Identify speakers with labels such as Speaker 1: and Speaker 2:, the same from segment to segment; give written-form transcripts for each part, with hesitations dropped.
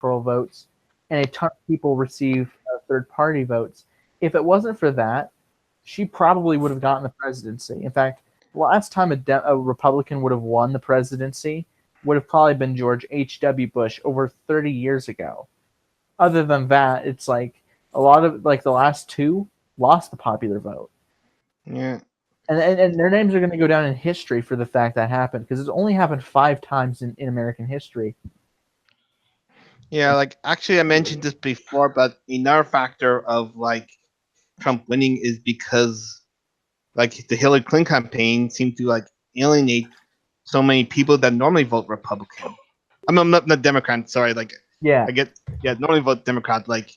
Speaker 1: electoral votes, and a ton of people receive third-party votes. If it wasn't for that, she probably would have gotten the presidency. In fact, the last time a Republican would have won the presidency would have probably been George H.W. Bush over 30 years ago. Other than that, it's like a lot of like the last two lost the popular vote.
Speaker 2: Yeah.
Speaker 1: And their names are going to go down in history for the fact that happened, because it's only happened 5 times in American history.
Speaker 2: Yeah, like actually I mentioned this before, but another factor of like Trump winning is because like the Hillary Clinton campaign seemed to like alienate so many people that normally vote Republican. I'm not Democrat, sorry, like
Speaker 1: Yeah.
Speaker 2: normally vote Democrat, like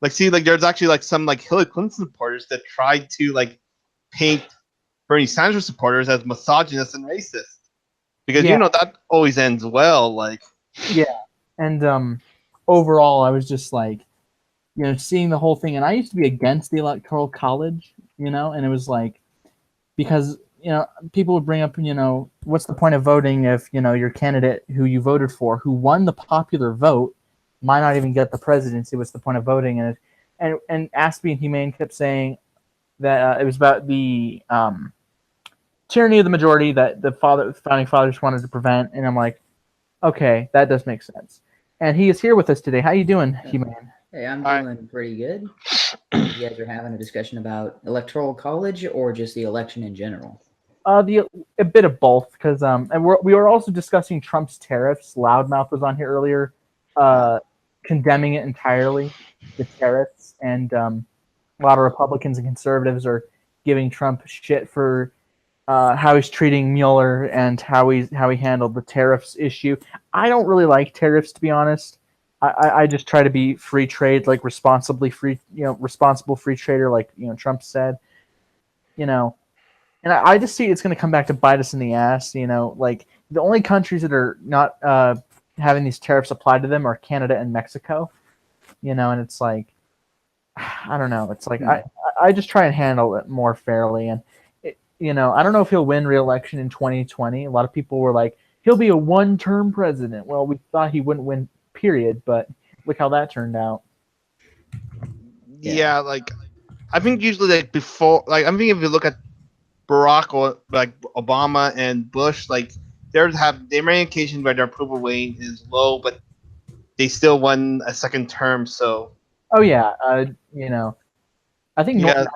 Speaker 2: see, like there's actually like some like Hillary Clinton supporters that tried to like paint Bernie Sanders supporters as misogynist and racist, because
Speaker 1: Yeah.
Speaker 2: that always ends well. Like,
Speaker 1: yeah, and overall, I was just like, seeing the whole thing, and I used to be against the Electoral College, and it was like, because people would bring up, what's the point of voting if your candidate who you voted for, who won the popular vote, might not even get the presidency. What's the point of voting? And Aspie and HUMANE kept saying that it was about the tyranny of the majority that the founding fathers wanted to prevent. And I'm like, okay, that does make sense. And he is here with us today. How you doing, HUMANE?
Speaker 3: Hey, I'm doing pretty good. You guys are having a discussion about Electoral College or just the election in general?
Speaker 1: A bit of both, because and we were also discussing Trump's tariffs. Loudmouth was on here earlier, condemning it entirely, the tariffs, and a lot of Republicans and conservatives are giving Trump shit for how he's treating Mueller and how he handled the tariffs issue. I don't really like tariffs, to be honest. I just try to be free trade, like responsible free trader, like Trump said. And I just see it's going to come back to bite us in the ass. Like the only countries that are not having these tariffs applied to them are Canada and Mexico. And it's like, I don't know. It's like I just try and handle it more fairly. And I don't know if he'll win re-election in 2020. A lot of people were like, he'll be a one-term president. Well, we thought he wouldn't win, period. But look how that turned out.
Speaker 2: Yeah, like I think usually like before, like I think if you look at Barack or like Obama and Bush, like there are many occasions where their approval rating is low, but they still won a second term. So.
Speaker 1: Oh yeah, I think Norton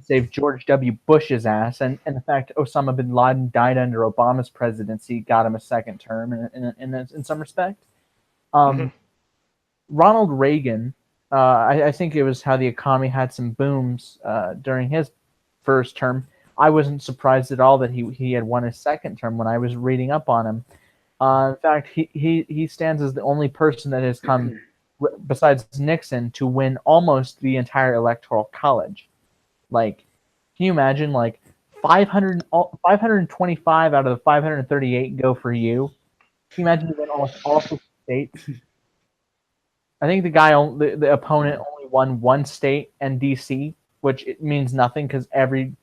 Speaker 1: saved George W. Bush's ass, and the fact Osama bin Laden died under Obama's presidency got him a second term in some respect. Ronald Reagan, I think it was how the economy had some booms during his first term. I wasn't surprised at all that he had won his second term when I was reading up on him. In fact, he stands as the only person that has come, besides Nixon, to win almost the entire Electoral College. Like, can you imagine, like, 525 out of the 538 go for you? Can you imagine you win almost all 50 states? I think the opponent only won one state and D.C., which it means nothing because every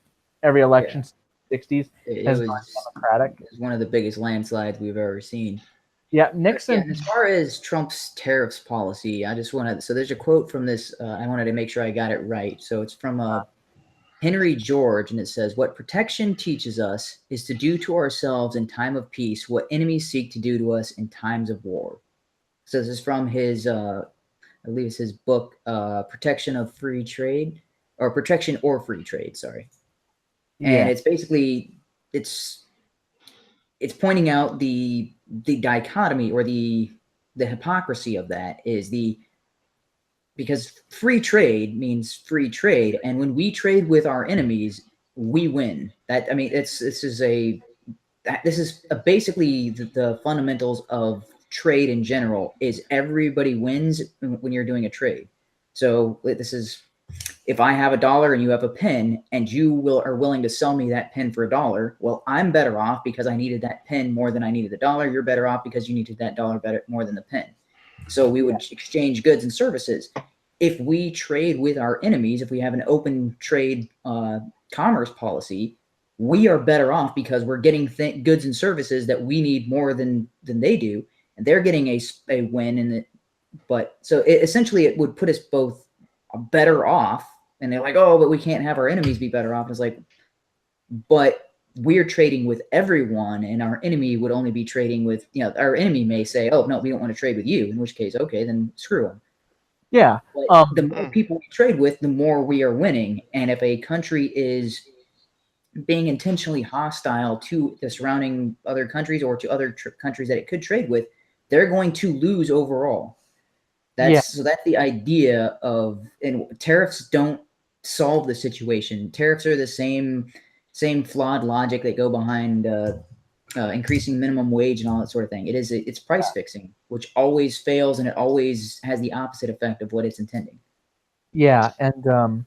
Speaker 1: election since the 60s has been Democratic.
Speaker 3: It was one of the biggest landslides we've ever seen.
Speaker 1: Yeah, Nixon.
Speaker 3: Yeah, as far as Trump's tariffs policy, I just wanted. So there's a quote from this. I wanted to make sure I got it right. So it's from Henry George, and it says, "What protection teaches us is to do to ourselves in time of peace what enemies seek to do to us in times of war." So this is from his, I believe it's his book, Protection of Free Trade, or Protection or Free Trade. Sorry. And it's basically it's pointing out the dichotomy or the hypocrisy of that is because free trade means free trade, and when we trade with our enemies, we win. That, I mean, this is basically the fundamentals of trade in general. Is everybody wins when you're doing a trade. So this is, if I have $1 and you have a pen, and you are willing to sell me that pen for $1, well, I'm better off because I needed that pen more than I needed the $1. You're better off because you needed that $1 more than the pen. So we would exchange goods and services. If we trade with our enemies, if we have an open trade commerce policy, we are better off because we're getting goods and services that we need more than they do, and they're getting a win in But so essentially it would put us both better off. And they're like, oh, but we can't have our enemies be better off. And it's like, but we're trading with everyone, and our enemy would only be trading with, our enemy may say, oh, no, we don't want to trade with you, in which case, okay, then screw them.
Speaker 1: Yeah.
Speaker 3: But the more people we trade with, the more we are winning. And if a country is being intentionally hostile to the surrounding other countries or to other countries that it could trade with, they're going to lose overall. So that's the idea of, and tariffs don't solve the situation. Tariffs are the same flawed logic that go behind increasing minimum wage and all that sort of thing. It's price fixing, which always fails, and it always has the opposite effect of what it's intending.
Speaker 1: Yeah, and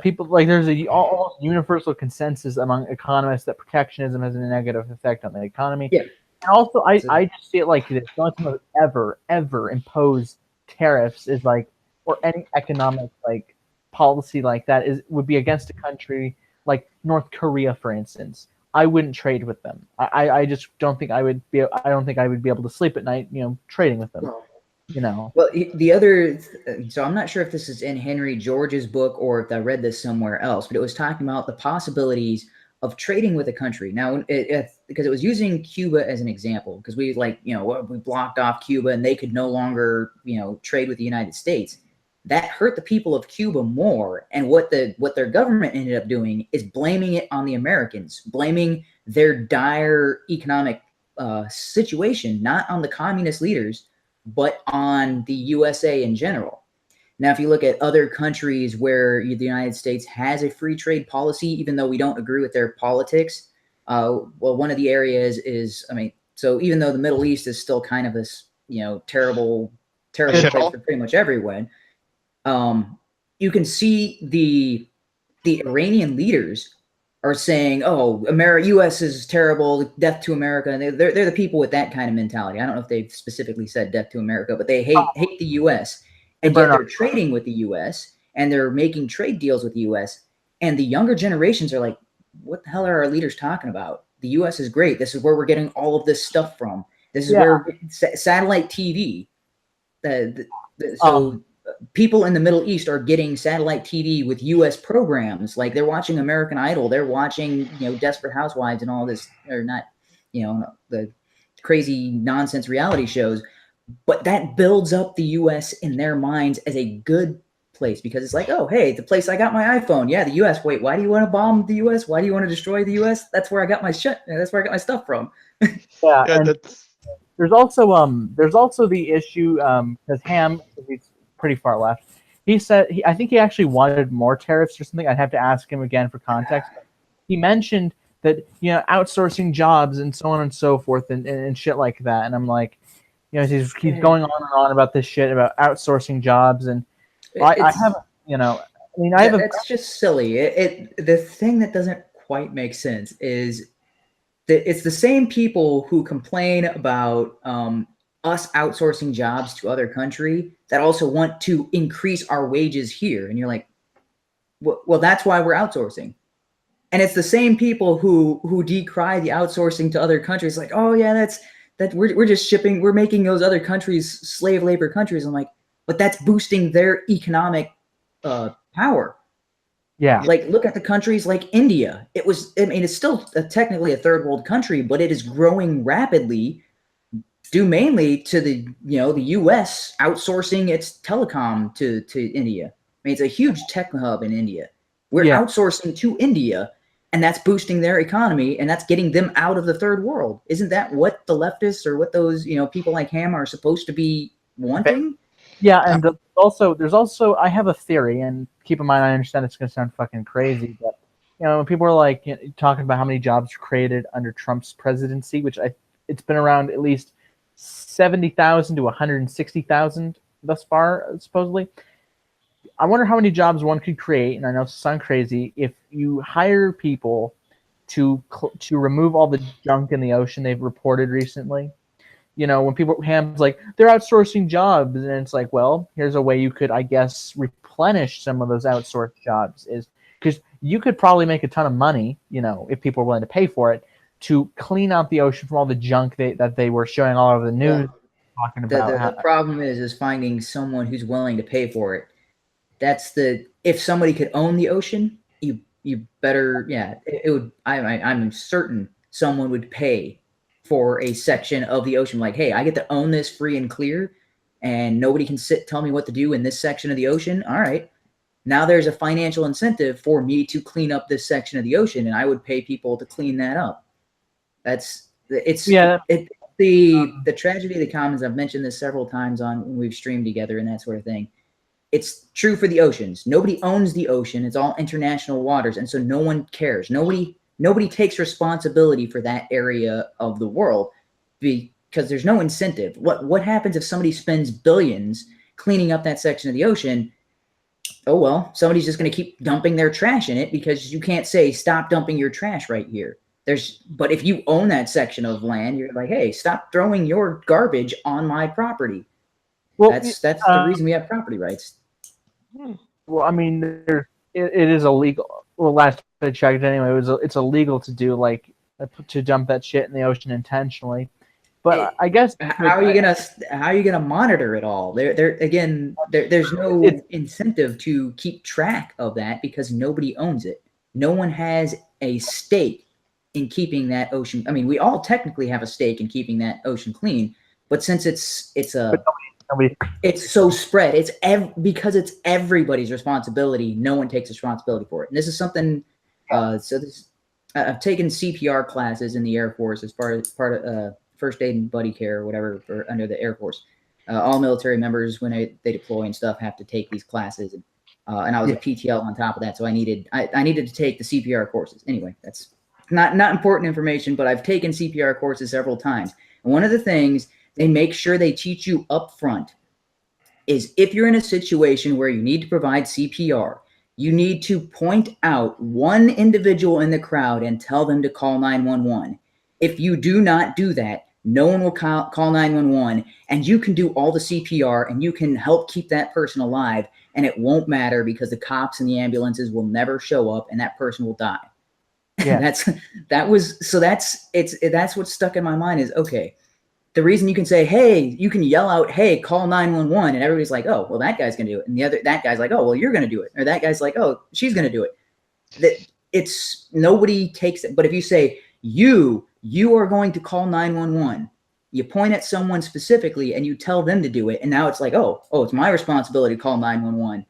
Speaker 1: people like there's a almost universal consensus among economists that protectionism has a negative effect on the economy.
Speaker 3: Yeah.
Speaker 1: And also, I just see it like this: the only time I would ever impose tariffs is like, or any economic like policy like that would be against a country like North Korea, for instance. I wouldn't trade with them. I just don't think I would be. I don't think I would be able to sleep at night, trading with them. Well,
Speaker 3: the other, so I'm not sure if this is in Henry George's book or if I read this somewhere else, but it was talking about the possibilities of trading with a country. Now, because it was using Cuba as an example, because we we blocked off Cuba and they could no longer, trade with the United States. That hurt the people of Cuba more. And what their government ended up doing is blaming it on the Americans, blaming their dire economic situation, not on the communist leaders, but on the USA in general. Now, if you look at other countries where the United States has a free trade policy, even though we don't agree with their politics, one of the areas is, so even though the Middle East is still kind of this, terrible place for pretty much everyone, you can see the Iranian leaders are saying, "Oh, U.S. is terrible, death to America." And they're the people with that kind of mentality. I don't know if they've specifically said death to America, but they hate the U.S. And yet they're trading with the U.S. and they're making trade deals with the U.S. And the younger generations are like, "What the hell are our leaders talking about? The U.S. is great. This is where we're getting all of this stuff from. This is where satellite TV." So people in the Middle East are getting satellite TV with U.S. programs. Like they're watching American Idol. They're watching, Desperate Housewives and all this, or not, the crazy nonsense reality shows. But that builds up the U.S. in their minds as a good place, because it's like, oh, hey, the place I got my iPhone. Yeah, the U.S. Wait, why do you want to bomb the U.S.? Why do you want to destroy the U.S.? That's where I got my shit. That's where I got my stuff from.
Speaker 1: And there's also the issue because Ham, he's pretty far left. He said I think he actually wanted more tariffs or something. I'd have to ask him again for context. He mentioned that outsourcing jobs and so on and so forth and shit like that. And I'm like, he's going on and on about this shit about outsourcing jobs, and I have
Speaker 3: that's just silly. The thing that doesn't quite make sense is that it's the same people who complain about us outsourcing jobs to other country that also want to increase our wages here. And you're like, well, that's why we're outsourcing. And it's the same people who decry the outsourcing to other countries. Like, oh yeah, we're just shipping. We're making those other countries slave labor countries. I'm like, but that's boosting their economic power.
Speaker 1: Yeah.
Speaker 3: Like, look at the countries like India. It's still technically a third world country, but it is growing rapidly due mainly to the U.S. outsourcing its telecom to India. It's a huge tech hub in India. We're outsourcing to India, and that's boosting their economy, and that's getting them out of the third world. Isn't that what the leftists or what those people like Ham are supposed to be wanting?
Speaker 1: Yeah, and there's also I have a theory, and keep in mind I understand it's going to sound fucking crazy, but when people are like talking about how many jobs were created under Trump's presidency, which it's been around at least 70,000 to 160,000 thus far, supposedly. I wonder how many jobs one could create, and I know it sounds crazy, if you hire people to remove all the junk in the ocean they've reported recently. When Ham's like, they're outsourcing jobs, and it's like, well, here's a way you could, I guess, replenish some of those outsourced jobs, is because you could probably make a ton of money, if people are willing to pay for it, to clean out the ocean from all the junk that they were showing all over the news. talking about
Speaker 3: The problem is finding someone who's willing to pay for it. That's if somebody could own the ocean, you better, yeah, it would. I'm certain someone would pay for a section of the ocean. Like, hey, I get to own this free and clear, and nobody can tell me what to do in this section of the ocean. All right, now there's a financial incentive for me to clean up this section of the ocean, and I would pay people to clean that up. The tragedy of the commons. I've mentioned this several times when we've streamed together and that sort of thing. It's true for the oceans. Nobody owns the ocean. It's all international waters, and so no one cares. Nobody takes responsibility for that area of the world because there's no incentive. What happens if somebody spends billions cleaning up that section of the ocean? Oh well, somebody's just going to keep dumping their trash in it because you can't say stop dumping your trash right here. But if you own that section of land, you're like, hey, stop throwing your garbage on my property. Well, that's the reason we have property rights.
Speaker 1: Well, I mean, it is illegal. Well, last I checked, anyway, it's illegal to do to dump that shit in the ocean intentionally. But I guess
Speaker 3: how are you gonna monitor it all? There's no incentive to keep track of that because nobody owns it. No one has a stake in keeping that ocean. I mean, we all technically have a stake in keeping that ocean clean, but since it's so spread, because it's everybody's responsibility. No one takes responsibility for it. And this is something. I've taken CPR classes in the Air Force as part of first aid and buddy care or whatever under the Air Force. All military members when they deploy and stuff have to take these classes, and I was a PTL on top of that, so I needed to take the CPR courses. Anyway, that's not important information, but I've taken CPR courses several times. And one of the things they make sure they teach you up front is if you're in a situation where you need to provide CPR, you need to point out one individual in the crowd and tell them to call 911. If you do not do that, no one will call 911, and you can do all the CPR and you can help keep that person alive, and it won't matter because the cops and the ambulances will never show up and that person will die. Yeah. That's what's stuck in my mind is, okay, the reason you can say, hey, you can yell out, hey, call 911, and everybody's like, oh, well, that guy's going to do it. And that guy's like, oh, well, you're going to do it. Or that guy's like, oh, she's going to do it. Nobody takes it. But if you say, you are going to call 911, you point at someone specifically and you tell them to do it. And now it's like, oh, it's my responsibility to call 911.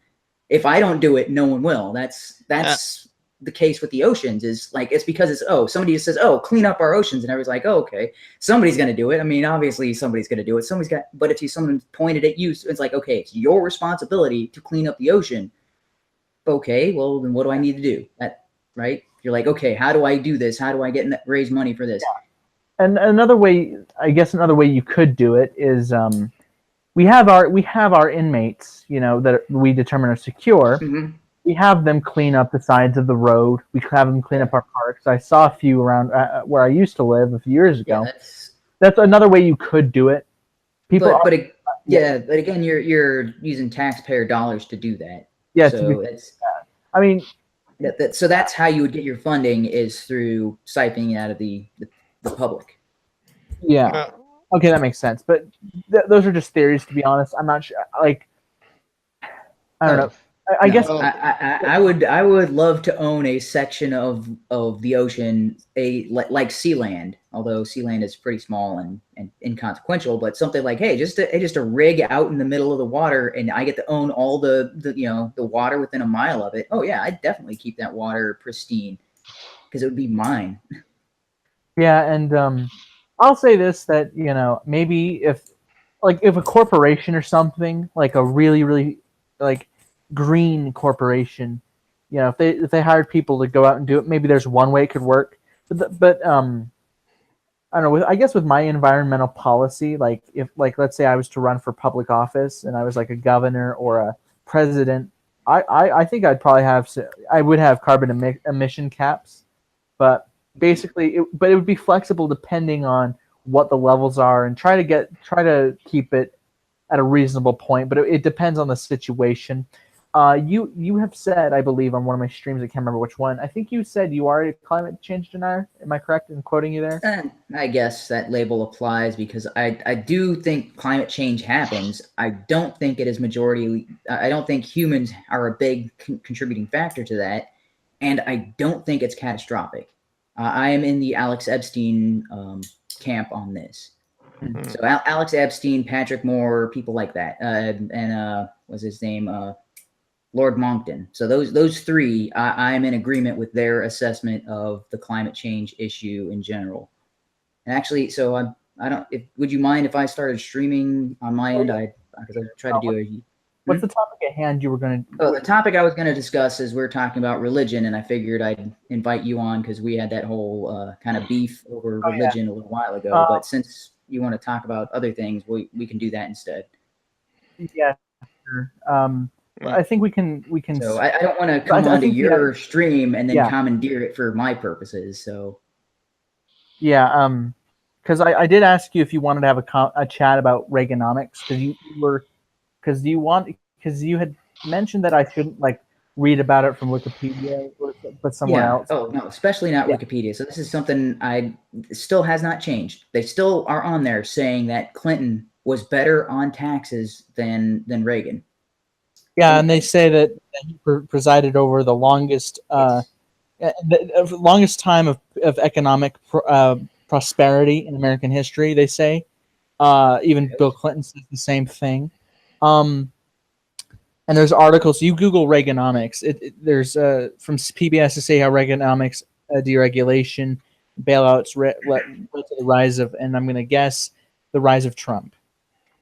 Speaker 3: If I don't do it, no one will. That's the case with the oceans is like, it's because somebody just says, clean up our oceans. And everybody's like, oh, okay, somebody's going to do it. I mean, obviously somebody's going to do it. But if someone pointed at you, it's like, okay, it's your responsibility to clean up the ocean. Okay, well, then what do I need to do? Right? You're like, okay, how do I do this? How do I raise money for this?
Speaker 1: Yeah. And another way you could do it is we have our inmates, that we determine are secure. Mm-hmm. We have them clean up the sides of the road. We have them clean up our parks. I saw a few around where I used to live a few years ago. Yeah, that's another way you could do it.
Speaker 3: But again, you're using taxpayer dollars to do that.
Speaker 1: Yeah.
Speaker 3: So
Speaker 1: I mean,
Speaker 3: so that's how you would get your funding is through siphoning it out of the public.
Speaker 1: Yeah. Okay, that makes sense. But those are just theories, to be honest. I'm not sure. I don't know. I guess
Speaker 3: I would love to own a section of the ocean, like Sealand, although Sealand is pretty small and inconsequential, but something like, hey, just a rig out in the middle of the water, and I get to own all the water within a mile of it. Oh yeah, I'd definitely keep that water pristine because it would be mine.
Speaker 1: Yeah, and I'll say this, that maybe if a corporation or something, like a really, really green corporation, if they hired people to go out and do it, maybe there's one way it could work. But I don't know. I guess with my environmental policy, if let's say I was to run for public office and I was like a governor or a president, I think I would have carbon emission caps, but basically it would be flexible depending on what the levels are and try to keep it at a reasonable point. But it depends on the situation. You have said, I believe, on one of my streams, I can't remember which one. I think you said you are a climate change denier. Am I correct in quoting you there?
Speaker 3: I guess that label applies because I do think climate change happens. I don't think it is majority. I don't think humans are a big contributing factor to that, and I don't think it's catastrophic. I am in the Alex Epstein camp on this. So Alex Epstein, Patrick Moore, people like that, and what's his name? Lord Monckton. So those three, I am in agreement with their assessment of the climate change issue in general. And actually, so I don't. Would you mind if I started streaming on my end? Because I try to do a.
Speaker 1: What's the topic at hand you were going to?
Speaker 3: Oh, the topic I was going to discuss is we're talking about religion, and I figured I'd invite you on because we had that whole kind of beef over religion a little while ago. But since you want to talk about other things, we can do that instead.
Speaker 1: Yeah, sure. I think we can.
Speaker 3: So I don't want to come onto your stream and then commandeer it for my purposes. So.
Speaker 1: Yeah, because I did ask you if you wanted to have a chat about Reaganomics because you had mentioned that I shouldn't read about it from Wikipedia, but somewhere else.
Speaker 3: Oh no, especially not Wikipedia. So this is something still has not changed. They still are on there saying that Clinton was better on taxes than Reagan.
Speaker 1: Yeah, and they say that he presided over the longest longest time of economic prosperity in American history. They say even Bill Clinton says the same thing. And there's articles. You Google Reaganomics. There's from PBS to say how Reaganomics deregulation bailouts led to the rise of, and I'm going to guess, the rise of Trump.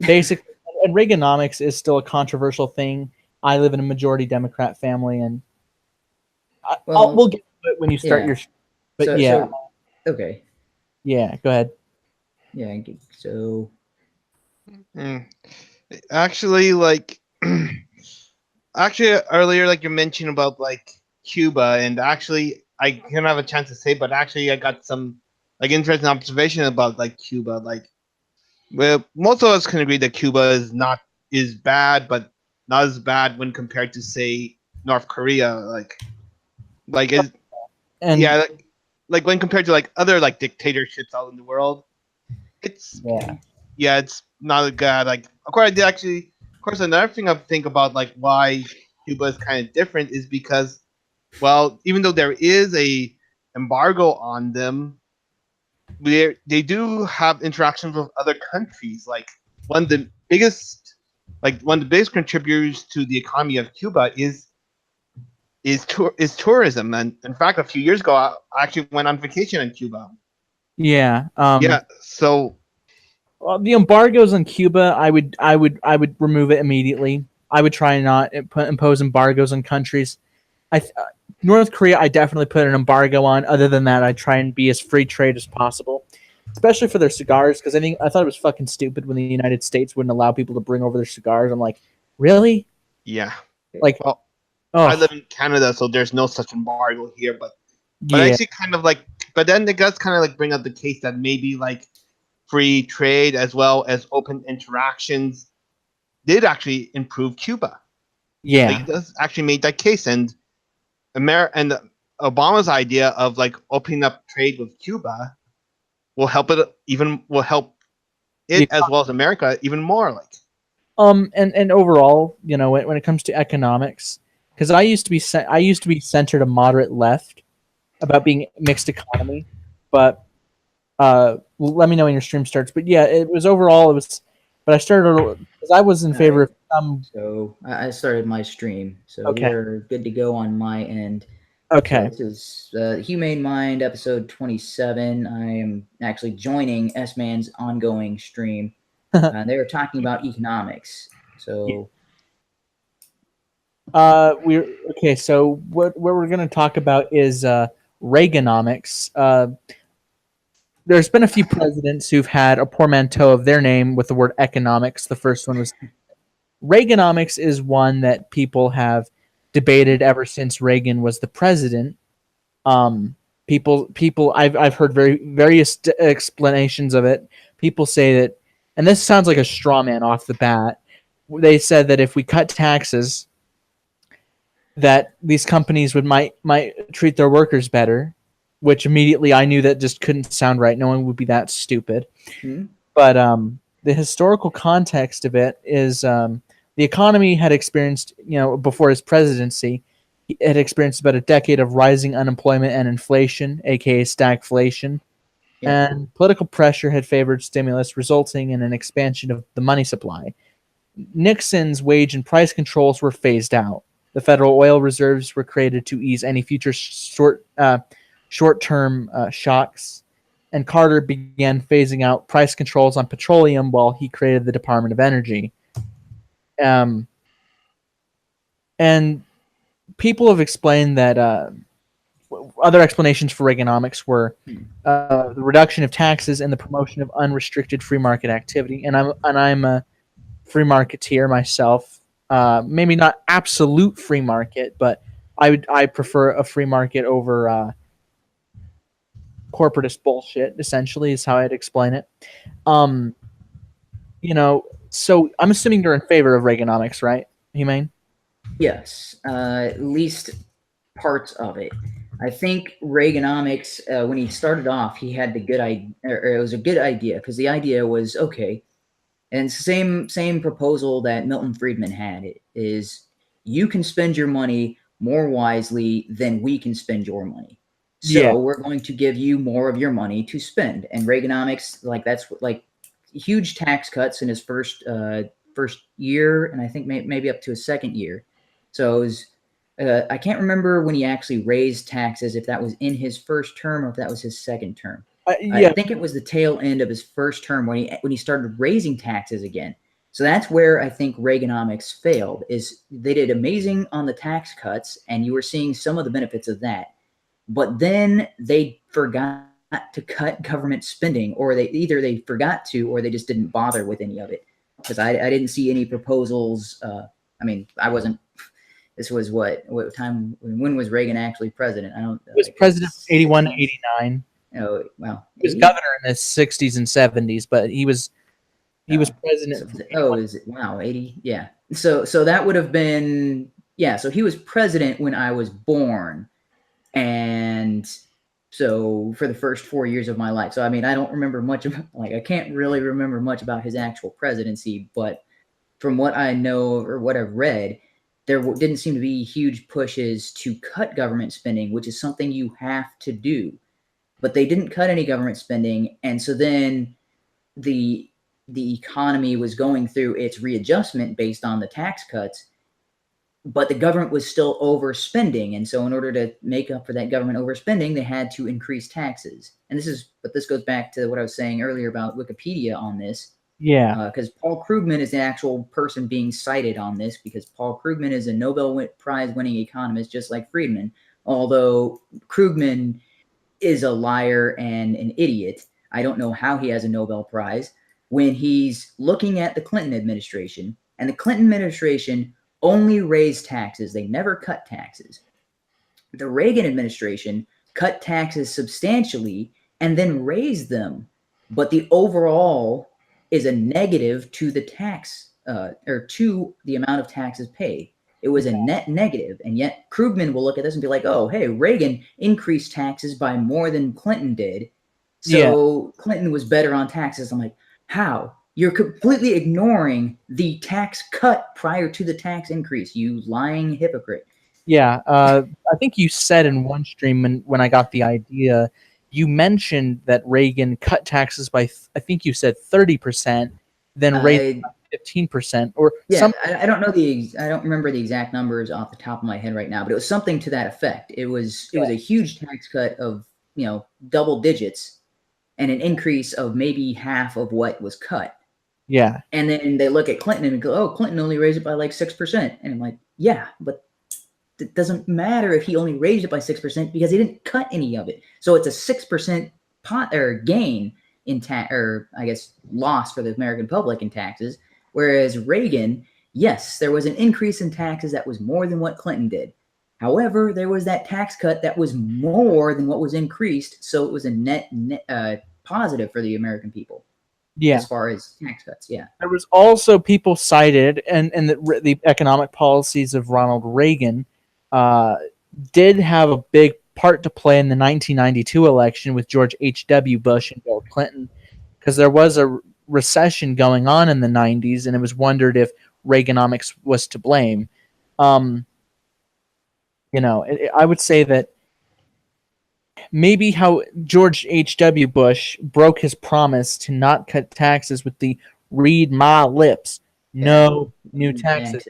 Speaker 1: Basically, and Reaganomics is still a controversial thing. I live in a majority Democrat family, and we'll get to it when you start your. But
Speaker 3: okay.
Speaker 1: Yeah, go ahead.
Speaker 3: Yeah, so.
Speaker 2: Actually, earlier, you mentioned about Cuba, and actually, I didn't have a chance to say, but actually, I got some interesting observation about Cuba. Well, most of us can agree that Cuba is bad, but not as bad when compared to, say, North Korea. When compared to other dictatorships out in the world, it's not good. Of course, another thing I think about why Cuba is kind of different is because, well, even though there is a embargo on them, they do have interactions with other countries. One of the biggest contributors to the economy of Cuba is tourism. And in fact, a few years ago, I actually went on vacation in Cuba.
Speaker 1: Yeah.
Speaker 2: So.
Speaker 1: The embargoes on Cuba, I would remove it immediately. I would try and not impose embargoes on countries. North Korea, I definitely put an embargo on. Other than that, I try and be as free trade as possible, especially for their cigars. Because I thought it was fucking stupid when the United States wouldn't allow people to bring over their cigars. I'm like, really?
Speaker 2: Yeah.
Speaker 1: I
Speaker 2: live in Canada, so there's no such embargo here. But actually, but then it does kind of bring up the case that maybe free trade as well as open interactions did actually improve Cuba.
Speaker 1: Yeah,
Speaker 2: it does actually make that case, and Obama's idea of opening up trade with Cuba will help it as well as America even more.
Speaker 1: And overall, when it comes to economics, because I used to be centered a moderate left about being mixed economy, but. Let me know when your stream starts. But yeah, it was. But I started because I was in favor of some.
Speaker 3: So I started my stream. So we're good to go on my end.
Speaker 1: Okay.
Speaker 3: So this is Humane Mind episode 27. I am actually joining S-Man's ongoing stream. They were talking about economics. So.
Speaker 1: So what we're going to talk about is Reaganomics. There's been a few presidents who've had a portmanteau of their name with the word economics. The first one was Reaganomics is one that people have debated ever since Reagan was the president. People, I've heard various explanations of it. People say that, and this sounds like a straw man off the bat. They said that if we cut taxes, that these companies might treat their workers better, which immediately I knew that just couldn't sound right. No one would be that stupid.
Speaker 3: Hmm?
Speaker 1: But the historical context of it is the economy had experienced, before his presidency, it had experienced about a decade of rising unemployment and inflation, aka stagflation,
Speaker 3: Yeah.
Speaker 1: and political pressure had favored stimulus, resulting in an expansion of the money supply. Nixon's wage and price controls were phased out. The Federal Oil Reserves were created to ease any future short-term shocks, and Carter began phasing out price controls on petroleum while he created the Department of Energy. Um, and people have explained that other explanations for Reaganomics were the reduction of taxes and the promotion of unrestricted free market activity. And I'm a free marketeer myself. Maybe not absolute free market, but I prefer a free market over corporatist bullshit. Essentially, is how I'd explain it. Um, so I'm assuming you're in favor of Reaganomics, right, Humane?
Speaker 3: Yes, at least parts of it. I think Reaganomics, when he started off, he had the good idea, or it was a good idea because the idea was okay, and it's the same proposal that Milton Friedman had. It is you can spend your money more wisely than we can spend your money. So
Speaker 1: Yeah.
Speaker 3: we're going to give you more of your money to spend. And Reaganomics, like that's like huge tax cuts in his first year, and I think maybe up to his second year. So it was, I can't remember when he actually raised taxes, if that was in his first term or if that was his second term. I
Speaker 1: Yeah.
Speaker 3: think it was the tail end of his first term when he started raising taxes again. So that's where I think Reaganomics failed. Is they did amazing on the tax cuts, and you were seeing some of the benefits of that, but then they forgot to cut government spending, or they forgot to, or they just didn't bother with any of it. Because I didn't see any proposals. I mean, I wasn't. This was what time? When was Reagan actually president? I don't.
Speaker 1: He was president from 81 to 89.
Speaker 3: Oh, well,
Speaker 1: He was
Speaker 3: 80?
Speaker 1: governor in the 60s and 70s, but he was president from 81.
Speaker 3: Is it, wow, 80? Yeah. So that would have been, yeah. So he was president when I was born, and so for the first 4 years of my life. So I mean, I don't remember much of, like, I can't really remember much about his actual presidency, but from what I know or what I've read, there didn't seem to be huge pushes to cut government spending, which is something you have to do. But they didn't cut any government spending, and so then the economy was going through its readjustment based on the tax cuts, but the government was still overspending, and so in order to make up for that government overspending, they had to increase taxes. And this goes back to what I was saying earlier about Wikipedia on this.
Speaker 1: Yeah.
Speaker 3: Because Paul Krugman is the actual person being cited on this, because Paul Krugman is a Nobel Prize winning economist, just like Friedman, although Krugman is a liar and an idiot. I don't know how he has a Nobel Prize when he's looking at the Clinton administration, and the Clinton administration only raised taxes. They never cut taxes. The Reagan administration cut taxes substantially and then raised them, but the overall is a negative to the tax or to the amount of taxes paid. It was a net negative, and yet Krugman will look at this and be like, "Oh, hey, Reagan increased taxes by more than Clinton did, so Clinton was better on taxes." I'm like, how? You're completely ignoring the tax cut prior to the tax increase, you lying hypocrite.
Speaker 1: Yeah. I think you said in one stream when I got the idea, you mentioned that Reagan cut taxes by, I think you said 30%, then raised 15%, or
Speaker 3: yeah, I don't know I don't remember the exact numbers off the top of my head right now, but it was something to that effect. It was a huge tax cut of, double digits, and an increase of maybe half of what was cut.
Speaker 1: Yeah.
Speaker 3: And then they look at Clinton and go, "Oh, Clinton only raised it by like 6%." And I'm like, yeah, but it doesn't matter if he only raised it by 6% because he didn't cut any of it. So it's a 6% pot or gain in tax, or I guess loss for the American public in taxes. Whereas Reagan, yes, there was an increase in taxes that was more than what Clinton did. However, there was that tax cut that was more than what was increased, so it was a net positive for the American people.
Speaker 1: Yeah.
Speaker 3: As far as tax cuts, yeah.
Speaker 1: There was also people cited, and the economic policies of Ronald Reagan did have a big part to play in the 1992 election with George H.W. Bush and Bill Clinton, because there was a recession going on in the 90s, and it was wondered if Reaganomics was to blame. Um, I would say that maybe how George H.W. Bush broke his promise to not cut taxes with the "read my lips, no new taxes."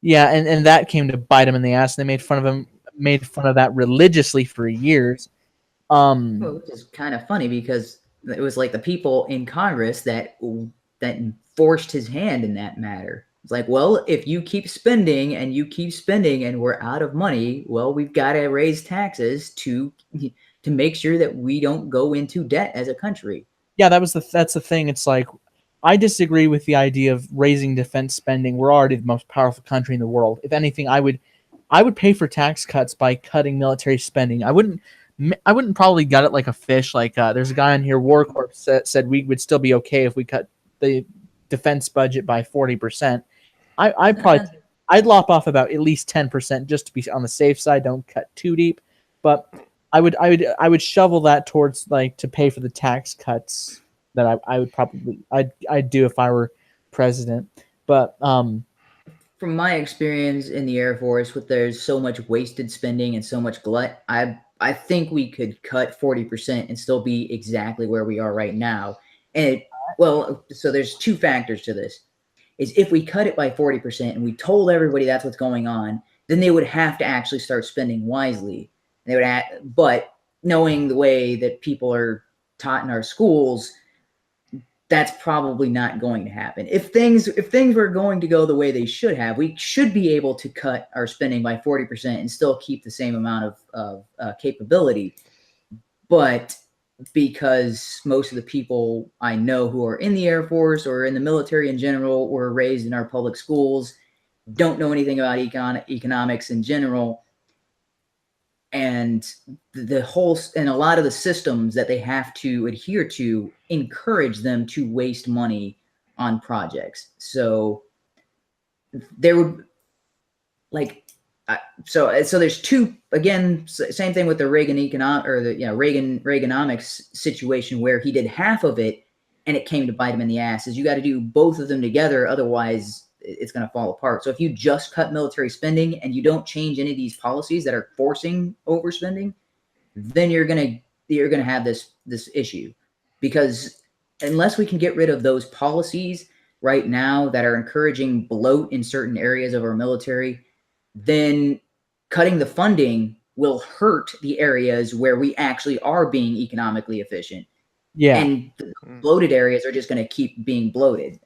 Speaker 1: Yeah, and that came to bite him in the ass. And they made fun of that religiously for years.
Speaker 3: Well, which is kind of funny because it was like the people in Congress that forced his hand in that matter. It's like, well, if you keep spending and you keep spending and we're out of money, well, we've got to raise taxes to make sure that we don't go into debt as a country.
Speaker 1: Yeah, that's the thing. It's like I disagree with the idea of raising defense spending. We're already the most powerful country in the world. If anything, I would pay for tax cuts by cutting military spending. I wouldn't probably gut it like a fish. Like there's a guy on here, War Corp said we would still be okay if we cut the defense budget by 40%. I'd lop off about at least 10% just to be on the safe side. Don't cut too deep, but I would shovel that towards like to pay for the tax cuts that I would probably I'd do if I were president. But
Speaker 3: from my experience in the Air Force, with there's so much wasted spending and so much glut, I think we could cut 40% and still be exactly where we are right now. And so there's two factors to this. Is if we cut it by 40% and we told everybody that's what's going on, then they would have to actually start spending wisely. But knowing the way that people are taught in our schools, that's probably not going to happen. If things were going to go the way they should have, we should be able to cut our spending by 40% and still keep the same amount of capability. But because most of the people I know who are in the Air Force or in the military in general were raised in our public schools, don't know anything about economics in general, and a lot of the systems that they have to adhere to encourage them to waste money on projects. So there would so there's two, again, same thing with the Reaganomics situation where he did half of it and it came to bite him in the ass. Is you got to do both of them together, otherwise it's going to fall apart. So if you just cut military spending and you don't change any of these policies that are forcing overspending, then you're going to have this issue, because unless we can get rid of those policies right now that are encouraging bloat in certain areas of our military, then cutting the funding will hurt the areas where we actually are being economically efficient.
Speaker 1: Yeah.
Speaker 3: And the bloated areas are just going to keep being bloated.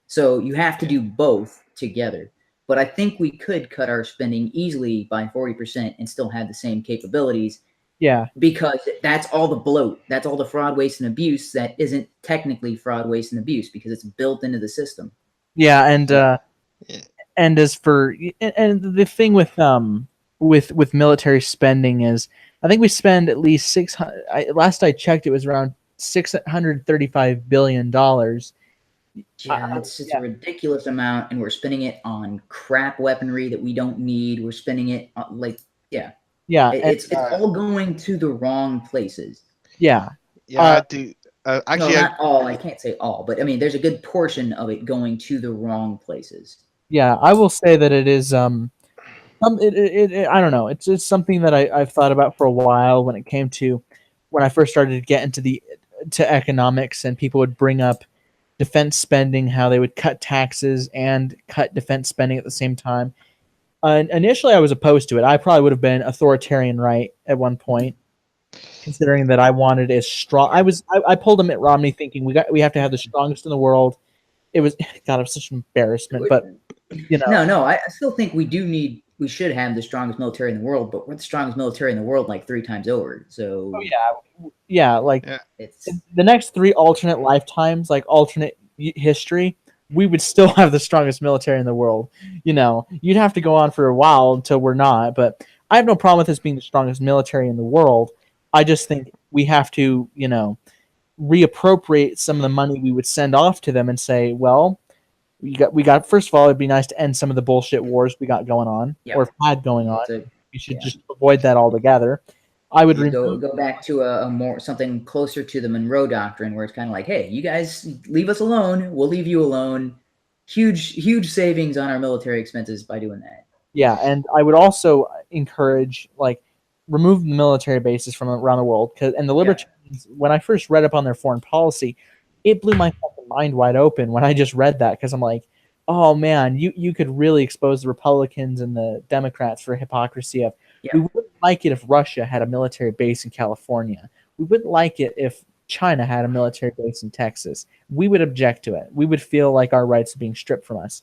Speaker 3: So you have to do both together. But I think we could cut our spending easily by 40% and still have the same capabilities.
Speaker 1: Yeah.
Speaker 3: Because that's all the bloat. That's all the fraud, waste, and abuse that isn't technically fraud, waste, and abuse because it's built into the system.
Speaker 1: Yeah, and as for and the thing with military spending is, I think we spend at least 600. Last I checked, it was around $635 billion.
Speaker 3: Yeah, it's a ridiculous amount, and we're spending it on crap weaponry that we don't need. We're spending it on, it's all going to the wrong places.
Speaker 1: Yeah.
Speaker 2: Actually,
Speaker 3: no, not all. I can't say all, but I mean, there's a good portion of it going to the wrong places.
Speaker 1: Yeah, I will say that it is I don't know. It's something that I've thought about for a while when it came to when I first started to get into to economics, and people would bring up defense spending, how they would cut taxes and cut defense spending at the same time. Initially, I was opposed to it. I probably would have been authoritarian right at one point, considering that I wanted as strong. I pulled a Mitt Romney thinking we have to have the strongest in the world. It was such an embarrassment, but
Speaker 3: No, I still think we should have the strongest military in the world, but we're the strongest military in the world like 3 times over. So
Speaker 1: it's the next 3 alternate lifetimes, like alternate history, we would still have the strongest military in the world. You'd have to go on for a while until we're not, but I have no problem with this being the strongest military in the world. I just think we have to, reappropriate some of the money we would send off to them and say, well, we got first of all, it'd be nice to end some of the bullshit wars we got going on
Speaker 3: Yep.
Speaker 1: or had going on.
Speaker 3: So,
Speaker 1: We should
Speaker 3: yeah.
Speaker 1: just avoid that altogether. I would
Speaker 3: You
Speaker 1: remove
Speaker 3: go back to a more something closer to the Monroe Doctrine, where it's kind of like, hey, you guys leave us alone, we'll leave you alone. Huge savings on our military expenses by doing that.
Speaker 1: Yeah, and I would also encourage like remove the military bases from around the world. And the libertarians, when I first read up on their foreign policy, it blew my fucking mind wide open when I just read that, because I'm like, oh man, you could really expose the Republicans and the Democrats for hypocrisy of we wouldn't like it if Russia had a military base in California. We wouldn't like it if China had a military base in Texas. We would object to it. We would feel like our rights are being stripped from us.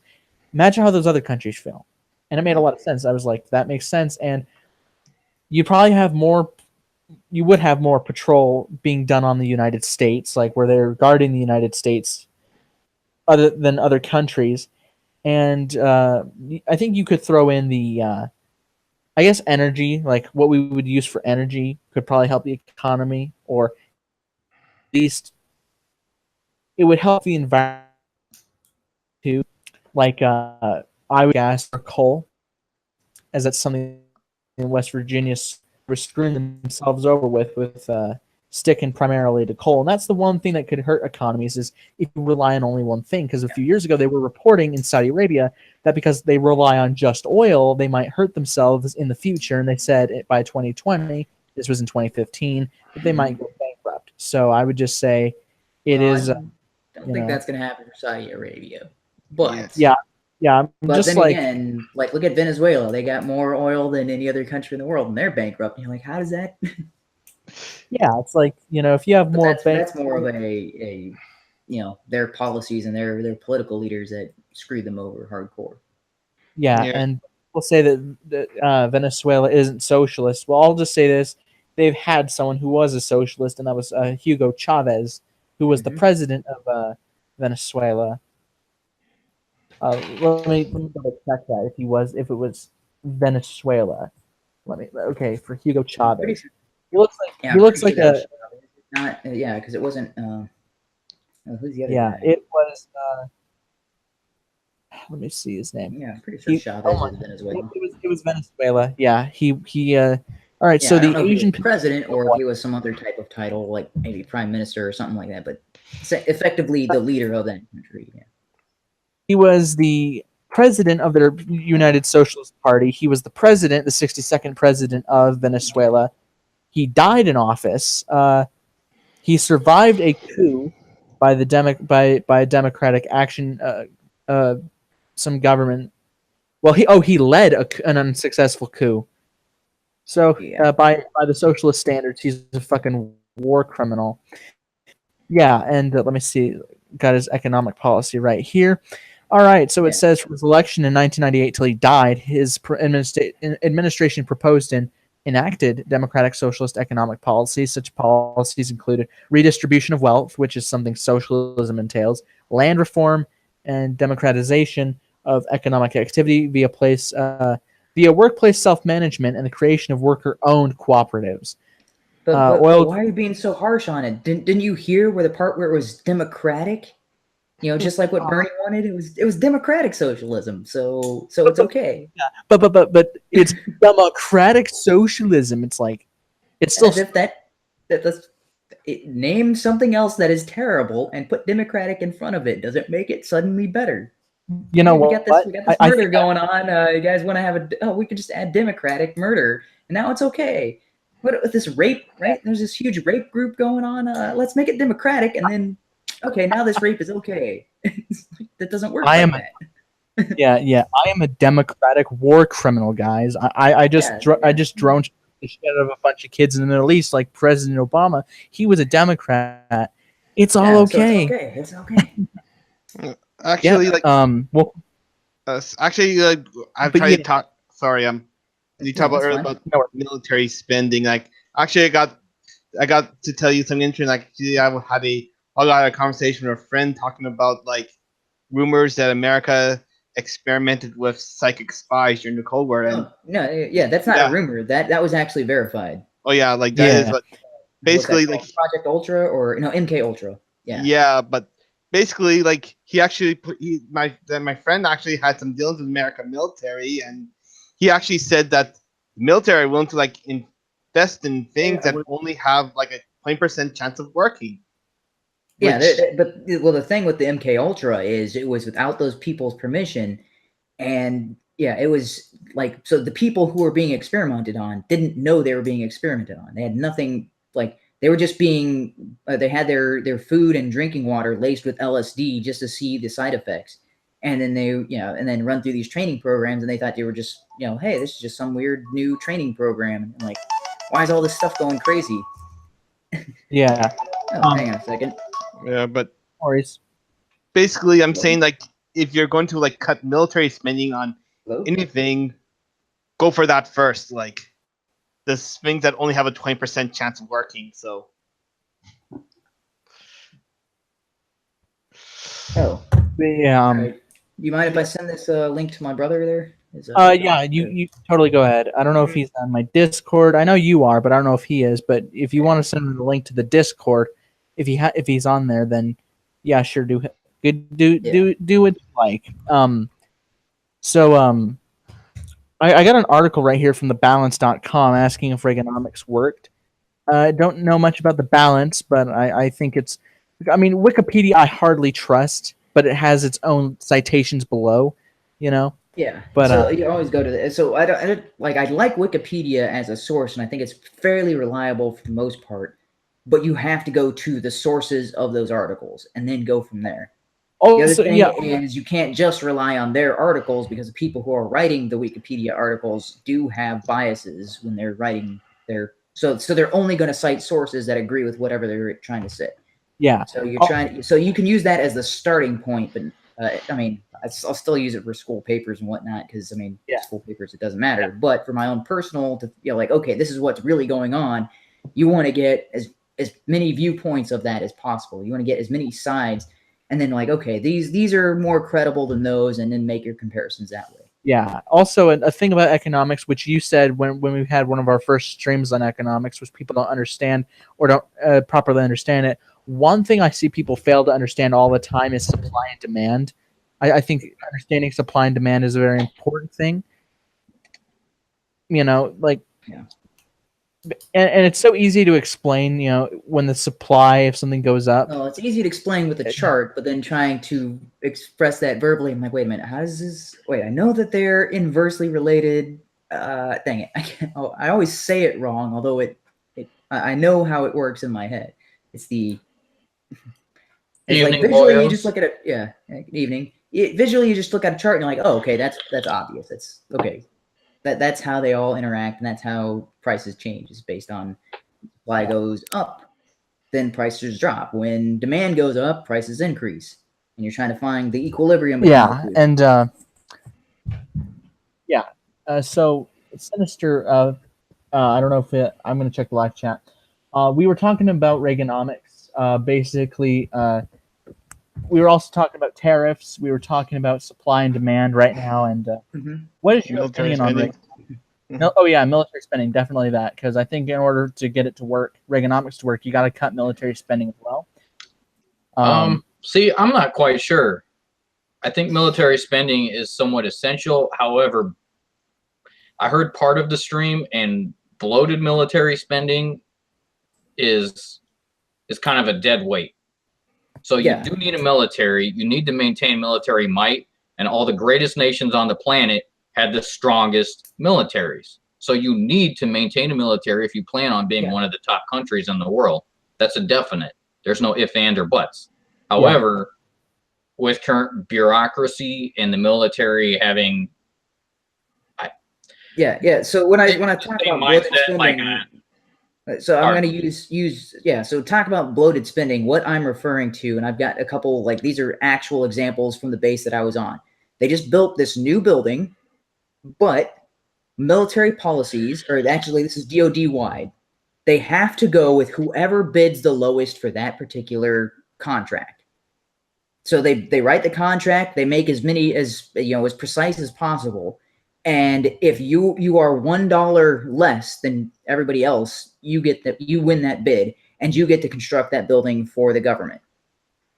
Speaker 1: Imagine how those other countries feel. And it made a lot of sense. I was like, that makes sense. And you probably have more, you would have more patrol being done on the United States, like where they're guarding the United States other than other countries. And I think you could throw in the, I guess, energy, like what we would use for energy could probably help the economy, or at least it would help the environment too. Like I would gas or coal, as that's something in West Virginia were screwing themselves over with sticking primarily to coal. And that's the one thing that could hurt economies, is if you rely on only one thing. Because a few years ago, they were reporting in Saudi Arabia that because they rely on just oil, they might hurt themselves in the future. And they said by 2020, this was in 2015, that they might go bankrupt. So I would just say I
Speaker 3: don't think that's going to happen for Saudi Arabia. But
Speaker 1: yeah, I'm
Speaker 3: but
Speaker 1: just
Speaker 3: then
Speaker 1: like,
Speaker 3: again, like look at Venezuela. They got more oil than any other country in the world, and they're bankrupt. And you're like, how does that?
Speaker 1: Yeah, it's like, if you have more
Speaker 3: that's more of a their policies and their political leaders that screw them over hardcore.
Speaker 1: Yeah, and we'll say that Venezuela isn't socialist. Well, I'll just say this: they've had someone who was a socialist, and that was Hugo Chavez, who was the president of Venezuela. Let me double check that if it was Venezuela. For Hugo Chavez. He looks like a.
Speaker 3: Not because it wasn't. Who's the other guy?
Speaker 1: It was. Let me see his name.
Speaker 3: Yeah, I'm pretty sure Chavez was Venezuela.
Speaker 1: It was Venezuela. Yeah, he. All right, so the Asian
Speaker 3: president, or if he was some other type of title, like maybe prime minister or something like that, but effectively the leader of that country. Yeah.
Speaker 1: He was the president of the United Socialist Party. He was the 62nd president of Venezuela. He died in office. He survived a coup by the by Democratic Action, some government. Well, he led an unsuccessful coup. So by the socialist standards, he's a fucking war criminal. Yeah, and let me see. Got his economic policy right here. All right, so it says from his election in 1998 till he died, his administration proposed and enacted democratic socialist economic policies. Such policies included redistribution of wealth, which is something socialism entails, land reform, and democratization of economic activity via workplace self-management and the creation of worker-owned cooperatives.
Speaker 3: But why are you being so harsh on it? Didn't you hear where the part where it was democratic? Just like what Bernie wanted, it was democratic socialism. So it's okay.
Speaker 1: Yeah, but it's democratic socialism. It's like it's still
Speaker 3: as if that's name something else that is terrible and put democratic in front of it. Does it make it suddenly better?
Speaker 1: We got this
Speaker 3: murder going on. You guys want to have we could just add democratic murder, and now it's okay. What with this rape? Right? There's this huge rape group going on. Let's make it democratic, and then. Okay, now this rape is okay. That doesn't work. I am
Speaker 1: a democratic war criminal, guys. I just droned the shit out of a bunch of kids in the Middle East, like President Obama. He was a Democrat. It's all okay.
Speaker 3: So it's okay.
Speaker 2: Actually, I've tried to talk. Sorry, you talk about earlier about military spending. Like, actually, I got to tell you something interesting. Like, I had a conversation with a friend talking about like rumors that America experimented with psychic spies during the Cold War. And
Speaker 3: that's not a rumor. That was actually verified.
Speaker 2: Oh yeah, like that is like basically like
Speaker 3: Project Ultra or MK Ultra. Yeah.
Speaker 2: Yeah, but basically, like he actually my friend actually had some dealings with American military, and he actually said that the military are willing to like invest in things that only have like a 20% chance of working.
Speaker 3: Yeah, but the thing with the MK Ultra is it was without those people's permission, and yeah, it was like, so the people who were being experimented on didn't know they were being experimented on. They had nothing, like they were just being they had their food and drinking water laced with LSD just to see the side effects, and then they and then run through these training programs, and they thought they were just hey, this is just some weird new training program, and like, why is all this stuff going crazy?
Speaker 1: Yeah.
Speaker 3: Oh, hang on a second.
Speaker 2: Yeah, but
Speaker 1: Worries.
Speaker 2: basically, I'm saying like if you're going to like cut military spending on anything, go for that first. Like the things that only have a 20% chance of working. So.
Speaker 3: Oh.
Speaker 1: Yeah.
Speaker 3: Right. You mind if I send this link to my brother there?
Speaker 1: Yeah, you totally go ahead. I don't know if he's on my Discord. I know you are, but I don't know if he is. But if you want to send him the link to the Discord, if he's on there, then yeah, sure, do what you like. I got an article right here from thebalance.com asking if Reaganomics worked. I don't know much about the balance, but I think it's. I mean, Wikipedia I hardly trust, but it has its own citations below,
Speaker 3: Yeah,
Speaker 1: but
Speaker 3: so you always go to the. So I don't like. I like Wikipedia as a source, and I think it's fairly reliable for the most part. But you have to go to the sources of those articles and then go from there. The other thing is you can't just rely on their articles, because the people who are writing the Wikipedia articles do have biases when they're writing their. So they're only going to cite sources that agree with whatever they're trying to say.
Speaker 1: Yeah.
Speaker 3: So you're trying. So you can use that as the starting point, but I mean, I'll still use it for school papers and whatnot, because I mean, school papers, it doesn't matter. Yeah. But for my own personal, like, okay, this is what's really going on. You want to get as many viewpoints of that as possible. You want to get as many sides, and then like, okay, these are more credible than those, and then make your comparisons that way.
Speaker 1: Yeah. Also, a thing about economics, which you said when we had one of our first streams on economics, which people don't understand or don't properly understand it. One thing I see people fail to understand all the time is supply and demand. I think understanding supply and demand is a very important thing. Like,
Speaker 3: yeah.
Speaker 1: And it's so easy to explain, when the supply of something goes up.
Speaker 3: Well, it's easy to explain with a chart, but then trying to express that verbally, I'm like, wait a minute, how does this? Wait, I know that they're inversely related. Dang it, I can't. Oh, I always say it wrong, although I know how it works in my head. It's the. It's
Speaker 4: Evening,
Speaker 3: like visually,
Speaker 4: boyos.
Speaker 3: you just look at it. Yeah, good evening. Visually, you just look at a chart and you're like, oh, okay, that's obvious. That's okay. That's how they all interact, and that's how prices change. Is based on supply goes up, then prices drop. When demand goes up, prices increase, and you're trying to find the equilibrium.
Speaker 1: Yeah, and so Sinister. I don't know if I'm going to check the live chat. We were talking about Reaganomics. Basically, we were also talking about tariffs. We were talking about supply and demand right now. And what is your opinion on Reaganomics? Oh yeah, military spending, definitely that. Because I think in order to get it to work, Reaganomics to work, you got to cut military spending as well.
Speaker 4: See, I'm not quite sure. I think military spending is somewhat essential. However, I heard part of the stream, and bloated military spending is kind of a dead weight. So you do need a military. You need to maintain military might, and all the greatest nations on the planet had the strongest militaries. So you need to maintain a military if you plan on being one of the top countries in the world. That's a definite. There's no if, and, or buts. However, with current bureaucracy and the military having
Speaker 3: so when I talk about bloated spending, so I'm going to use so talk about bloated spending. What I'm referring to, and I've got a couple, like, these are actual examples from the base that I was on. They just built this new building, but military policies, or actually this is DoD wide, they have to go with whoever bids the lowest for that particular contract. So they write the contract, they make as many as as precise as possible. And if you are $1 less than everybody else, you win that bid, and you get to construct that building for the government.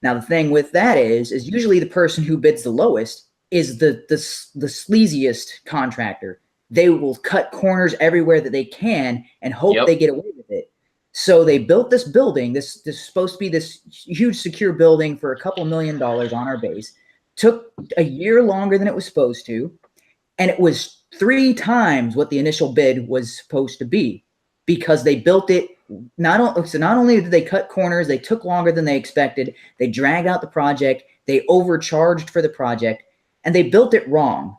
Speaker 3: Now the thing with that is usually the person who bids the lowest is the sleaziest contractor. They will cut corners everywhere that they can and hope they get away with it. So they built this building. This is supposed to be this huge secure building for a couple $1 million on our base. Took a year longer than it was supposed to, and it was 3 times what the initial bid was supposed to be, because they built it. Not only did they cut corners, they took longer than they expected. They dragged out the project. They overcharged for the project, and they built it wrong.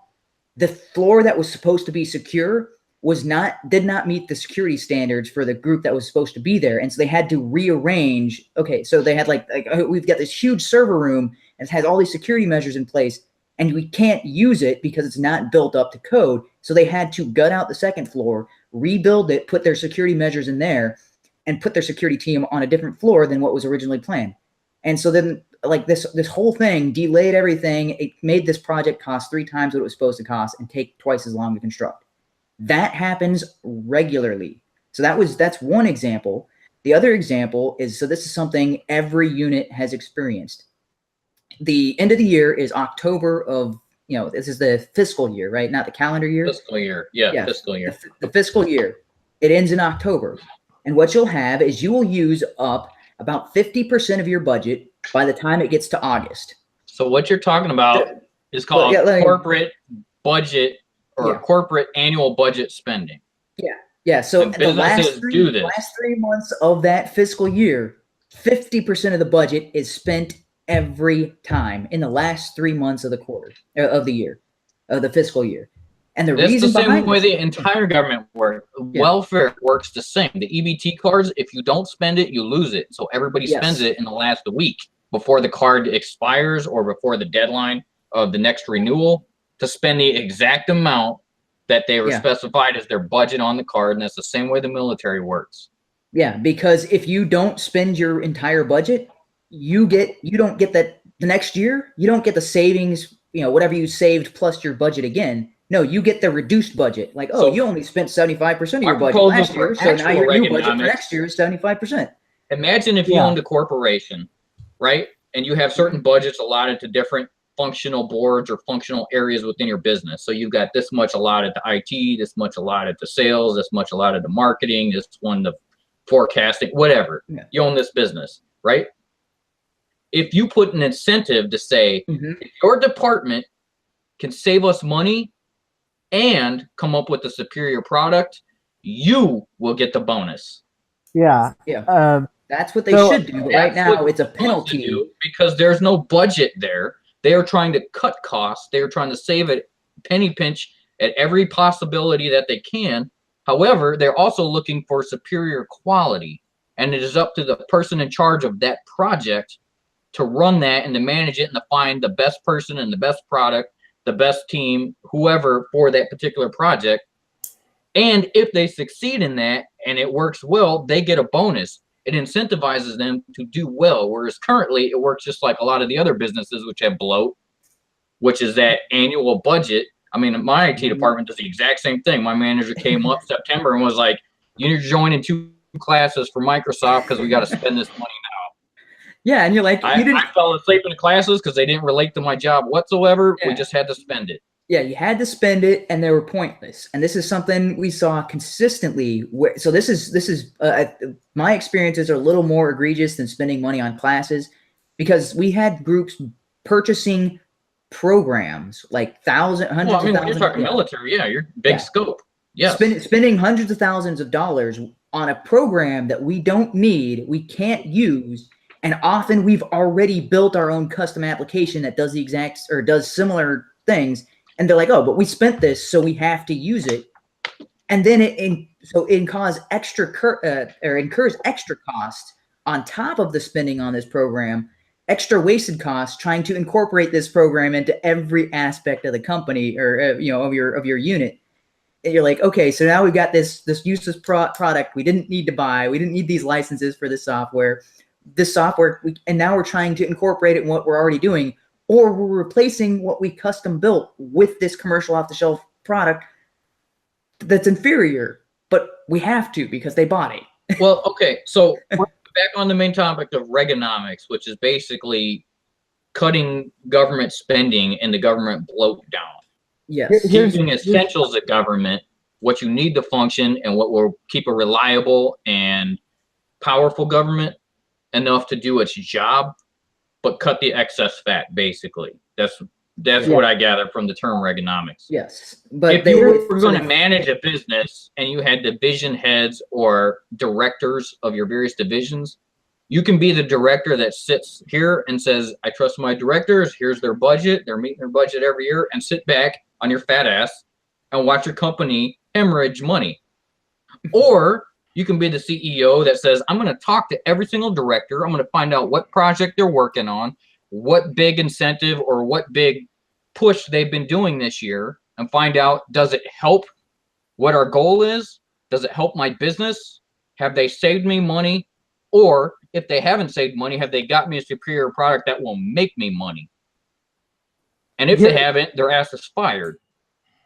Speaker 3: The floor that was supposed to be secure did not meet the security standards for the group that was supposed to be there, and so they had to rearrange. Okay, so they had like we've got this huge server room and it has all these security measures in place, and we can't use it because it's not built up to code. So they had to gut out the second floor, rebuild it, put their security measures in there, and put their security team on a different floor than what was originally planned. And so then like this whole thing delayed everything. It made this project cost 3 times what it was supposed to cost and take twice as long to construct. That happens regularly. So that's one example. The other example is, so this is something every unit has experienced. The end of the year is October of, this is the fiscal year, right? Not the calendar year.
Speaker 4: Fiscal year. Yeah. Fiscal year.
Speaker 3: The fiscal year. It ends in October. And what you'll have is you will use up about 50% of your budget by the time it gets to August.
Speaker 4: So what you're talking about is called corporate budget or corporate annual budget spending.
Speaker 3: Yeah. So the last 3 months of that fiscal year, 50% of the budget is spent every time in the last 3 months of the quarter of the year, of the fiscal year. And the reason
Speaker 4: the same way the entire government works. Welfare works the same. The EBT cards, if you don't spend it, you lose it. So everybody spends it in the last week before the card expires or before the deadline of the next renewal to spend the exact amount that they were specified as their budget on the card. And that's the same way the military works.
Speaker 3: Yeah, because if you don't spend your entire budget, you don't get that the next year. You don't get the savings, whatever you saved plus your budget again. No, you get the reduced budget. Like, you only spent 75% of your budget last year, so now your new budget for next year is 75%.
Speaker 4: Imagine if you owned a corporation, right? And you have certain budgets allotted to different functional boards or functional areas within your business. So you've got this much allotted to IT, this much allotted to sales, this much allotted to marketing, this one to forecasting, whatever. Yeah. You own this business, right? If you put an incentive to say, if your department can save us money and come up with a superior product, you will get the bonus.
Speaker 1: Yeah.
Speaker 3: That's what they should do. Right now, it's a penalty.
Speaker 4: Because there's no budget there. They are trying to cut costs. They are trying to save it, penny pinch at every possibility that they can. However, they're also looking for superior quality. And it is up to the person in charge of that project to run that and to manage it and to find the best person and the best product, the best team, whoever for that particular project. And if they succeed in that and it works well, they get a bonus. It incentivizes them to do well. Whereas currently it works just like a lot of the other businesses which have bloat, which is that annual budget. I mean, my IT department does the exact same thing. My manager came up September and was like, you need to join in 2 classes for Microsoft because we got to spend this money now.
Speaker 3: Yeah, and you're like,
Speaker 4: I fell asleep in the classes because they didn't relate to my job whatsoever. Yeah. We just had to spend it.
Speaker 3: Yeah, you had to spend it, and they were pointless. And this is something we saw consistently. So this is my experiences are a little more egregious than spending money on classes, because we had groups purchasing programs like hundreds of thousands.
Speaker 4: When you're talking military, you're big scope. Yeah,
Speaker 3: spending hundreds of thousands of dollars on a program that we don't need, we can't use. And often we've already built our own custom application that does the exact or does similar things. And they're like, oh, but we spent this, so we have to use it. And then it incurs extra costs on top of the spending on this program, extra wasted costs trying to incorporate this program into every aspect of the company or of your unit. And you're like, okay, so now we've got this useless product we didn't need to buy. We didn't need these licenses for this software. And now we're trying to incorporate it in what we're already doing. Or we're replacing what we custom built with this commercial off-the-shelf product that's inferior, but we have to because they bought it.
Speaker 4: Well, okay, so back on the main topic of Reaganomics, which is basically cutting government spending and the government bloat down.
Speaker 3: Yes.
Speaker 4: Keeping essentials of government, what you need to function, and what will keep a reliable and powerful government enough to do its job, but cut the excess fat. Basically, that's what I gather from the term Reaganomics.
Speaker 3: Yes, but
Speaker 4: if you were going to manage a business and you had division heads or directors of your various divisions, you can be the director that sits here and says, I trust my directors. Here's their budget. They're meeting their budget every year, and sit back on your fat ass and watch your company hemorrhage money. Or you can be the CEO that says, I'm going to talk to every single director. I'm going to find out what project they're working on, what big incentive or what big push they've been doing this year, and find out, does it help what our goal is? Does it help my business? Have they saved me money? Or if they haven't saved money, have they got me a superior product that will make me money? And if they haven't, their ass is fired.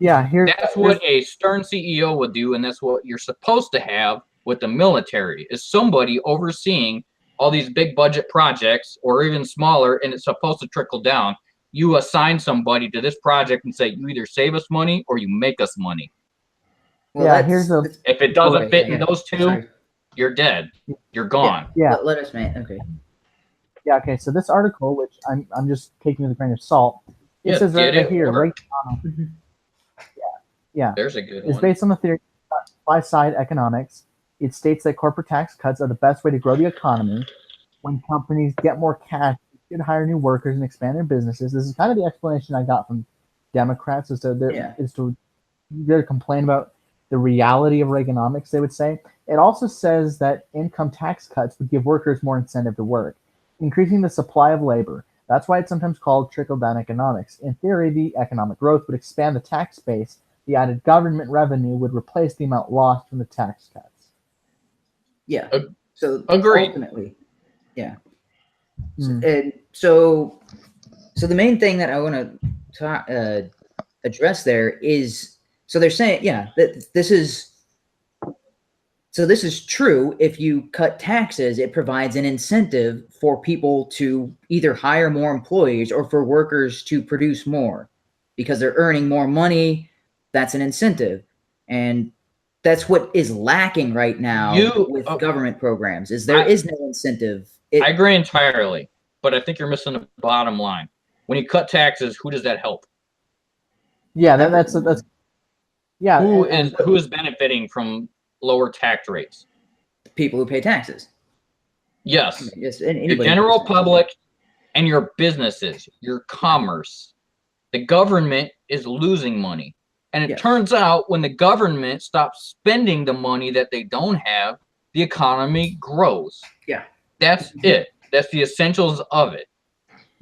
Speaker 1: Yeah,
Speaker 4: that's what a stern CEO would do, and that's what you're supposed to have with the military, is somebody overseeing all these big budget projects, or even smaller, and it's supposed to trickle down. You assign somebody to this project and say, you either save us money or you make us money.
Speaker 3: Well,
Speaker 4: if it doesn't fit in those two, you're dead. You're gone.
Speaker 1: Yeah.
Speaker 3: Let us, man. Okay.
Speaker 1: Yeah. Okay. So this article, which I'm just taking with a grain of salt, it says right here, yeah.
Speaker 4: There's a good one.
Speaker 1: It's based on the theory of supply-side economics. It states that corporate tax cuts are the best way to grow the economy. When companies get more cash, they should hire new workers and expand their businesses. This is kind of the explanation I got from Democrats, is to complain about the reality of Reaganomics, they would say. It also says that income tax cuts would give workers more incentive to work, increasing the supply of labor. That's why it's sometimes called trickle-down economics. In theory, the economic growth would expand the tax base. The added government revenue would replace the amount lost from the tax cuts.
Speaker 3: Yeah. So
Speaker 4: agreed.
Speaker 3: Ultimately, yeah. And so the main thing that I want to address there is, so they're saying, that this is true. If you cut taxes, it provides an incentive for people to either hire more employees or for workers to produce more, because they're earning more money. That's an incentive. And that's what is lacking right now with government programs, is there is no incentive.
Speaker 4: I agree entirely, but I think you're missing the bottom line. When you cut taxes, who does that help?
Speaker 1: Yeah, that's yeah.
Speaker 4: Who is benefiting from lower tax rates?
Speaker 3: People who pay taxes.
Speaker 4: Yes.
Speaker 3: Yes.
Speaker 4: The general public and your businesses, your commerce. The government is losing money. And it turns out when the government stops spending the money that they don't have, the economy grows.
Speaker 3: Yeah.
Speaker 4: That's it. That's the essentials of it.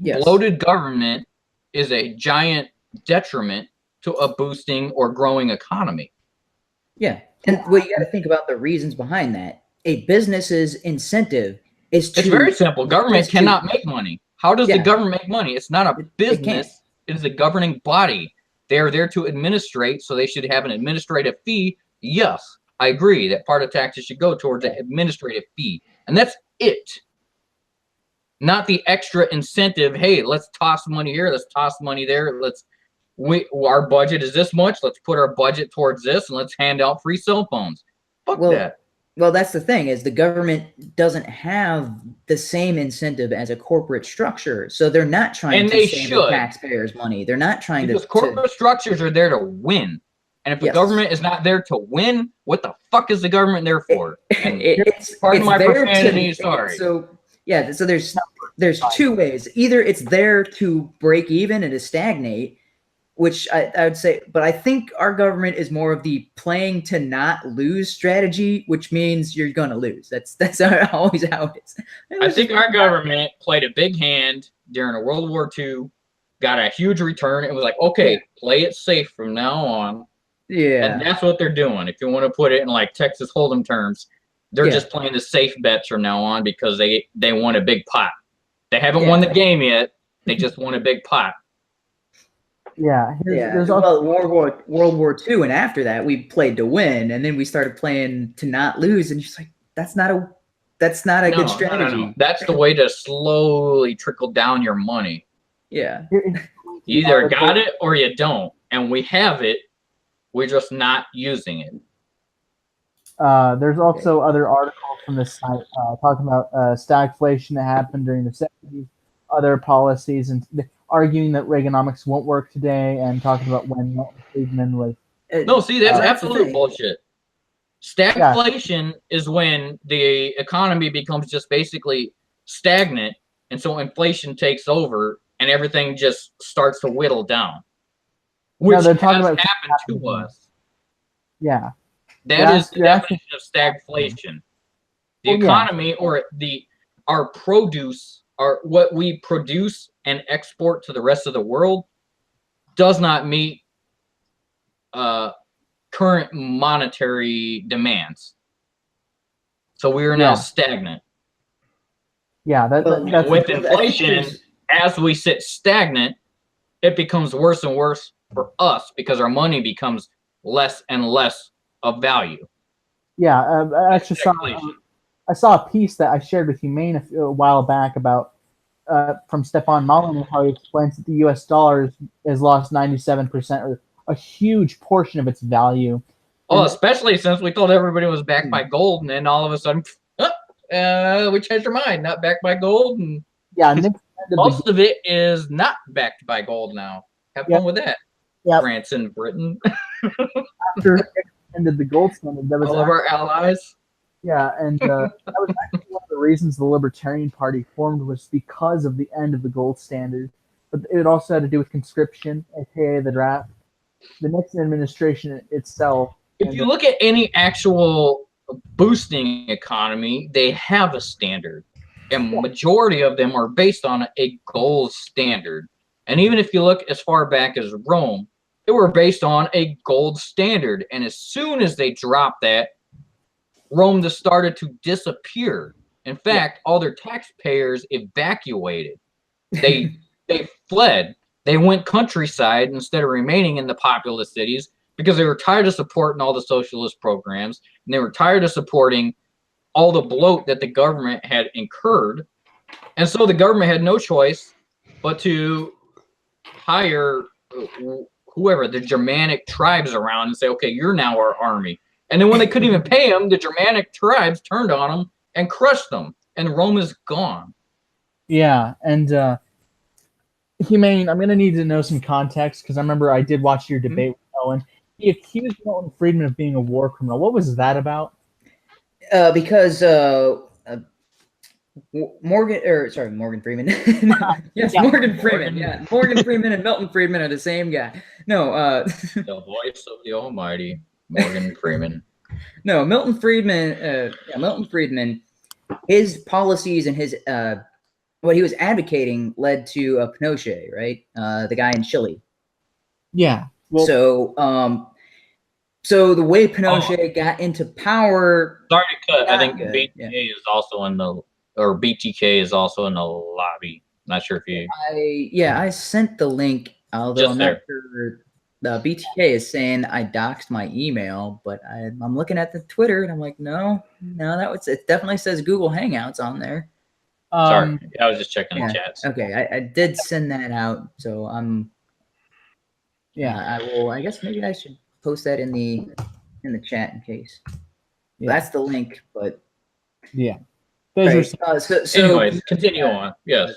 Speaker 3: Yes.
Speaker 4: Bloated government is a giant detriment to a boosting or growing economy.
Speaker 3: Yeah. And well, you got to think about the reasons behind that. A business's incentive is to...
Speaker 4: It's very simple. Government cannot make money. How does the government make money? It's not a business. It is a governing body. They are there to administrate, so they should have an administrative fee. Yes, I agree that part of taxes should go towards an administrative fee. And that's it. Not the extra incentive, hey, let's toss money here, let's toss money there, our budget is this much, let's put our budget towards this, and let's hand out free cell phones. Fuck that.
Speaker 3: Well, that's the thing, is the government doesn't have the same incentive as a corporate structure. So they're not trying to save the taxpayers money. They're not trying
Speaker 4: because corporate structures are there to win. And if the government is not there to win, what the fuck is the government there for? Pardon my profanity, sorry.
Speaker 3: So there's two ways. Either it's there to break even and to stagnate, which I would say, but I think our government is more of the playing to not lose strategy, which means you're going to lose. That's always how it is.
Speaker 4: I think our government played a big hand during World War II, got a huge return, and was like, okay, play it safe from now on.
Speaker 3: Yeah.
Speaker 4: And that's what they're doing. If you want to put it in like Texas Hold'em terms, they're just playing the safe bets from now on because they won a big pot. They haven't won the game yet. They just won a big pot.
Speaker 1: Yeah.
Speaker 3: Well, World War II, and after that, we played to win, and then we started playing to not lose, and just like that's not That's not a good
Speaker 4: No.
Speaker 3: strategy.
Speaker 4: That's the way to slowly trickle down your money.
Speaker 3: Yeah.
Speaker 4: You either got it or you don't. And we have it. We're just not using it.
Speaker 1: There's also other articles from this site talking about stagflation that happened during the 70s, other policies, and arguing that Reaganomics won't work today, and talking about when Milton Friedman was.
Speaker 4: No, see, that's
Speaker 3: that's
Speaker 4: absolute bullshit. Stagflation is when the economy becomes just basically stagnant, and so inflation takes over, and everything just starts to whittle down, which
Speaker 1: they're
Speaker 4: has
Speaker 1: talking about
Speaker 4: happened to us.
Speaker 1: Yeah.
Speaker 4: That is the definition of stagflation. The economy or our produce, what we produce and export to the rest of the world does not meet current monetary demands. So we are now stagnant.
Speaker 1: Yeah, that's
Speaker 4: with inflation, as we sit stagnant, it becomes worse and worse for us because our money becomes less and less of value.
Speaker 1: Yeah, I actually saw a piece that I shared with HUMANE a while back about from Stefan Mullen, how he explains that the U.S. dollar has lost 97% or a huge portion of its value.
Speaker 4: Oh, especially since we told everybody it was backed by gold, and then all of a sudden, we changed our mind, not backed by gold, and most of it is not backed by gold now. Have fun with that, France and Britain.
Speaker 1: After ended the gold standard, that was
Speaker 4: all of our allies.
Speaker 1: Yeah, and that was actually one of the reasons the Libertarian Party formed, was because of the end of the gold standard. But it also had to do with conscription, aka the draft. The Nixon administration itself.
Speaker 4: If you look at any actual boosting economy, they have a standard, and majority of them are based on a gold standard. And even if you look as far back as Rome, they were based on a gold standard. And as soon as they dropped that, Rome just started to disappear. In fact, all their taxpayers evacuated. They fled. They went countryside instead of remaining in the populous cities because they were tired of supporting all the socialist programs, and they were tired of supporting all the bloat that the government had incurred. And so the government had no choice but to hire whoever, the Germanic tribes around, and say, okay, you're now our army. And then when they couldn't even pay them, the Germanic tribes turned on them and crushed them, and Rome is gone.
Speaker 1: Yeah, and HUMANE, I'm going to need to know some context, because I remember I did watch your debate with Owen. He accused Milton Friedman of being a war criminal. What was that about?
Speaker 3: Because Morgan Freeman. Yes, yeah. Morgan Freeman. Yeah, Morgan Freeman and Milton Friedman are the same guy. No,
Speaker 4: the voice of the Almighty, Morgan Freeman.
Speaker 3: No, Milton Friedman. Milton Friedman. His policies and his what he was advocating led to Pinochet, right? The guy in Chile.
Speaker 1: Yeah.
Speaker 3: Well, so the way Pinochet got into power.
Speaker 4: Sorry to cut. I think BTK is also in the, or BTK is also in the lobby. Not sure if you.
Speaker 3: I sent the link. Although I'm not sure. The BTK is saying I doxed my email, but I'm looking at the Twitter and I'm like, no, it definitely says Google Hangouts on there.
Speaker 4: Sorry, I was just checking the chats.
Speaker 3: Okay, I did send that out, so I will. I guess maybe I should post that in the chat in case. Yeah. That's the link, but
Speaker 1: yeah.
Speaker 3: Right.
Speaker 4: So anyways, continue on. Yes.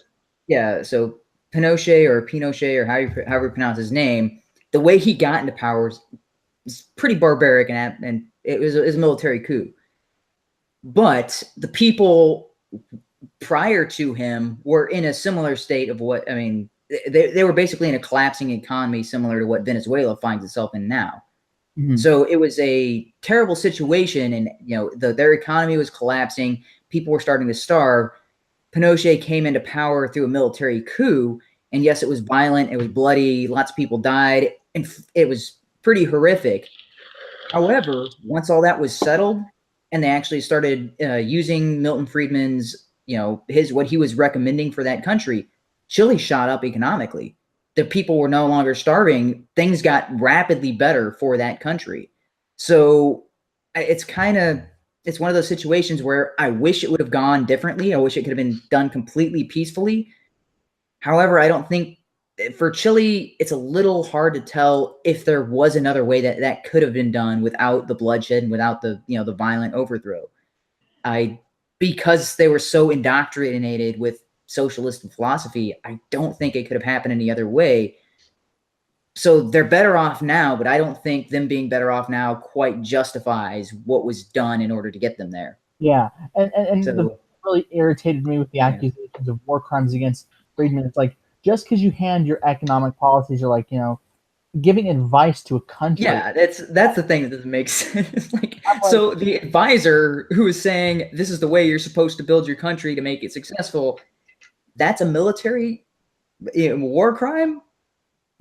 Speaker 3: Yeah. So Pinochet or however you pronounce his name, the way he got into power is pretty barbaric, and it was a military coup. But the people prior to him were in a similar state of what, I mean, they were basically in a collapsing economy similar to what Venezuela finds itself in now. Mm-hmm. So it was a terrible situation, and their economy was collapsing. People were starting to starve. Pinochet came into power through a military coup, and yes, it was violent, it was bloody, lots of people died, and it was pretty horrific. However, once all that was settled, and they actually started using Milton Friedman's, what he was recommending for that country, Chile shot up economically. The people were no longer starving. Things got rapidly better for that country. So it's kind of it's one of those situations where I wish it would have gone differently. I wish it could have been done completely peacefully. However, I don't think for Chile, it's a little hard to tell if there was another way that could have been done without the bloodshed and without the the violent overthrow. Because they were so indoctrinated with socialist philosophy, I don't think it could have happened any other way. So they're better off now, but I don't think them being better off now quite justifies what was done in order to get them there.
Speaker 1: Yeah, and
Speaker 3: So,
Speaker 1: really irritated me with the accusations of war crimes against freedmen. It's like, just because you hand your economic policies, you're like, giving advice to a country.
Speaker 3: yeah, that's the thing that doesn't make sense. So the advisor who is saying this is the way you're supposed to build your country to make it successful, that's a military war crime.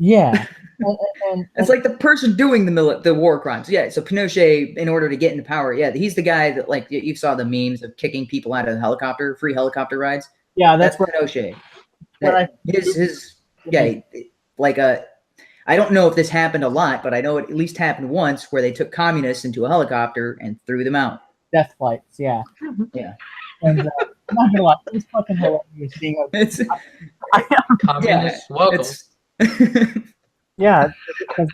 Speaker 1: Yeah, and
Speaker 3: it's like the person doing the war crimes. Yeah, so Pinochet, in order to get into power, yeah, he's the guy that, like, you saw the memes of kicking people out of the helicopter, free helicopter rides.
Speaker 1: Yeah,
Speaker 3: that's Pinochet. I don't know if this happened a lot, but I know it at least happened once where they took communists into a helicopter and threw them out.
Speaker 1: Death flights, yeah.
Speaker 3: Yeah.
Speaker 1: And I'm not gonna lie, it's fucking hilarious seeing
Speaker 4: communists welcome.
Speaker 1: Yeah, because,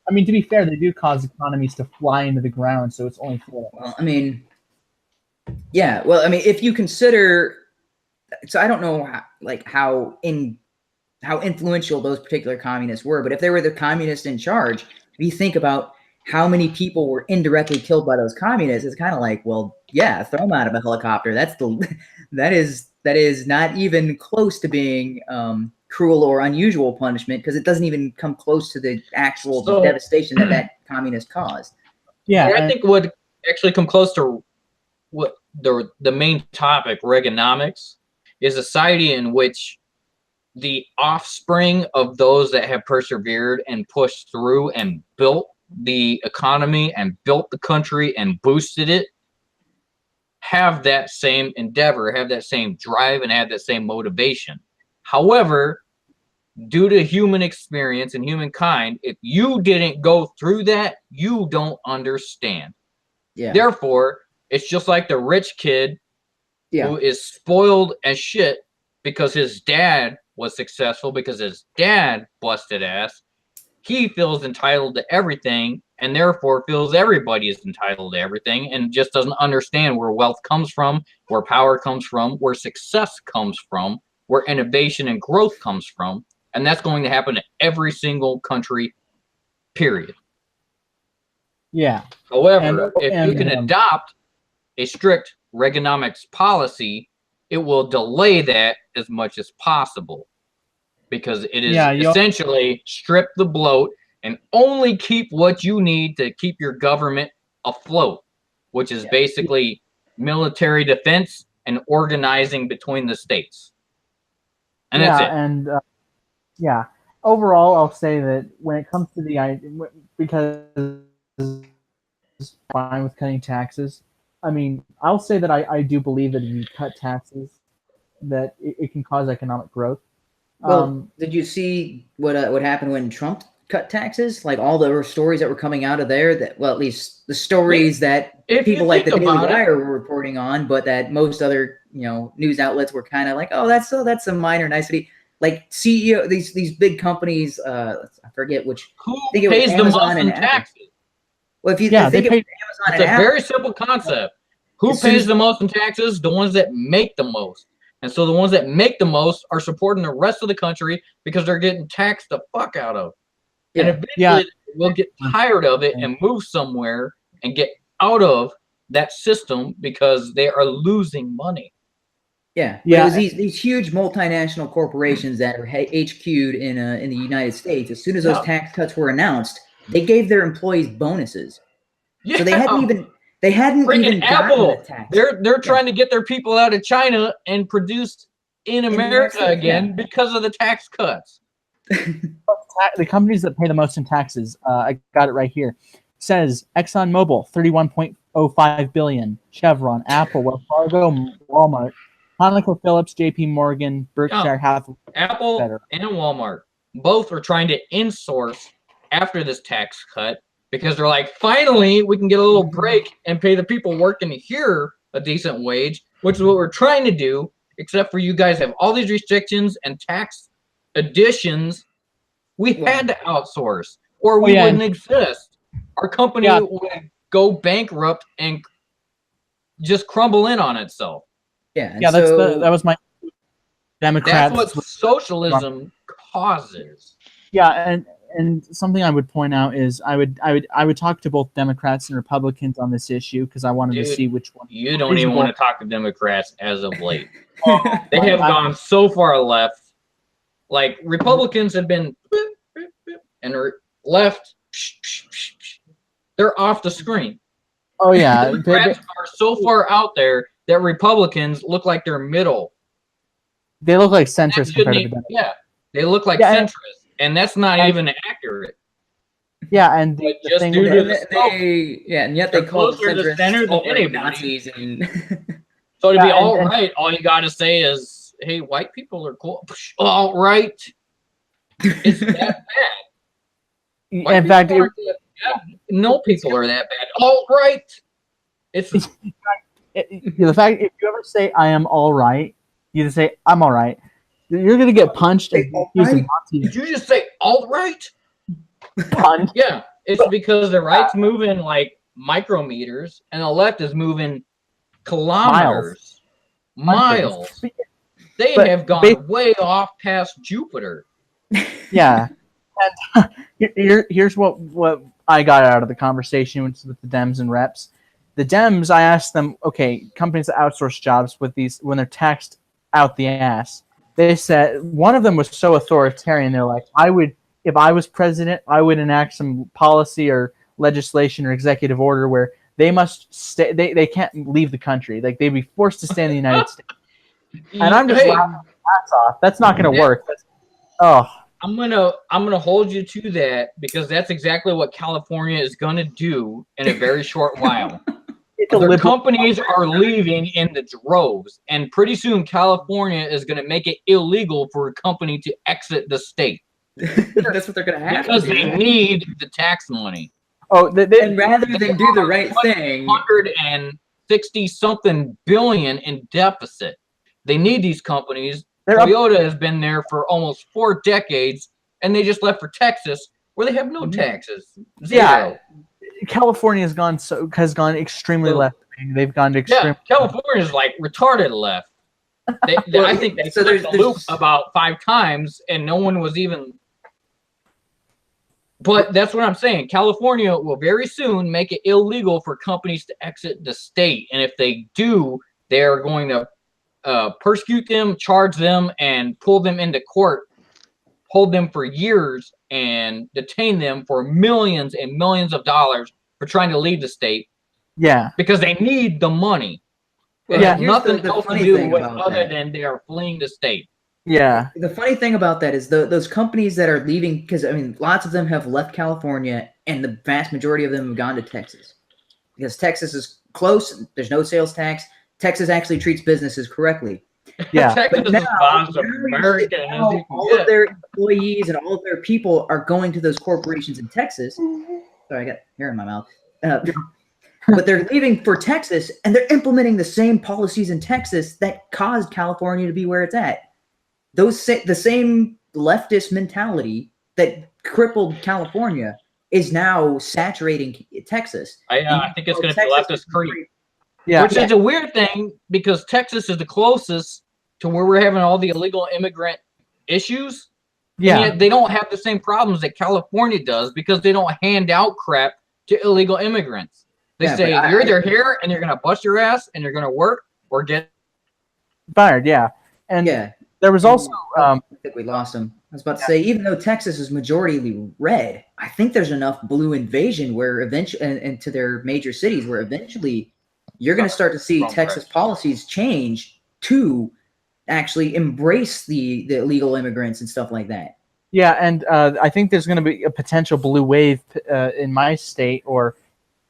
Speaker 1: I mean, to be fair, they do cause economies to fly into the ground, so it's only fair.
Speaker 3: Well, I mean, yeah. Well, I mean, if you consider, so I don't know how influential those particular communists were, but if they were the communists in charge, if you think about how many people were indirectly killed by those communists, it's kind of like, well, yeah, throw them out of a helicopter. That is not even close to being cruel or unusual punishment, because it doesn't even come close to the actual devastation that communist caused.
Speaker 1: Yeah,
Speaker 4: I think would actually come close to what the main topic, Reaganomics, is a society in which the offspring of those that have persevered and pushed through and built the economy and built the country and boosted it have that same endeavor, have that same drive, and have that same motivation. However, due to human experience and humankind, if you didn't go through that, you don't understand.
Speaker 3: Yeah.
Speaker 4: Therefore, it's just like the rich kid who is spoiled as shit because his dad was successful, because his dad busted ass. He feels entitled to everything, and therefore feels everybody is entitled to everything, and just doesn't understand where wealth comes from, where power comes from, where success comes from, where innovation and growth comes from. And that's going to happen to every single country, period.
Speaker 1: Yeah.
Speaker 4: However, if you can adopt a strict Reaganomics policy, it will delay that as much as possible, because it is essentially strip the bloat and only keep what you need to keep your government afloat, which is basically military defense and organizing between the states. And that's it.
Speaker 1: And overall, I'll say that when it comes to because fine with cutting taxes, I mean, I'll say that I do believe that if you cut taxes, that it can cause economic growth.
Speaker 3: Well, did you see what happened when Trump cut taxes? Like all the stories that were coming out of there, that, well, at least the stories that people like the Daily Wire were reporting on, but that most other news outlets were kind of like, oh, that's a minor nicety. Like CEO, these big companies, I forget which.
Speaker 4: Who pays the most in taxes?
Speaker 3: Well, if you think of Amazon,
Speaker 4: it's a very simple concept. Who pays the most in taxes? The ones that make the most. And so the ones that make the most are supporting the rest of the country because they're getting taxed the fuck out of. And eventually we'll get tired of it and move somewhere and get out of that system because they are losing money.
Speaker 3: Yeah. It was these huge multinational corporations that are HQ'd in the United States. As soon as those tax cuts were announced, they gave their employees bonuses.
Speaker 4: Yeah.
Speaker 3: So they hadn't even
Speaker 4: Apple.
Speaker 3: The tax.
Speaker 4: They're trying to get their people out of China and produce in America again because of the tax cuts.
Speaker 1: The companies that pay the most in taxes, I got it right here, says ExxonMobil, $31.05 billion, Chevron, Apple, Wells Fargo, Walmart, ConocoPhillips, JP Morgan, Berkshire Hathaway.
Speaker 4: Apple and Walmart both are trying to insource after this tax cut because they're like, finally, we can get a little break and pay the people working here a decent wage, which is what we're trying to do, except for you guys have all these restrictions and tax additions. We had to outsource, or we wouldn't exist. Our company would go bankrupt and just crumble in on itself.
Speaker 3: Yeah,
Speaker 1: Yeah, that was my Democrats.
Speaker 4: That's what socialism causes.
Speaker 1: Yeah, and something I would point out is I would talk to both Democrats and Republicans on this issue because I wanted to see which one.
Speaker 4: You don't even want to talk to Democrats as of late. They have gone so far left. Like Republicans have been and left. They're off the screen.
Speaker 1: Oh yeah,
Speaker 4: Democrats are so far out there that Republicans look like they're middle.
Speaker 1: They look like centrists compared to Democrats.
Speaker 4: Yeah, they look like centrists, and that's not even accurate.
Speaker 1: Yeah, and the
Speaker 4: just
Speaker 1: thing
Speaker 4: due to
Speaker 3: and yet they call
Speaker 4: the center than anybody.
Speaker 3: Nazis and
Speaker 4: So to be all right, all you got to say is, "Hey, white people are cool." All right, it's that bad.
Speaker 1: In fact,
Speaker 4: no people are that bad. All right, it's
Speaker 1: the fact if you ever say "I am all right," you just say "I'm all right." You're gonna get punched. And
Speaker 4: Did you just say "all right"?
Speaker 1: Punched.
Speaker 4: Yeah, it's because the right's moving like micrometers, and the left is moving kilometers, miles. They have gone way off past Jupiter.
Speaker 1: Yeah, and here's what I got out of the conversation with the Dems and reps. The Dems, I asked them, okay, companies that outsource jobs with these when they're taxed out the ass. They said one of them was so authoritarian. They're like, if I was president, I would enact some policy or legislation or executive order where they must stay. They can't leave the country. Like they'd be forced to stay in the United States. And I'm just laughing my ass off. That's not going to work.
Speaker 4: I'm gonna hold you to that because that's exactly what California is gonna do in a very short while. Their companies are leaving in the droves, and pretty soon California is gonna make it illegal for a company to exit the state.
Speaker 3: That's what they're gonna have
Speaker 4: because they need the tax money.
Speaker 3: And rather than do the right thing,
Speaker 4: 160-something billion in deficit. They need these companies. Toyota has been there for almost 4 decades, and they just left for Texas, where they have no taxes. Zero.
Speaker 1: Yeah, California has gone extremely left. They've gone to extreme.
Speaker 4: Yeah, California is like retarded left. I think they flipped the loop about 5 times, and no one was even. But that's what I'm saying. California will very soon make it illegal for companies to exit the state, and if they do, they are going to persecute them, charge them, and pull them into court, hold them for years, and detain them for millions and millions of dollars for trying to leave the state.
Speaker 1: Yeah,
Speaker 4: because they need the money.
Speaker 1: Yeah,
Speaker 4: nothing else to do with other than they are fleeing the state.
Speaker 1: Yeah.
Speaker 3: The funny thing about that is those companies that are leaving, because I mean, lots of them have left California, and the vast majority of them have gone to Texas, because Texas is close. There's no sales tax. Texas actually treats businesses correctly.
Speaker 1: Yeah.
Speaker 4: Texas is American.
Speaker 3: All of their employees and all of their people are going to those corporations in Texas. Sorry, I got hair in my mouth. But they're leaving for Texas, and they're implementing the same policies in Texas that caused California to be where it's at. The same leftist mentality that crippled California is now saturating Texas.
Speaker 4: I think it's going to be leftist creep.
Speaker 1: Yeah.
Speaker 4: Which is a weird thing because Texas is the closest to where we're having all the illegal immigrant issues.
Speaker 1: Yeah.
Speaker 4: And yet they don't have the same problems that California does because they don't hand out crap to illegal immigrants. They say you're either here and you're going to bust your ass and you're going to work or get
Speaker 1: fired. Yeah. And there was also
Speaker 3: I think we lost him. I was about to say, even though Texas is majority red, I think there's enough blue invasion where eventually, and to their major cities, where eventually you're going to start to see Texas policies change to actually embrace the illegal immigrants and stuff like that.
Speaker 1: Yeah, and I think there's going to be a potential blue wave in my state or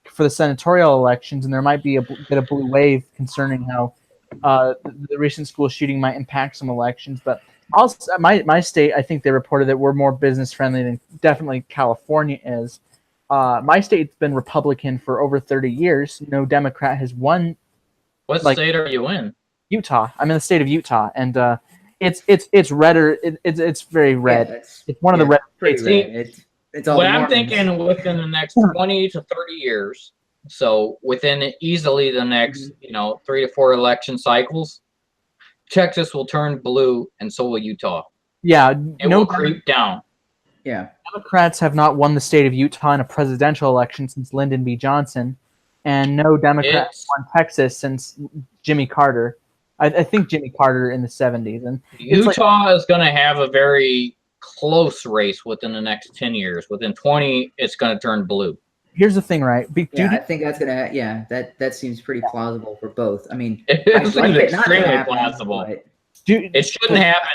Speaker 1: for the senatorial elections, and there might be a bit of blue wave concerning how the recent school shooting might impact some elections. But also, my state, I think they reported that we're more business friendly than definitely California is. my state's been Republican for over 30 years. No Democrat has won.
Speaker 4: What state are you in?
Speaker 1: Utah. I'm in the state of Utah, and it's redder. It's very red.
Speaker 3: Yeah,
Speaker 1: it's one of the red
Speaker 3: pretty
Speaker 1: states.
Speaker 3: red. It's all
Speaker 4: What
Speaker 3: the
Speaker 4: I'm
Speaker 3: Mormons.
Speaker 4: thinking within the next 20 to 30 years, so within easily the next 3 to 4 election cycles, Texas will turn blue, and so will Utah.
Speaker 1: Yeah,
Speaker 4: It will creep down.
Speaker 3: Yeah,
Speaker 1: Democrats have not won the state of Utah in a presidential election since Lyndon B. Johnson, and no Democrat has won Texas since Jimmy Carter. I think Jimmy Carter in the 70s. And
Speaker 4: Utah is going to have a very close race within the next 10 years. Within 20, it's going to turn blue.
Speaker 1: Here's the thing, right?
Speaker 3: I think that's gonna. That seems pretty plausible for both. I mean,
Speaker 4: it
Speaker 3: I'd like it not to
Speaker 4: extremely
Speaker 3: happen,
Speaker 4: plausible.
Speaker 3: but
Speaker 4: It shouldn't happen.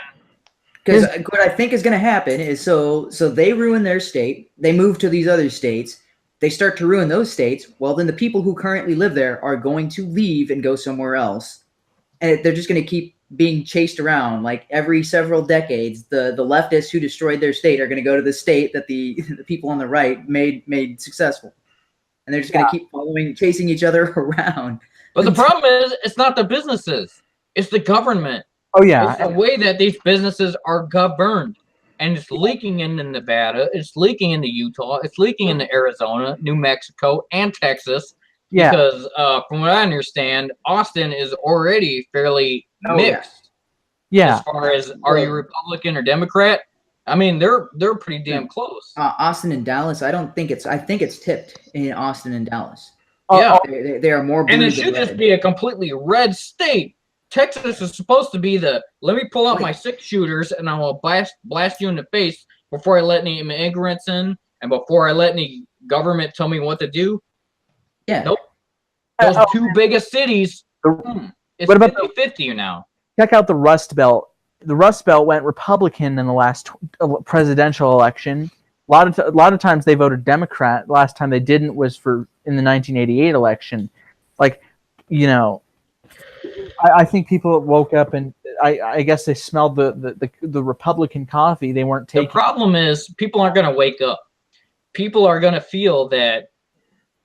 Speaker 3: because what I think is going to happen is so they ruin their state, they move to these other states, they start to ruin those states. Well, then the people who currently live there are going to leave and go somewhere else, and they're just going to keep being chased around. Like every several decades, the leftists who destroyed their state are going to go to the state that the people on the right made successful, and they're just going to keep chasing each other around.
Speaker 4: But the problem is, it's not the businesses; it's the government.
Speaker 1: Oh yeah,
Speaker 4: it's the way that these businesses are governed, and it's leaking into Nevada, it's leaking into Utah, it's leaking into Arizona, New Mexico, and Texas.
Speaker 1: Yeah.
Speaker 4: Because from what I understand, Austin is already fairly mixed.
Speaker 1: Yeah.
Speaker 4: As far as are you Republican or Democrat? I mean, they're pretty damn close.
Speaker 3: Austin and Dallas, I think it's tipped in Austin and Dallas.
Speaker 4: Yeah,
Speaker 3: they are more blue
Speaker 4: and it
Speaker 3: than
Speaker 4: should
Speaker 3: red.
Speaker 4: just be a completely red state. Texas is supposed to be the let me pull out my 6 shooters and I will blast you in the face before I let any immigrants in and before I let any government tell me what to do.
Speaker 3: Yeah.
Speaker 4: Nope. Those 2 biggest cities, it's 50-50 now.
Speaker 1: Check out the Rust Belt. The Rust Belt went Republican in the last presidential election. A lot of times they voted Democrat. The last time they didn't was in the 1988 election. Like, I think people woke up and I guess they smelled the Republican coffee. They weren't taking.
Speaker 4: The problem is people aren't going to wake up. People are going to feel that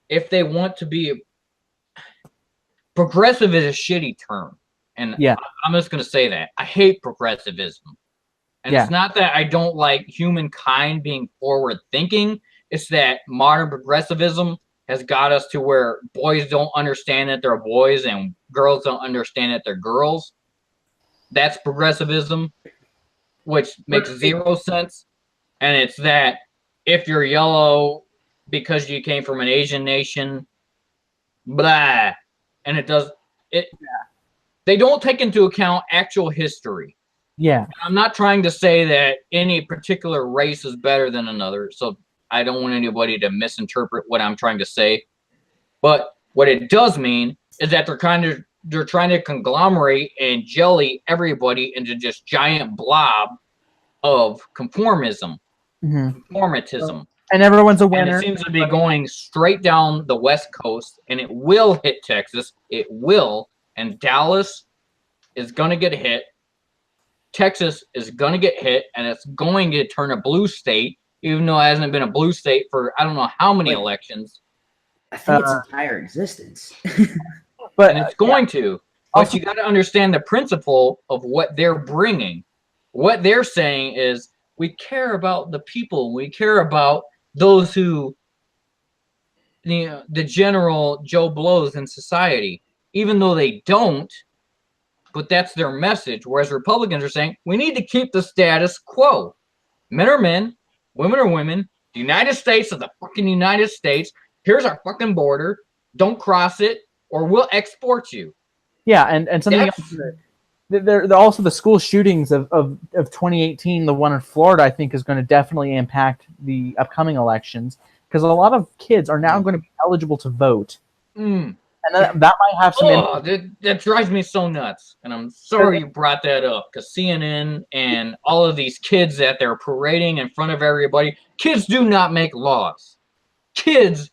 Speaker 4: if they want to be progressive is a shitty term, and I'm just going to say that I hate progressivism. And it's not that I don't like humankind being forward thinking. It's that modern progressivism has got us to where boys don't understand that they're boys and girls don't understand that they're girls. That's progressivism, which makes 0 sense. And it's that if you're yellow because you came from an Asian nation, blah. And they don't take into account actual history.
Speaker 1: Yeah.
Speaker 4: I'm not trying to say that any particular race is better than another, so I don't want anybody to misinterpret what I'm trying to say. But what it does mean is that they're trying to conglomerate and jelly everybody into just giant blob of conformism, conformatism.
Speaker 1: And everyone's a winner.
Speaker 4: And it seems to be going straight down the West Coast, and it will hit Texas. It will. And Dallas is going to get hit. Texas is going to get hit, and it's going to turn a blue state, even though it hasn't been a blue state for I don't know how many elections.
Speaker 3: I think its entire existence.
Speaker 1: And
Speaker 4: it's going to. But you got to understand the principle of what they're bringing. What they're saying is we care about the people. We care about those who, the general Joe Blows in society, even though they don't. But that's their message. Whereas Republicans are saying we need to keep the status quo. Men are men, women are women. The United States is the fucking United States. Here's our fucking border. Don't cross it, or we'll export you.
Speaker 1: Yeah, and something else. They're also the school shootings of 2018. The one in Florida, I think, is going to definitely impact the upcoming elections because a lot of kids are now going to be eligible to vote. And that might have some.
Speaker 4: That drives me so nuts, and I'm sorry you brought that up because CNN and all of these kids that they're parading in front of everybody. Kids do not make laws. Kids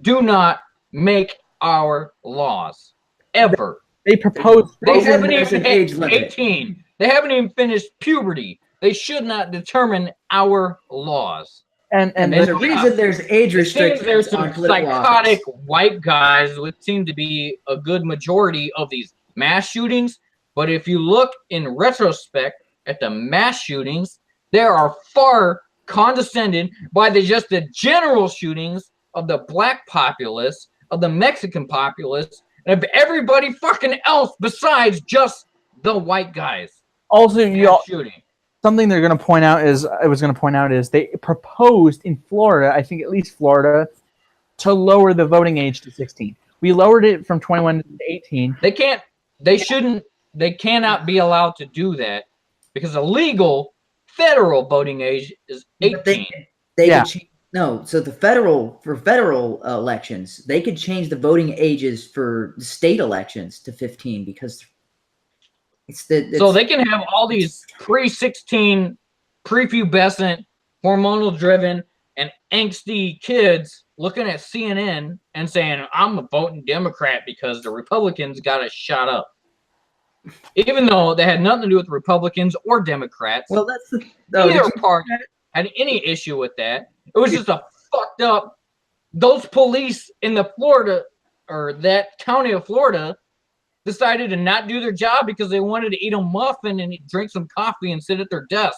Speaker 4: do not make our laws ever.
Speaker 1: They propose.
Speaker 4: They haven't even hit 18. They haven't even finished puberty. They should not determine our laws.
Speaker 3: And there's a reason there's age restrictions
Speaker 4: there's some
Speaker 3: on political
Speaker 4: psychotic
Speaker 3: office.
Speaker 4: white guys, which seem to be a good majority of these mass shootings. But if you look in retrospect at the mass shootings, there are far condescended by just the general shootings of the black populace, of the Mexican populace, and of everybody fucking else besides just the white guys.
Speaker 1: Also,
Speaker 4: shooting.
Speaker 1: Something they're going to point out is they proposed in Florida, I think at least Florida, to lower the voting age to 16. We lowered it from 21 to 18.
Speaker 4: They cannot be allowed to do that because the legal federal voting age is 18.
Speaker 3: They could change, no, so for federal elections, they could change the voting ages for the state elections to 15 because
Speaker 4: so they can have all these pre-16, prepubescent, hormonal-driven, and angsty kids looking at CNN and saying, I'm a voting Democrat because the Republicans got us shot up. Even though they had nothing to do with Republicans or Democrats.
Speaker 3: Well,
Speaker 4: neither party had any issue with that. It was just a fucked up. Those police in the Florida, or that county of Florida, decided to not do their job because they wanted to eat a muffin and drink some coffee and sit at their desk.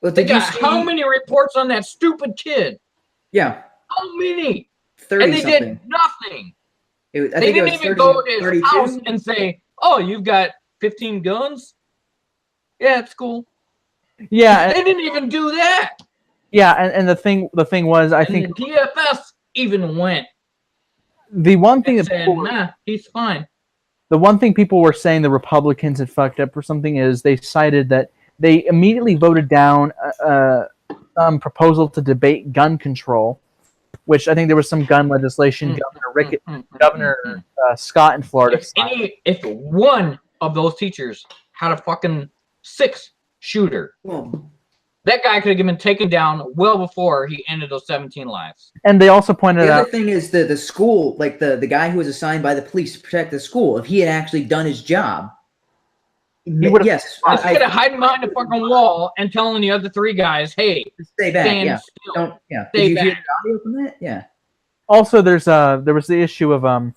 Speaker 3: But
Speaker 4: they got how many reports on that stupid kid?
Speaker 3: Yeah.
Speaker 4: How many?
Speaker 3: 30
Speaker 4: and they
Speaker 3: something.
Speaker 4: did nothing.
Speaker 3: They
Speaker 4: didn't even go to his 32? House and say, oh, you've got 15 guns? Yeah, it's cool.
Speaker 1: Yeah.
Speaker 4: They didn't even do that.
Speaker 1: Yeah, and the thing was, I think
Speaker 4: the DFS even went.
Speaker 1: The one thing that
Speaker 4: said, nah, he's fine.
Speaker 1: The one thing people were saying the Republicans had fucked up or something is they cited that they immediately voted down some proposal to debate gun control, which I think there was some gun legislation. Governor Scott in Florida.
Speaker 4: If one of those teachers had a fucking 6-shooter, that guy could have been taken down well before he ended those 17 lives.
Speaker 1: And they also pointed out...
Speaker 3: The other thing is the school, like the guy who was assigned by the police to protect the school, if he had actually done his job, yes.
Speaker 4: Instead of hiding behind the fucking wall and telling the other 3 guys, hey,
Speaker 3: stay back,
Speaker 4: still.
Speaker 3: Did you hear the audio from that? Yeah.
Speaker 1: Also, there was the issue of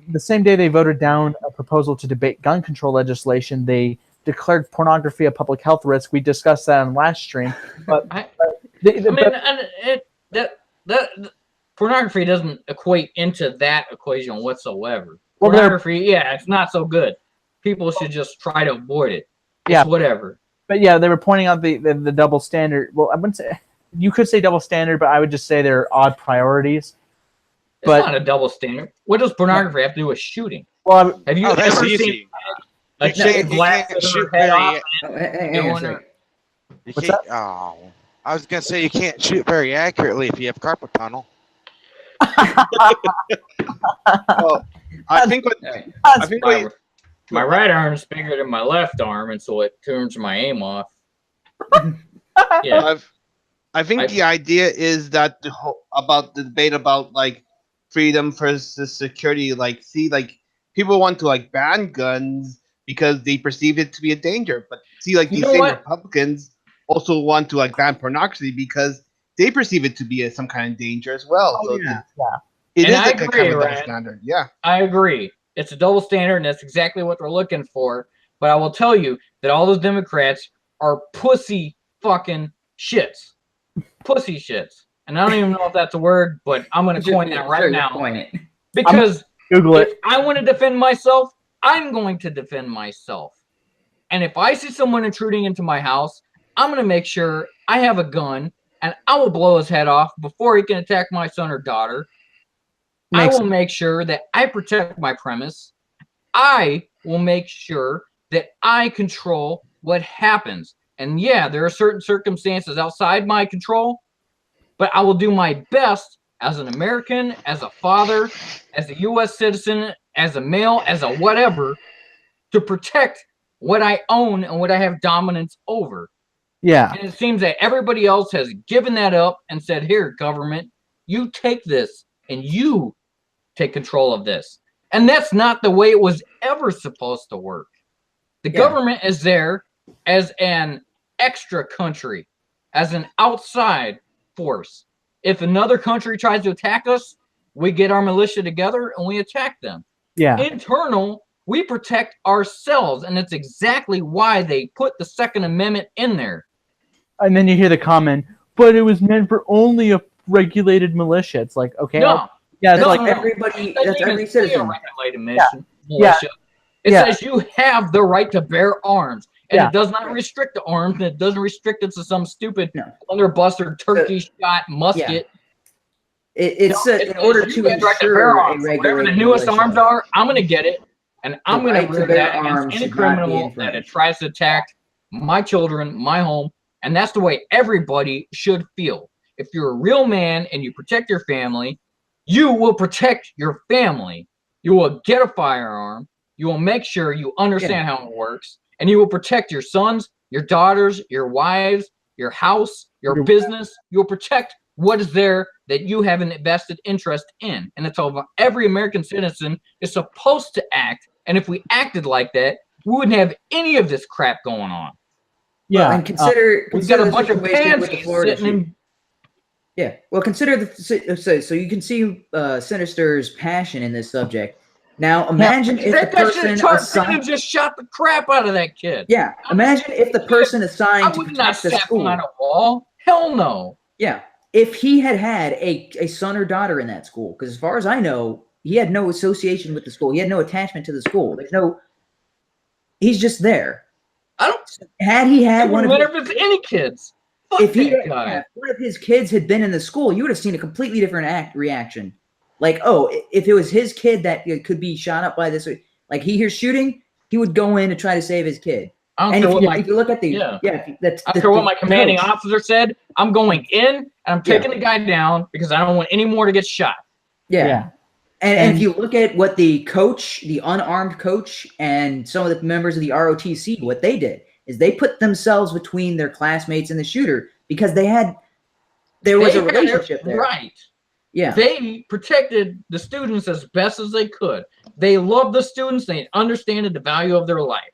Speaker 1: the same day they voted down a proposal to debate gun control legislation, they declared pornography a public health risk. We discussed that on last stream. But
Speaker 4: pornography doesn't equate into that equation whatsoever. Pornography, it's not so good. People should just try to avoid it. It's whatever.
Speaker 1: But yeah, they were pointing out the double standard. Well, I wouldn't say you could say double standard, but I would just say they're odd priorities.
Speaker 4: It's not a double standard. What does pornography have to do with shooting?
Speaker 1: Well,
Speaker 4: have you ever seen a chick blast her head off?
Speaker 1: What's that?
Speaker 5: Oh, I was gonna say you can't shoot very accurately if you have carpal tunnel.
Speaker 2: Well, I think
Speaker 4: my right arm is bigger than my left arm, and so it turns my aim off.
Speaker 2: Yeah, I think the idea is that about the debate about like freedom versus security, like people want to like ban guns because they perceive it to be a danger, but these same Republicans also want to like ban pornography because they perceive it to be some kind of danger as well. It is like a kind of double standard. Yeah,
Speaker 4: I agree. It's a double standard, and that's exactly what they're looking for. But I will tell you that all those Democrats are pussy fucking shits. Pussy shits. And I don't even know if that's a word, but I'm going to coin that right now. Because if I want to defend myself, I'm going to defend myself. And if I see someone intruding into my house, I'm going to make sure I have a gun, and I will blow his head off before he can attack my son or daughter. I will make sure that I protect my premise. I will make sure that I control what happens. And yeah, there are certain circumstances outside my control, but I will do my best as an American, as a father, as a U.S. citizen, as a male, as a whatever, to protect what I own and what I have dominance over.
Speaker 1: Yeah.
Speaker 4: And it seems that everybody else has given that up and said, here, government, you take this and you take control of this. And that's not the way it was ever supposed to work. The government is there as an extra country. as an outside force. If another country tries to attack us, we get our militia together and we attack them.
Speaker 1: Yeah.
Speaker 4: Internal, we protect ourselves, and that's exactly why they put the Second Amendment in there.
Speaker 1: And then you hear the comment, but it was meant for only a regulated militia. It's like, okay,
Speaker 4: No,
Speaker 1: yeah, it's
Speaker 3: That's
Speaker 1: like
Speaker 3: like everybody. That's every citizen.
Speaker 4: Militia.
Speaker 1: Yeah.
Speaker 4: It
Speaker 1: Yeah.
Speaker 4: says you have the right to bear arms, and
Speaker 1: Yeah.
Speaker 4: it does not restrict the arms, and it doesn't restrict it to some stupid
Speaker 3: No.
Speaker 4: underbuster turkey shot musket.
Speaker 3: It's
Speaker 4: No,
Speaker 3: in order
Speaker 4: you
Speaker 3: to
Speaker 4: have the right
Speaker 3: ensure
Speaker 4: bear
Speaker 3: a
Speaker 4: arms. Whatever the
Speaker 3: regulated
Speaker 4: newest
Speaker 3: militia.
Speaker 4: arms are, I'm going to get it, and I'm
Speaker 3: The
Speaker 4: going
Speaker 3: right
Speaker 4: to
Speaker 3: to
Speaker 4: wear
Speaker 3: bear
Speaker 4: that
Speaker 3: arms
Speaker 4: against any
Speaker 3: should not be
Speaker 4: criminal
Speaker 3: infringed.
Speaker 4: that tries to attack my children, my home, and that's the way everybody should feel. If you're a real man and you protect your family, you will protect your family. You will get a firearm. You will make sure you understand how it works, and you will protect your sons, your daughters, your wives, your house, your business. You will protect what is there that you have an vested interest in. And that's how every American citizen is supposed to act. And if we acted like that, we wouldn't have any of this crap going on.
Speaker 1: yeah.
Speaker 3: Well, and consider
Speaker 4: We've got a
Speaker 3: the
Speaker 4: bunch of
Speaker 3: situation with the
Speaker 4: pansies
Speaker 3: Florida
Speaker 4: sitting
Speaker 3: shooting.
Speaker 4: in.
Speaker 3: Yeah. Well, consider so you can see Sinister's passion in this subject. Now, imagine if the
Speaker 4: That shit
Speaker 3: person
Speaker 4: Tarzan
Speaker 3: assigned.
Speaker 4: just shot the crap out of that kid.
Speaker 3: Yeah. Imagine if the person
Speaker 4: I
Speaker 3: assigned to
Speaker 4: would not
Speaker 3: protect the
Speaker 4: step
Speaker 3: school.
Speaker 4: on a wall. Hell no.
Speaker 3: Yeah. If he had a son or daughter in that school, because as far as I know, he had no association with the school. He had no attachment to the school. There's no. He's just there.
Speaker 4: I don't.
Speaker 3: Had he
Speaker 4: It
Speaker 3: had one
Speaker 4: wouldn't
Speaker 3: of
Speaker 4: matter if it's any kids. Fuck
Speaker 3: if he
Speaker 4: that guy.
Speaker 3: if one of his kids had been in the school, you would have seen a completely different reaction. Like, oh, if it was his kid that could be shot up by this, like he hears shooting, he would go in to try to save his kid.
Speaker 4: I don't
Speaker 3: And
Speaker 4: care
Speaker 3: if
Speaker 4: what
Speaker 3: you,
Speaker 4: my
Speaker 3: if you look at the that's
Speaker 4: I don't care what my commanding
Speaker 3: coach.
Speaker 4: officer said. I'm going in and I'm taking the guy down because I don't want any more to get shot.
Speaker 3: Yeah. And if you look at what the coach, the unarmed coach, and some of the members of the ROTC, what they did is they put themselves between their classmates and the shooter because there was a relationship there.
Speaker 4: Right.
Speaker 3: Yeah.
Speaker 4: They protected the students as best as they could. They loved the students. They understood the value of their life.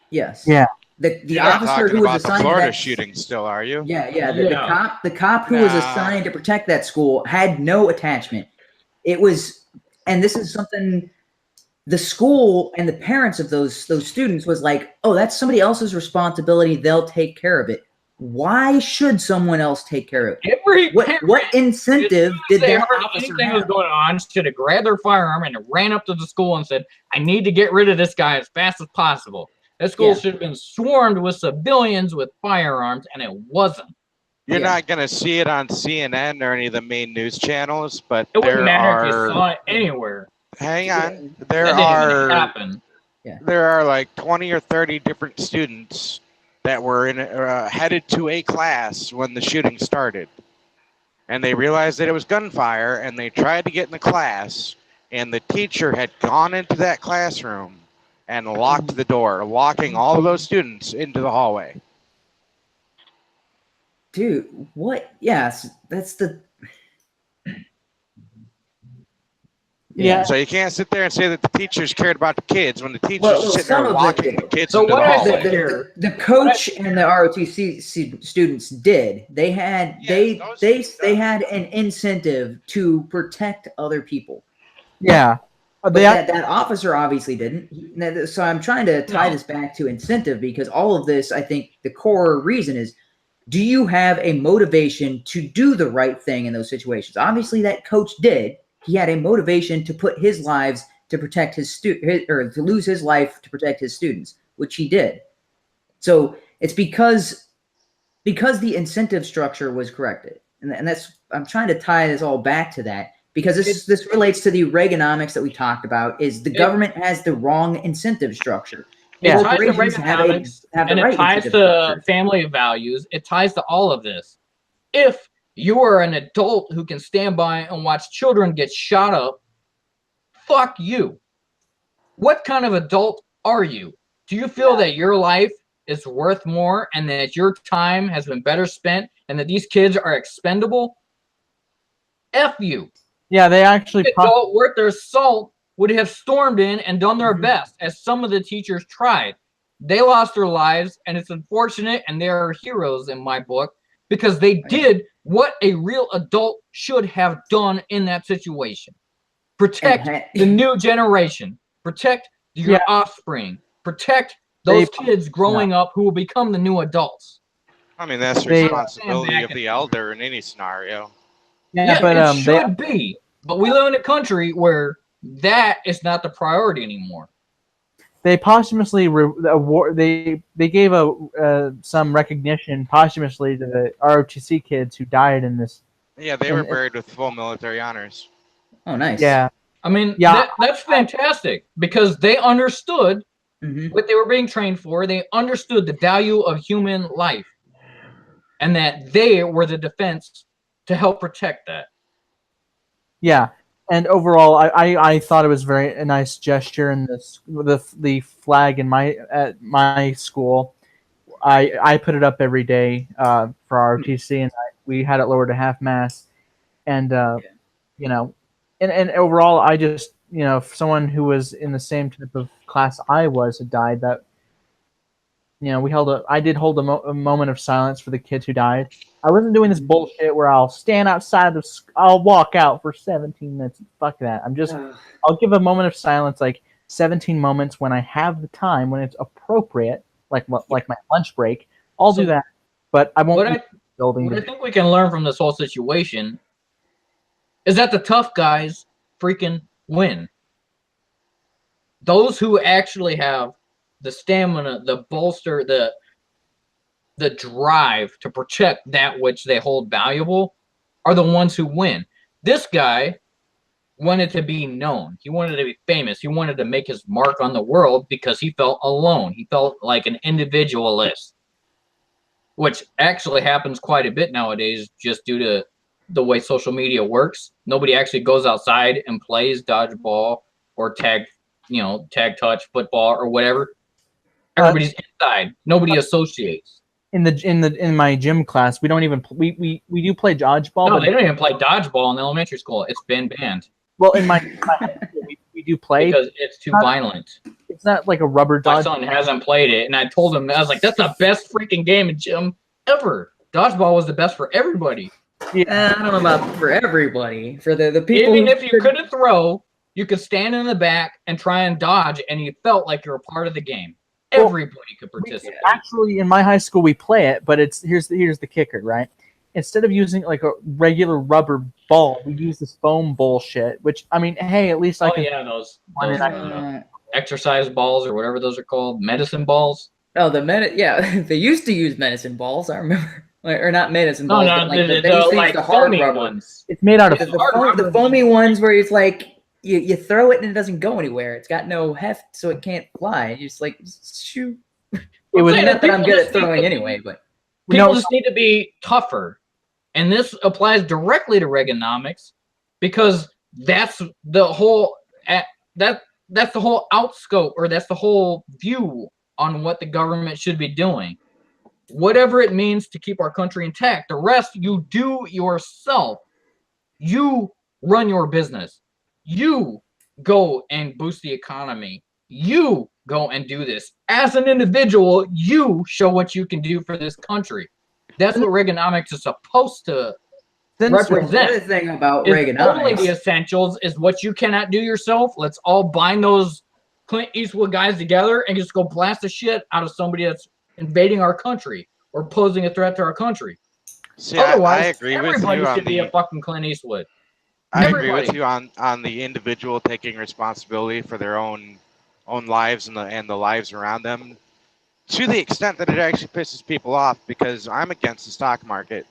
Speaker 3: Yes.
Speaker 1: Yeah.
Speaker 3: The
Speaker 5: You're
Speaker 3: officer
Speaker 5: talking
Speaker 3: who was
Speaker 5: about the
Speaker 3: assigned
Speaker 5: Florida
Speaker 3: to that,
Speaker 5: shooting still, are you?
Speaker 3: The cop who was
Speaker 5: Nah.
Speaker 3: assigned to protect that school had no attachment. It was, and this is something the school and the parents of those students was like, oh, that's somebody else's responsibility. They'll take care of it. Why should someone else take care of it? What incentive did
Speaker 4: they
Speaker 3: their
Speaker 4: heard
Speaker 3: officer
Speaker 4: anything was
Speaker 3: have?
Speaker 4: going on? Should have grabbed their firearm and ran up to the school and said, "I need to get rid of this guy as fast as possible." That school should have been swarmed with civilians with firearms, and it wasn't.
Speaker 5: You're not going to see it on CNN or any of the main news channels, but
Speaker 4: It wouldn't
Speaker 5: there
Speaker 4: matter if you
Speaker 5: are.
Speaker 4: saw it anywhere.
Speaker 5: Hang on,
Speaker 4: That
Speaker 5: there
Speaker 4: didn't even
Speaker 5: are.
Speaker 4: happen.
Speaker 5: There are like 20 or 30 different students that were headed to a class when the shooting started, and they realized that it was gunfire, and they tried to get in the class, and the teacher had gone into that classroom and locked the door, locking all of those students into the hallway.
Speaker 3: Dude, what? Yes, that's the.
Speaker 1: Yeah.
Speaker 5: So you can't sit there and say that the teachers cared about the kids when the teachers
Speaker 3: Well,
Speaker 5: are sitting
Speaker 3: some
Speaker 5: there
Speaker 3: of them
Speaker 5: locking the
Speaker 3: did.
Speaker 5: kids
Speaker 4: So
Speaker 5: into the
Speaker 4: what I
Speaker 5: hallway.
Speaker 4: said here-
Speaker 3: The coach and the ROTC students did. They had they had an incentive to protect other people.
Speaker 1: Yeah.
Speaker 3: But that officer obviously didn't. So I'm trying to tie this back to incentive because all of this, I think, the core reason is: do you have a motivation to do the right thing in those situations? Obviously, that coach did. He had a motivation to put his lives to protect his or to lose his life to protect his students, which he did. So it's because the incentive structure was corrected, and that's I'm trying to tie this all back to that because this relates to the Reaganomics that we talked about. Is the government has the wrong incentive structure?
Speaker 4: It ties to
Speaker 3: Corporations
Speaker 4: Reaganomics,
Speaker 3: have the
Speaker 4: and
Speaker 3: right
Speaker 4: it ties
Speaker 3: incentive
Speaker 4: to
Speaker 3: structure.
Speaker 4: family values. It ties to all of this. If you are an adult who can stand by and watch children get shot up, fuck you. What kind of adult are you? Do you feel that your life is worth more and that your time has been better spent and that these kids are expendable? F you.
Speaker 1: Yeah, they actually
Speaker 4: adult worth their salt would have stormed in and done their best, as some of the teachers tried. They lost their lives, and it's unfortunate, and they are heroes in my book, because they did what a real adult should have done in that situation. Protect the new generation. Protect your offspring. Protect those kids growing up who will become the new adults.
Speaker 5: I mean, that's the responsibility of the elder in any scenario.
Speaker 4: Yeah, but it should be. But we live in a country where that is not the priority anymore.
Speaker 1: They posthumously they gave some recognition posthumously to the ROTC kids who died in this.
Speaker 5: Yeah, they were buried with full military honors.
Speaker 3: Oh, nice.
Speaker 1: Yeah.
Speaker 4: I mean, that's fantastic because they understood what they were being trained for. They understood the value of human life and that they were the defense to help protect that.
Speaker 1: Yeah. And overall, I thought it was a nice gesture, and the flag in at my school, I put it up every day for our ROTC, and we had it lowered to half mast, and you know, and overall, I just if someone who was in the same type of class I was had died, that I did hold a moment of silence for the kids who died. I wasn't doing this bullshit where I'll stand outside I'll walk out for 17 minutes. Fuck that. I'll give a moment of silence, like 17 moments when I have the time, when it's appropriate, like my lunch break. I'll do that, but I won't.
Speaker 4: What I think we can learn from this whole situation is that the tough guys freaking win. Those who actually have the stamina, the bolster, the drive to protect that which they hold valuable are the ones who win. This guy wanted to be known. He wanted to be famous. He wanted to make his mark on the world because he felt alone. He felt like an individualist, which actually happens quite a bit nowadays just due to the way social media works. Nobody actually goes outside and plays dodgeball or tag touch football or whatever. Everybody's inside. Nobody associates.
Speaker 1: In my gym class, we don't even we do play dodgeball.
Speaker 4: No, they don't even play dodgeball in elementary school. It's been banned.
Speaker 1: Well, in my high school, we do play
Speaker 4: because it's too violent.
Speaker 1: It's not like a rubber dodgeball.
Speaker 4: My son hasn't played it, and I told him, I was like, "That's the best freaking game in gym ever. Dodgeball was the best for everybody."
Speaker 3: Yeah, I don't know about for everybody. For the people,
Speaker 4: even if you couldn't throw, you could stand in the back and try and dodge, and you felt like you were part of the game. Everybody could participate.
Speaker 1: Actually, in my high school, we play it, but here's the kicker, right? Instead of using like a regular rubber ball, we use this foam bullshit. Which I mean, hey, at least I can.
Speaker 4: Yeah, those exercise balls or whatever those are called, medicine balls.
Speaker 3: Oh, yeah, they used to use medicine balls. I remember, or not medicine balls.
Speaker 4: No,
Speaker 3: but the hard rubber
Speaker 4: ones.
Speaker 1: It's made out of
Speaker 3: the foamy ones where it's like. You throw it and it doesn't go anywhere. It's got no heft, so it can't fly. You just like shoot. It was not that I'm good at throwing anyway, but
Speaker 4: people just need to be tougher, and this applies directly to Reaganomics because that's the whole that's the whole outscope, or that's the whole view on what the government should be doing. Whatever it means to keep our country intact. The rest you do yourself. You run your business. You go and boost the economy. You go and do this. As an individual, you show what you can do for this country. That's what Reaganomics is supposed to represent.
Speaker 3: The other thing about Reaganomics,
Speaker 4: only the essentials is what you cannot do yourself. Let's all bind those Clint Eastwood guys together and just go blast the shit out of somebody that's invading our country or posing a threat to our country.
Speaker 5: See,
Speaker 4: otherwise,
Speaker 5: I agree with you
Speaker 4: everybody
Speaker 5: on
Speaker 4: should be a fucking Clint Eastwood.
Speaker 5: I agree with you on the individual taking responsibility for their own lives and the lives around them, to the extent that it actually pisses people off, because I'm against the stock market.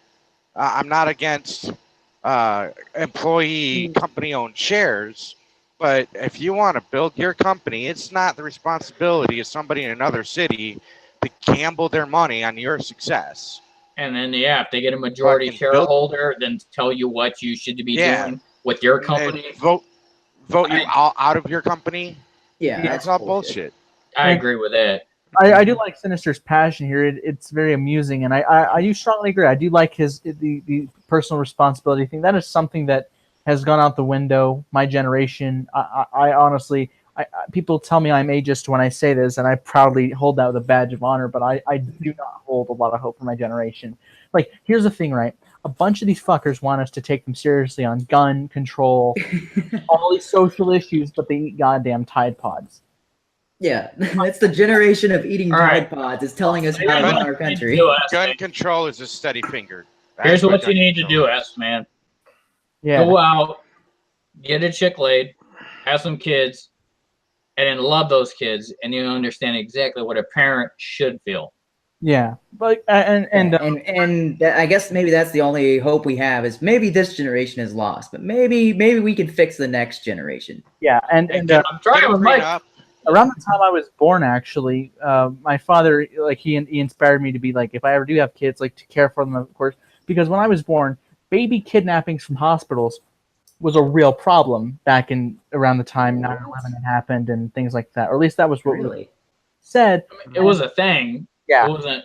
Speaker 5: I'm not against employee company-owned shares, but if you want to build your company, it's not the responsibility of somebody in another city to gamble their money on your success.
Speaker 4: And then, if they get a majority shareholder, then tell you what you should be doing with your company.
Speaker 5: And vote you out of your company.
Speaker 3: Yeah,
Speaker 5: that's all bullshit.
Speaker 4: I agree with that.
Speaker 1: I do like Sinister's passion here. It's very amusing, and I do strongly agree. I do like the personal responsibility thing. That is something that has gone out the window. My generation, I honestly, people tell me I'm ageist when I say this, and I proudly hold that with a badge of honor. But I do not hold a lot of hope for my generation. like, here's the thing, right? A bunch of these fuckers want us to take them seriously on gun control, all these social issues, but they eat goddamn Tide Pods.
Speaker 3: Yeah, that's the generation of eating
Speaker 4: All right.
Speaker 3: Tide Pods. Is telling us how to run our country.
Speaker 5: Gun control is a steady finger.
Speaker 4: Here's what you need to do, man.
Speaker 1: Yeah.
Speaker 4: Go out, get a chick laid, have some kids, and then love those kids, and you understand exactly what a parent should feel.
Speaker 1: Yeah, but and
Speaker 3: I guess maybe that's the only hope we have is maybe this generation is lost, but maybe we can fix the next generation.
Speaker 1: yeah, and
Speaker 4: I'm trying with Mike.
Speaker 1: Around the time I was born, actually, my father, like, he inspired me to be like, if I ever do have kids, like, to care for them, of course, because when I was born, baby kidnappings from hospitals was a real problem back in around the time 9/11 had happened and things like that, or at least that was what was said.
Speaker 4: I mean, it was a thing.
Speaker 1: Yeah,
Speaker 4: it wasn't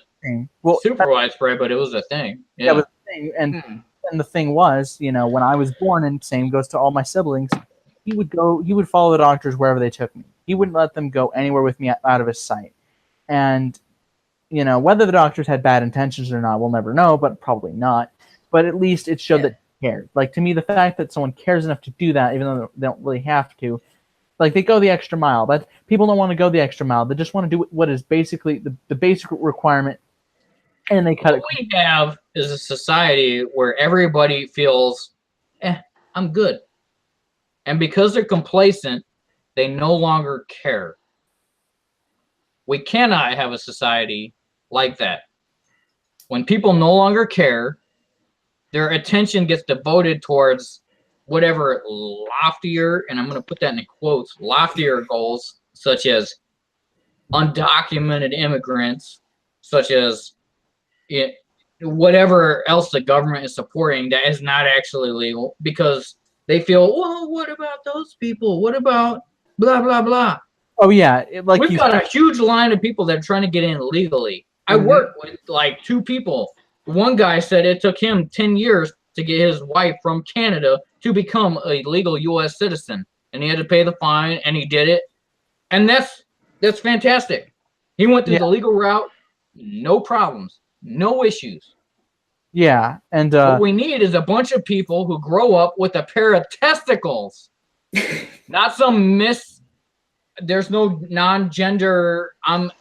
Speaker 1: well,
Speaker 4: super widespread, but it was a thing. Yeah,
Speaker 1: that was the thing, and the thing was, you know, when I was born, and same goes to all my siblings, he would follow the doctors wherever they took me. He wouldn't let them go anywhere with me out of his sight. And, you know, whether the doctors had bad intentions or not, we'll never know, but probably not. But at least it showed that he cared. Like, to me, the fact that someone cares enough to do that, even though they don't really have to, like, they go the extra mile. But people don't want to go the extra mile. They just want to do what is basically the basic requirement, and they cut it.
Speaker 4: What we have is a society where everybody feels, I'm good. And because they're complacent, they no longer care. We cannot have a society like that. When people no longer care, their attention gets devoted towards whatever loftier, and I'm going to put that in quotes, loftier goals, such as undocumented immigrants, such as whatever else the government is supporting that is not actually legal, because they feel, well, what about those people? What about blah, blah, blah?
Speaker 1: Oh, yeah.
Speaker 4: We've got a huge line of people that are trying to get in legally. I work with, like, 2 people. One guy said it took him 10 years to get his wife from Canada to become a legal U.S. citizen. And he had to pay the fine, and he did it. And that's fantastic. He went through the legal route, no problems, no issues.
Speaker 1: Yeah, and
Speaker 4: what we need is a bunch of people who grow up with a pair of testicles, not some there's no non-gender. I'm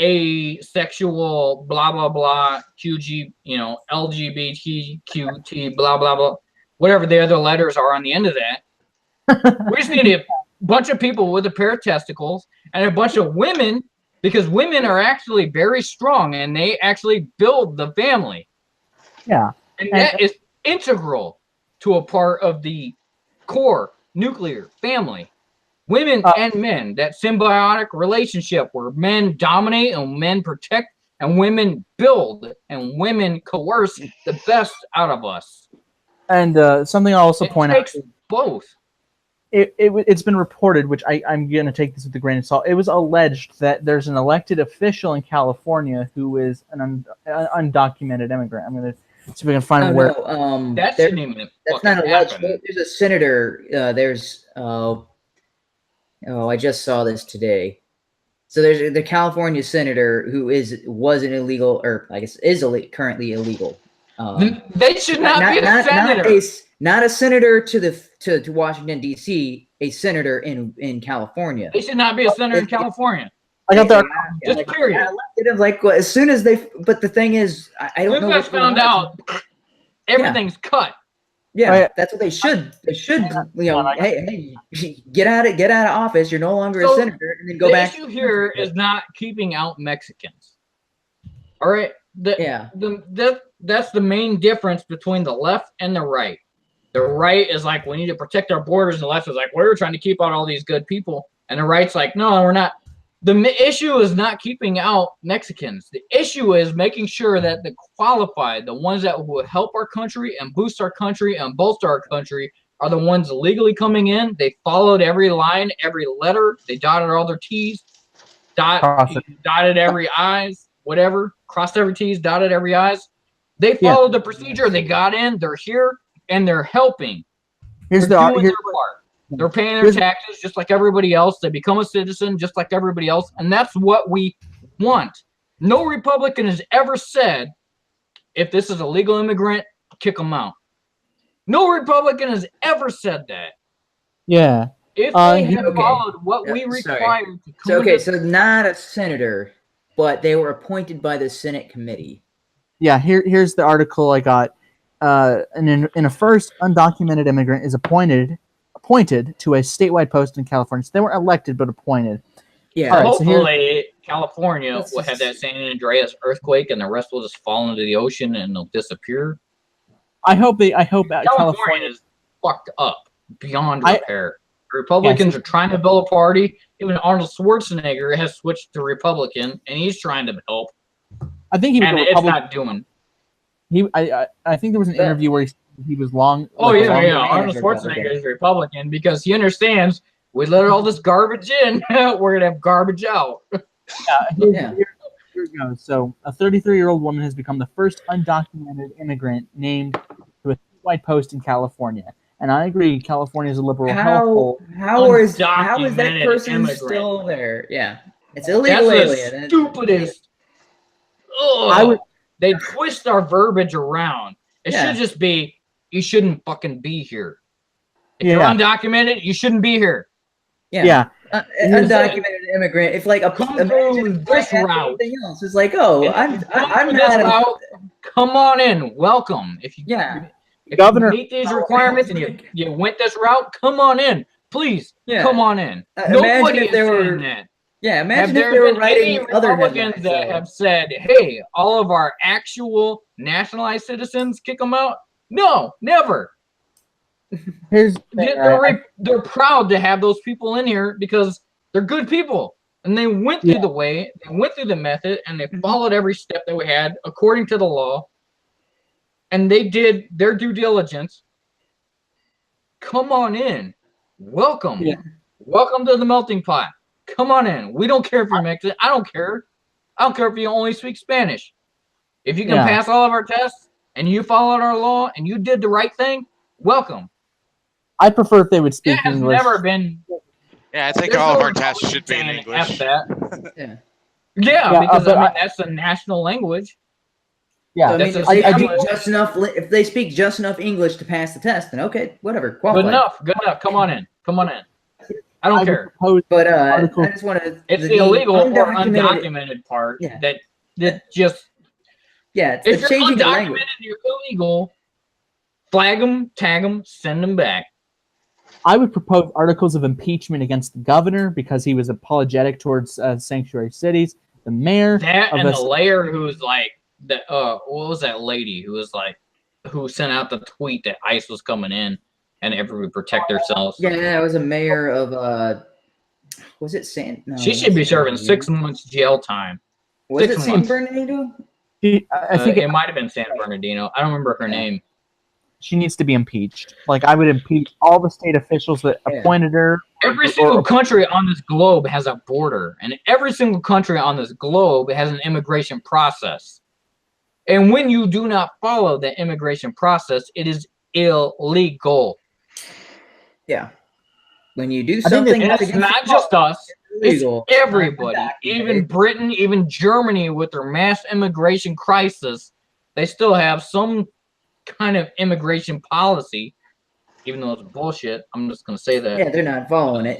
Speaker 4: asexual, blah blah blah, QG, you know, LGBTQT, blah blah blah, whatever the other letters are on the end of that. We just need a bunch of people with a pair of testicles and a bunch of women. Because women are actually very strong and they actually build the family.
Speaker 1: Yeah.
Speaker 4: And that is integral to a part of the core nuclear family. Women and men, that symbiotic relationship where men dominate and men protect and women build and women coerce the best out of us.
Speaker 1: And something I'll also point out.
Speaker 4: Both.
Speaker 1: It's been reported, which I'm going to take this with a grain of salt. It was alleged that there's an elected official in California who is an undocumented immigrant. I'm going to see if we can find where.
Speaker 3: No,
Speaker 4: that's
Speaker 3: not alleged. There's a senator. I just saw this today. So there's the California senator who was an illegal, or I guess is currently illegal.
Speaker 4: They should not be a senator.
Speaker 3: Not a senator to Washington D.C. A senator in California.
Speaker 4: They should not be a senator in California.
Speaker 1: I got that.
Speaker 4: Just period.
Speaker 3: As soon as they. But the thing is, I don't know.
Speaker 4: What's found out. Everything's cut.
Speaker 3: Yeah, that's what they should. They should. You know, hey, get out of office. You're no longer a senator, and then go back.
Speaker 4: The issue here is not keeping out Mexicans. All right. That's the main difference between the left and the right. The right is like, we need to protect our borders. And the left is like, we're trying to keep out all these good people. And the right's like, no, we're not. The issue is not keeping out Mexicans. The issue is making sure that the qualified, the ones that will help our country and boost our country and bolster our country, are the ones legally coming in. They followed every line, every letter. They dotted all their T's, dotted every I's, whatever. Crossed every T's, dotted every I's. They followed the procedure. They got in. They're here. And they're helping. They're doing their part. They're paying their taxes just like everybody else. They become a citizen just like everybody else. And that's what we want. No Republican has ever said, if this is a legal immigrant, kick them out. No Republican has ever said that.
Speaker 1: Yeah.
Speaker 4: If they had
Speaker 3: Okay.
Speaker 4: followed what we
Speaker 3: Sorry.
Speaker 4: required to come
Speaker 3: So okay,
Speaker 4: into-
Speaker 3: so not a senator, but they were appointed by the Senate committee.
Speaker 1: Yeah, here's the article I got. In a first, undocumented immigrant is appointed to a statewide post in California. So they weren't elected, but appointed.
Speaker 3: Yeah.
Speaker 1: All right, so
Speaker 4: hopefully California
Speaker 3: Let's
Speaker 4: will have
Speaker 3: just-
Speaker 4: that San Andreas earthquake, and the rest will just fall into the ocean and they'll disappear.
Speaker 1: I hope that
Speaker 4: California
Speaker 1: California.
Speaker 4: is fucked up beyond
Speaker 1: I-
Speaker 4: repair. Republicans
Speaker 1: Yes.
Speaker 4: are trying to build a party. Even Arnold Schwarzenegger has switched to Republican, and he's trying to help,
Speaker 1: I think he was
Speaker 4: and
Speaker 1: a
Speaker 4: it's
Speaker 1: Republican.
Speaker 4: not doing.
Speaker 1: I think there was an interview where he was long.
Speaker 4: Oh
Speaker 1: like,
Speaker 4: yeah,
Speaker 1: long-
Speaker 4: yeah.
Speaker 3: range
Speaker 4: Arnold
Speaker 3: Republican.
Speaker 4: Schwarzenegger is Republican because he understands we let all this garbage in, we're gonna have garbage out.
Speaker 3: Yeah.
Speaker 1: Here it goes. So, a 33-year-old woman has become the first undocumented immigrant named to a statewide post in California. And I agree, California is a liberal hellhole.
Speaker 3: How is that
Speaker 4: Undocumented
Speaker 3: person
Speaker 4: immigrant.
Speaker 3: still there? Yeah. It's
Speaker 4: That's
Speaker 3: illegal
Speaker 4: the
Speaker 3: alien.
Speaker 4: stupidest. Ugh.
Speaker 1: I would-
Speaker 4: They twist our verbiage around. It
Speaker 3: Yeah.
Speaker 4: should just be, you shouldn't fucking be here. If
Speaker 1: Yeah.
Speaker 4: you're undocumented, you shouldn't be here.
Speaker 1: Yeah.
Speaker 3: Undocumented immigrant. If like
Speaker 4: Come
Speaker 3: imagine
Speaker 4: through
Speaker 3: if I
Speaker 4: this
Speaker 3: had
Speaker 4: route.
Speaker 3: anything else. It's like, oh,
Speaker 4: And
Speaker 3: I'm
Speaker 4: if you come
Speaker 3: I'm
Speaker 4: through
Speaker 3: not.
Speaker 4: this
Speaker 3: A,
Speaker 4: route, come on in. Welcome. If you
Speaker 3: Yeah.
Speaker 4: if
Speaker 1: Governor-
Speaker 4: you meet these requirements and you went this route, come on in. Please,
Speaker 3: Yeah.
Speaker 4: come on in.
Speaker 3: Imagine
Speaker 4: Nobody
Speaker 3: if
Speaker 4: is
Speaker 3: there
Speaker 4: saying
Speaker 3: were-
Speaker 4: that.
Speaker 3: Yeah.
Speaker 4: Have
Speaker 3: Imagine if
Speaker 4: there
Speaker 3: they were
Speaker 4: been any
Speaker 3: writing other
Speaker 4: Republicans
Speaker 3: headlines.
Speaker 4: that
Speaker 3: though.
Speaker 4: have said, hey, all of our actual nationalized citizens, kick them out? No, never.
Speaker 1: Here's the thing,
Speaker 4: They're proud to have those people in here because they're good people. And they went through the way, they went through the method, and they followed every step that we had according to the law. And they did their due diligence. Come on in. Welcome.
Speaker 1: Yeah.
Speaker 4: Welcome to the melting pot. Come on in. We don't care if you're Mexican. I don't care. I don't care if you only speak Spanish. If you can
Speaker 1: Yeah.
Speaker 4: pass all of our tests and you followed our law and you did the right thing, welcome.
Speaker 1: I prefer if they would speak
Speaker 4: It has
Speaker 1: English.
Speaker 4: never been.
Speaker 5: Yeah, I think
Speaker 4: there's
Speaker 5: all of
Speaker 4: no
Speaker 5: our tests should be in
Speaker 4: saying
Speaker 5: English.
Speaker 4: F that.
Speaker 3: Yeah.
Speaker 4: Yeah,
Speaker 1: Yeah,
Speaker 4: because
Speaker 1: but
Speaker 4: I mean that's the national language.
Speaker 1: Yeah.
Speaker 3: So, I mean,
Speaker 4: That's
Speaker 3: if
Speaker 4: a-
Speaker 3: they
Speaker 4: I
Speaker 3: speak
Speaker 4: do-
Speaker 3: just enough, if they speak just enough English to pass the test, then okay, whatever,
Speaker 4: Good
Speaker 3: qualified.
Speaker 4: enough. Good enough. Come on in. Come on in. I
Speaker 1: I
Speaker 4: don't
Speaker 1: would
Speaker 4: care.
Speaker 1: propose
Speaker 3: But
Speaker 1: Article-
Speaker 3: I just want to.
Speaker 4: It's the illegal or undocumented part
Speaker 3: Yeah.
Speaker 4: that just.
Speaker 3: Yeah,
Speaker 4: If
Speaker 3: it's
Speaker 4: you're
Speaker 3: changing the
Speaker 4: undocumented,
Speaker 3: language.
Speaker 4: you're illegal. Flag them, tag them, send them back.
Speaker 1: I would propose articles of impeachment against the governor because he was apologetic towards sanctuary cities. The mayor
Speaker 4: That
Speaker 1: of
Speaker 4: and
Speaker 1: a-
Speaker 4: the layer who's like the what was that lady who was like who sent out the tweet that ICE was coming in and everybody protect themselves.
Speaker 3: Yeah, it was a mayor of was it San? No,
Speaker 4: She
Speaker 3: not
Speaker 4: should be
Speaker 3: San
Speaker 4: serving
Speaker 3: Bernardino.
Speaker 4: 6 months jail time.
Speaker 3: Was
Speaker 4: 6
Speaker 3: it San
Speaker 4: months.
Speaker 3: Bernardino?
Speaker 1: I think
Speaker 4: It might have been San Bernardino. I don't remember her name.
Speaker 1: she needs to be impeached. Like I would impeach all the state officials that
Speaker 3: Yeah.
Speaker 1: appointed her.
Speaker 4: Every single country on this globe has a border, and every single country on this globe has an immigration process. And when you do not follow the immigration process, it is illegal.
Speaker 3: Yeah. When you do
Speaker 1: I think
Speaker 3: something,
Speaker 4: And
Speaker 3: that's
Speaker 4: it's
Speaker 3: against
Speaker 4: not
Speaker 3: the law,
Speaker 4: just us,
Speaker 3: it's
Speaker 4: it's
Speaker 3: illegal.
Speaker 4: everybody.
Speaker 3: Undocumented.
Speaker 4: Even Britain, even Germany with their mass immigration crisis, they still have some kind of immigration policy, even though it's bullshit. I'm just going to say that.
Speaker 3: Yeah, they're not following it.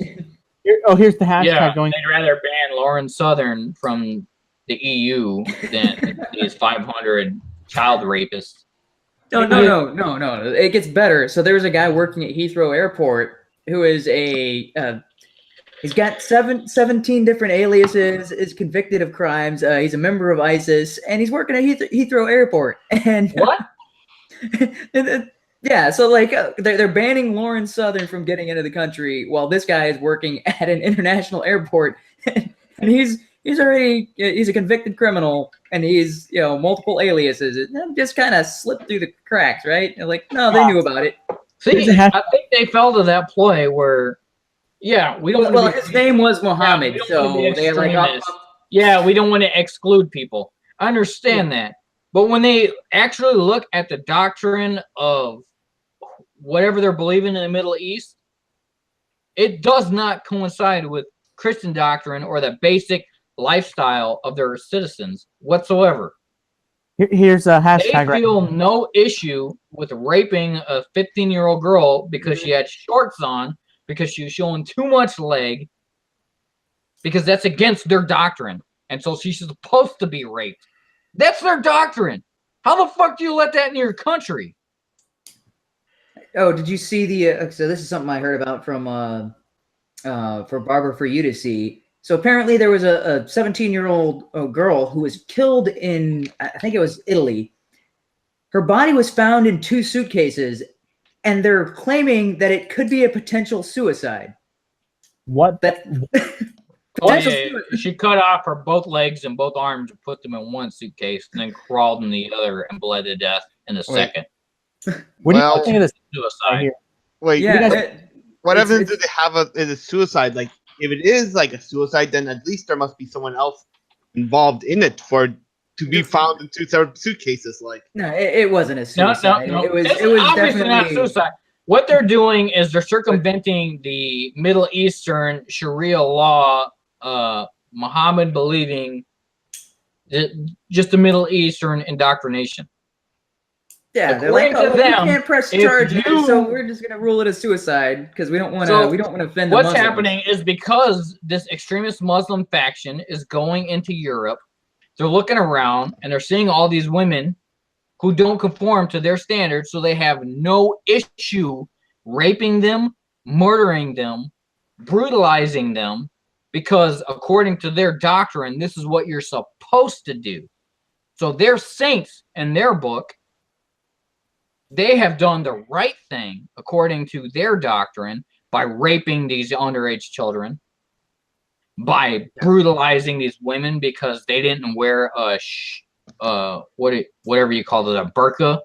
Speaker 1: Here's the hashtag
Speaker 4: Yeah,
Speaker 1: going.
Speaker 4: they'd rather ban Lauren Southern from the EU than these 500 child rapists.
Speaker 3: No. It gets better. So there was a guy working at Heathrow Airport who is he's got 17 different aliases, is convicted of crimes. He's a member of ISIS, and he's working at Heathrow Airport. And
Speaker 4: What?
Speaker 3: yeah, so like they're banning Lauren Southern from getting into the country while this guy is working at an international airport, and he's a convicted criminal, and he's multiple aliases. And just kind of slipped through the cracks, right? And like, no, they knew about it.
Speaker 4: See, I think they fell to that ploy where, yeah, we don't.
Speaker 3: Well, his name was Mohammed,
Speaker 4: we don't
Speaker 3: so
Speaker 4: wanna be
Speaker 3: they're like,
Speaker 4: extremists. Yeah, we don't want to exclude people. I understand that. But when they actually look at the doctrine of whatever they're believing in the Middle East, it does not coincide with Christian doctrine or the basic lifestyle of their citizens whatsoever.
Speaker 1: Here's a
Speaker 4: They
Speaker 1: hashtag right
Speaker 4: feel no issue with raping a 15-year-old girl because she had shorts on, because she was showing too much leg, because that's against their doctrine. And so she's supposed to be raped. That's their doctrine. How the fuck do you let that in your country?
Speaker 3: Oh, did you see the? So this is something I heard about from for Barbara for you to see. So apparently there was a 17-year-old girl who was killed in, I think it was Italy. Her body was found in 2 suitcases, and they're claiming that it could be a potential suicide.
Speaker 1: What?
Speaker 3: That
Speaker 4: Oh, yeah, she cut off her both legs and both arms and put them in one suitcase, and then crawled in the other and bled to death in the second.
Speaker 1: What do
Speaker 2: Well,
Speaker 1: you think of this
Speaker 4: Suicide.
Speaker 1: here?
Speaker 2: Wait,
Speaker 3: yeah,
Speaker 2: what evidence do they have of it is suicide? Like, if it is like a suicide, then at least there must be someone else involved in it for to be found in 2 separate suitcases. Like,
Speaker 3: no, it wasn't a suicide.
Speaker 4: No.
Speaker 3: It was
Speaker 4: obviously
Speaker 3: definitely
Speaker 4: not suicide. What they're doing is they're circumventing the Middle Eastern Sharia law, Muhammad believing, just the Middle Eastern indoctrination.
Speaker 3: Yeah, they're like,
Speaker 4: According to
Speaker 3: we
Speaker 4: them,
Speaker 3: can't press
Speaker 4: if
Speaker 3: charges,
Speaker 4: you-
Speaker 3: so we're just gonna rule it a suicide because we don't want to.
Speaker 4: So,
Speaker 3: we don't want to offend the
Speaker 4: What's
Speaker 3: Muslims.
Speaker 4: happening is because this extremist Muslim faction is going into Europe, they're looking around and they're seeing all these women who don't conform to their standards, so they have no issue raping them, murdering them, brutalizing them, because according to their doctrine, this is what you're supposed to do. So they're saints in their book. They have done the right thing according to their doctrine by raping these underage children, by brutalizing these women because they didn't wear a whatever you call it, a burqa,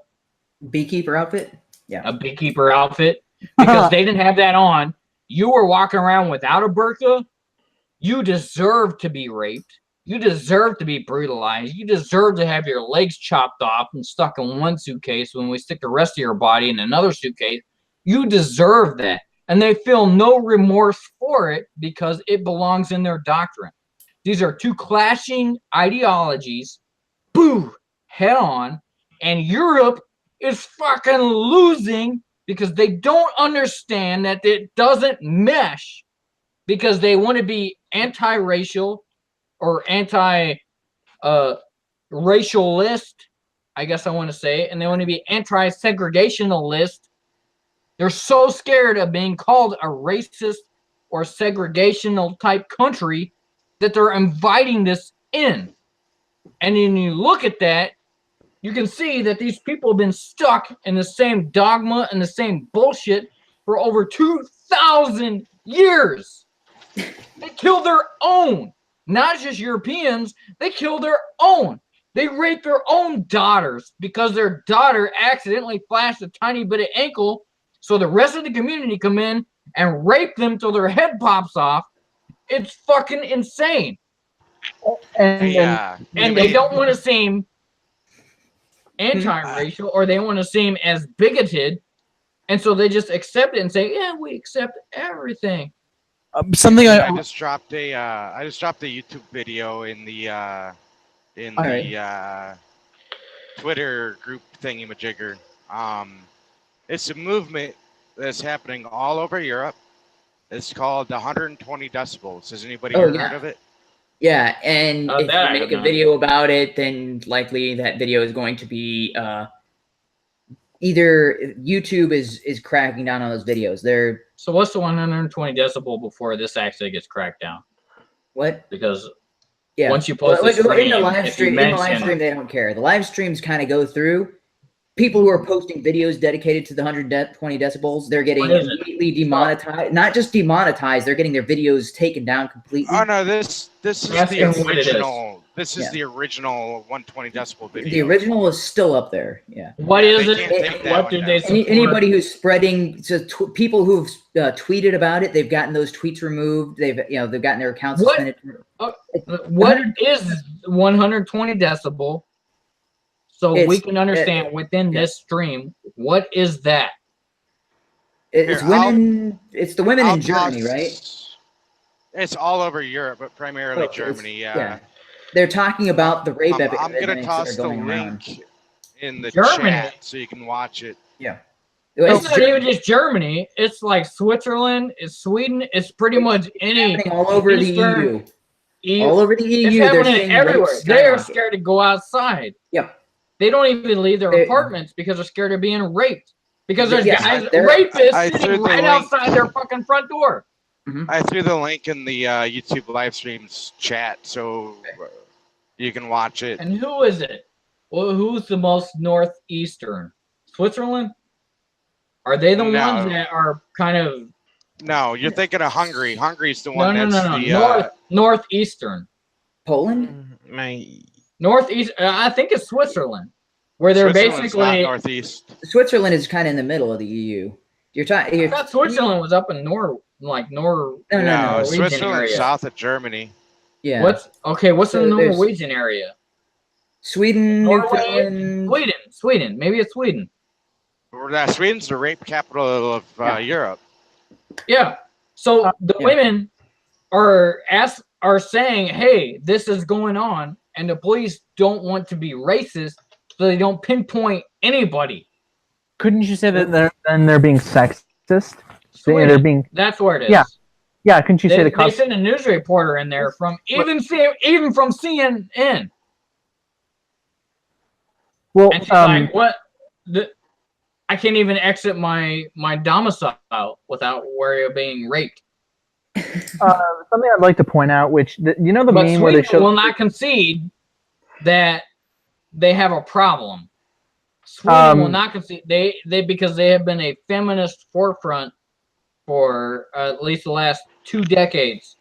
Speaker 3: Beekeeper outfit. Yeah,
Speaker 4: a beekeeper outfit, because they didn't have that on. You were walking around without a burqa. You deserve to be raped. You deserve to be brutalized. You deserve to have your legs chopped off and stuck in one suitcase when we stick the rest of your body in another suitcase. You deserve that. And they feel no remorse for it because it belongs in their doctrine. These are 2 clashing ideologies, boo, head on, and Europe is fucking losing because they don't understand that it doesn't mesh, because they want to be anti-racial or anti-racialist, I guess I want to say, and they want to be anti-segregationalist. They're so scared of being called a racist or segregational type country that they're inviting this in. And then you look at that, you can see that these people have been stuck in the same dogma and the same bullshit for over 2,000 years. They killed their own. Not just Europeans, they kill their own. They rape their own daughters because their daughter accidentally flashed a tiny bit of ankle, so the rest of the community come in and rape them till their head pops off. It's fucking insane. And they don't want to seem anti-racial or they want to seem as bigoted, and so they just accept it and say, yeah, we accept everything.
Speaker 1: Something
Speaker 5: I just dropped a YouTube video in the Twitter group thingy-majigger. It's a movement that's happening all over Europe. It's called the 120 decibels. Has anybody heard of it?
Speaker 3: Yeah, and if
Speaker 4: that
Speaker 3: you make a video about it, then likely that video is going to be either YouTube is cracking down on those videos.
Speaker 4: So what's the 120 decibel before this actually gets cracked down?
Speaker 3: What?
Speaker 4: Because once you post
Speaker 3: in the live stream, they don't care. The live streams kind of go through. People who are posting videos dedicated to the 120 decibels, they're getting immediately demonetized. Not just demonetized, they're getting their videos taken down completely.
Speaker 5: Oh no, this is the original. This is the original 120 decibel video.
Speaker 3: The original is still up there. Yeah.
Speaker 4: What is it? What did they support?
Speaker 3: Anybody who's spreading, people who've tweeted about it, they've gotten those tweets removed. They've gotten their accounts suspended.
Speaker 4: What is 120 decibel? So we can understand within this stream, what is that?
Speaker 3: It's women. It's the women in Germany, right?
Speaker 5: It's all over Europe, but primarily
Speaker 3: But
Speaker 5: Germany.
Speaker 3: yeah. They're talking about the rape
Speaker 5: I'm gonna
Speaker 3: epidemics that are
Speaker 5: toss the
Speaker 3: going around.
Speaker 5: link in the
Speaker 4: Germany.
Speaker 5: chat so you can watch it.
Speaker 3: Yeah.
Speaker 4: It's not even just Germany. It's like Switzerland, it's Sweden. It's pretty much any
Speaker 3: happening all over the
Speaker 4: Eastern
Speaker 3: EU. All over the EU,
Speaker 4: It's
Speaker 3: they're
Speaker 4: happening
Speaker 3: seeing
Speaker 4: everywhere.
Speaker 3: rape
Speaker 4: They are
Speaker 3: skyrocket.
Speaker 4: scared to go outside.
Speaker 3: Yep.
Speaker 4: They don't even leave their
Speaker 3: They-
Speaker 4: apartments because they're scared of being raped. Because there's
Speaker 3: Yeah,
Speaker 4: guys,
Speaker 3: they're-
Speaker 4: rapists
Speaker 5: I threw
Speaker 4: sitting
Speaker 5: the
Speaker 4: right
Speaker 5: link.
Speaker 4: outside their fucking front door.
Speaker 5: I threw the link in the YouTube live streams chat so you can watch it.
Speaker 4: And who is it? Well, who's the most northeastern? Switzerland? Are they the
Speaker 5: No.
Speaker 4: ones that are kind of
Speaker 5: No, you're thinking of Hungary. Hungary's the
Speaker 4: no,
Speaker 5: one that's the
Speaker 4: northeastern?
Speaker 3: Poland?
Speaker 4: Northeast. I think it's Switzerland, where they're
Speaker 5: Switzerland's not
Speaker 4: basically.
Speaker 5: northeast.
Speaker 3: Switzerland is kind of in the middle of the EU. You're talking.
Speaker 4: I thought Switzerland was up in
Speaker 3: No.
Speaker 4: Norwegian
Speaker 5: Switzerland's
Speaker 4: area.
Speaker 5: south of Germany.
Speaker 3: Yeah.
Speaker 4: What's in
Speaker 3: So
Speaker 4: the
Speaker 3: there's-
Speaker 4: Norwegian area?
Speaker 3: Sweden,
Speaker 4: Norway,
Speaker 3: Newfoundland.
Speaker 4: Sweden. Maybe it's Sweden.
Speaker 5: Sweden's the rape capital of Europe.
Speaker 4: Yeah. So the
Speaker 3: Yeah.
Speaker 4: women are saying, "Hey, this is going on," and the police don't want to be racist, so they don't pinpoint anybody.
Speaker 1: Couldn't you say that they're being sexist?
Speaker 4: Sweden,
Speaker 1: They're being
Speaker 4: that's where it is.
Speaker 1: Yeah. Yeah, couldn't you say the
Speaker 4: They sent a news reporter in there from even from CNN.
Speaker 1: Well,
Speaker 4: And she's like, "What? I can't even exit my domicile without worry of being raped."
Speaker 1: something I'd like to point out, which you know the
Speaker 4: But
Speaker 1: meme where they
Speaker 4: Sweden
Speaker 1: show
Speaker 4: will not concede that they have a problem. Sweden will not concede they because they have been a feminist forefront for at least the last 2 decades.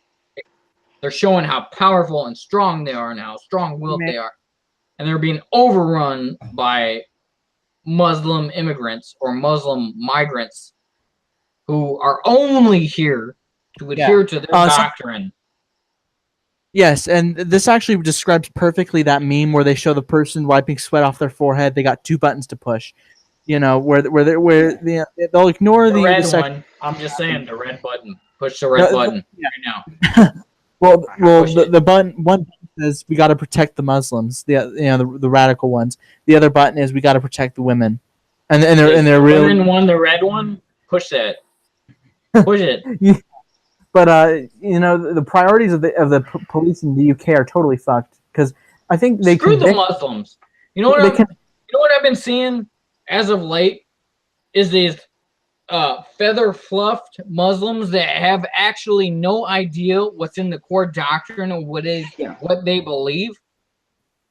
Speaker 4: They're showing how powerful and strong they are and how strong-willed they are, and they're being overrun by Muslim immigrants or Muslim migrants who are only here to adhere to their doctrine.
Speaker 1: Yes, and this actually describes perfectly that meme where they show the person wiping sweat off their forehead. They got 2 buttons to push, they'll ignore
Speaker 4: The
Speaker 1: the
Speaker 4: red
Speaker 1: sex-
Speaker 4: one. I'm just saying the red button. Push the red button right now.
Speaker 1: Well,
Speaker 4: Push it.
Speaker 1: the button one says we got to protect the Muslims, the radical ones. The other button is we got to protect the women, and they're really
Speaker 4: women the red one. Push that. Push it.
Speaker 1: But the priorities of the police in the UK are totally fucked because I think they
Speaker 4: Screw the
Speaker 1: convict-
Speaker 4: Muslims. You know what? You know what I've been seeing as of late is these feather fluffed Muslims that have actually no idea what's in the core doctrine of what they believe,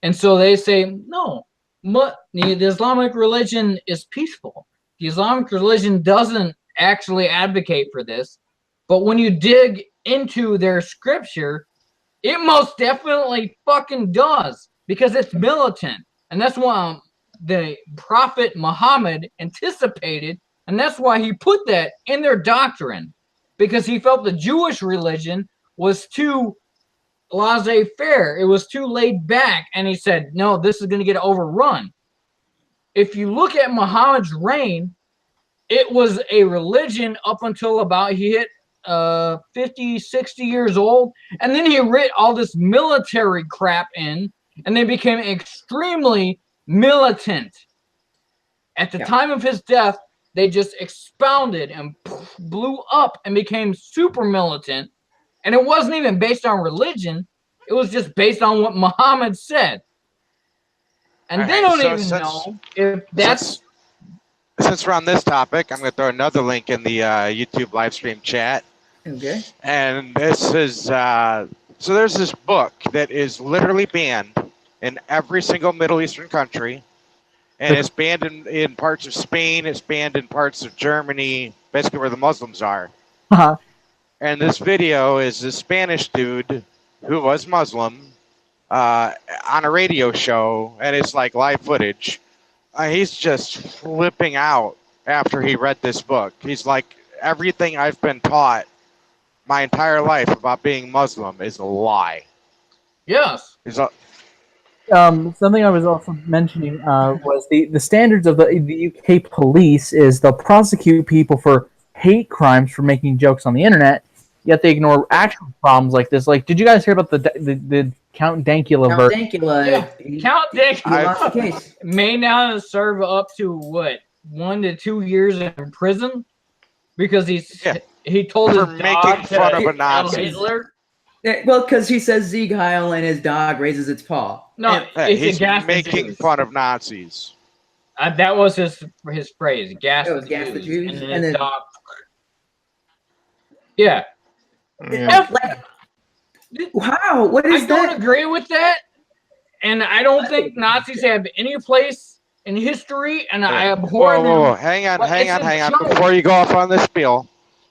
Speaker 4: and so they say no. The Islamic religion is peaceful. The Islamic religion doesn't actually advocate for this. But when you dig into their scripture, it most definitely fucking does because it's militant. And that's why the Prophet Muhammad anticipated, and that's why he put that in their doctrine because he felt the Jewish religion was too laissez-faire. It was too laid back. And he said, no, this is going to get overrun. If you look at Muhammad's reign, it was a religion up until about he hit 50, 60 years old, and then he writ all this military crap in, and they became extremely militant. At the time of his death, they just expounded and blew up and became super militant, and it wasn't even based on religion, it was just based on what Muhammad said. And they don't even know if that's...
Speaker 5: Since we're on this topic, I'm going to throw another link in the YouTube live stream chat.
Speaker 3: Okay.
Speaker 5: And this is, so there's this book that is literally banned in every single Middle Eastern country. And it's banned in parts of Spain. It's banned in parts of Germany, basically where the Muslims are. And this video is this Spanish dude who was Muslim on a radio show. And it's like live footage. He's just flipping out after he read this book. He's like, everything I've been taught my entire life about being Muslim is a lie.
Speaker 4: Yes.
Speaker 1: Something I was also mentioning was the standards of the UK police is they'll prosecute people for hate crimes for making jokes on the internet, yet they ignore actual problems like this. Like, did you guys hear about the Count Dankula
Speaker 3: Count
Speaker 1: verse?
Speaker 3: Dankula,
Speaker 4: Yeah, Count
Speaker 3: he lost the
Speaker 4: Dankula
Speaker 3: case.
Speaker 4: may now serve up to what 1 to 2 years in prison because he told
Speaker 5: For
Speaker 4: his
Speaker 5: making
Speaker 4: dog
Speaker 5: fun
Speaker 4: to
Speaker 5: of a
Speaker 4: kill
Speaker 5: Nazi.
Speaker 4: Hitler.
Speaker 3: Yeah, well, because he says Sieg Heil and his dog raises its paw.
Speaker 4: No,
Speaker 3: And-
Speaker 4: it's
Speaker 5: He's
Speaker 4: against the
Speaker 5: making
Speaker 4: Jews.
Speaker 5: fun of Nazis.
Speaker 4: That was his phrase. Gas
Speaker 3: It was
Speaker 4: the
Speaker 3: gas
Speaker 4: Jews.
Speaker 3: the Jews,
Speaker 4: And then
Speaker 3: and
Speaker 4: his
Speaker 3: then-
Speaker 4: dog. Yeah.
Speaker 2: Yeah.
Speaker 3: like, wow, what
Speaker 4: I
Speaker 3: is
Speaker 4: don't
Speaker 3: that?
Speaker 4: agree with that, and I don't think Nazis have any place in history, and I abhor
Speaker 5: Whoa,
Speaker 4: them.
Speaker 5: hang on,
Speaker 4: But
Speaker 5: hang
Speaker 4: it's
Speaker 5: on,
Speaker 4: a
Speaker 5: hang on.
Speaker 4: joke.
Speaker 5: Before you go off on this spiel,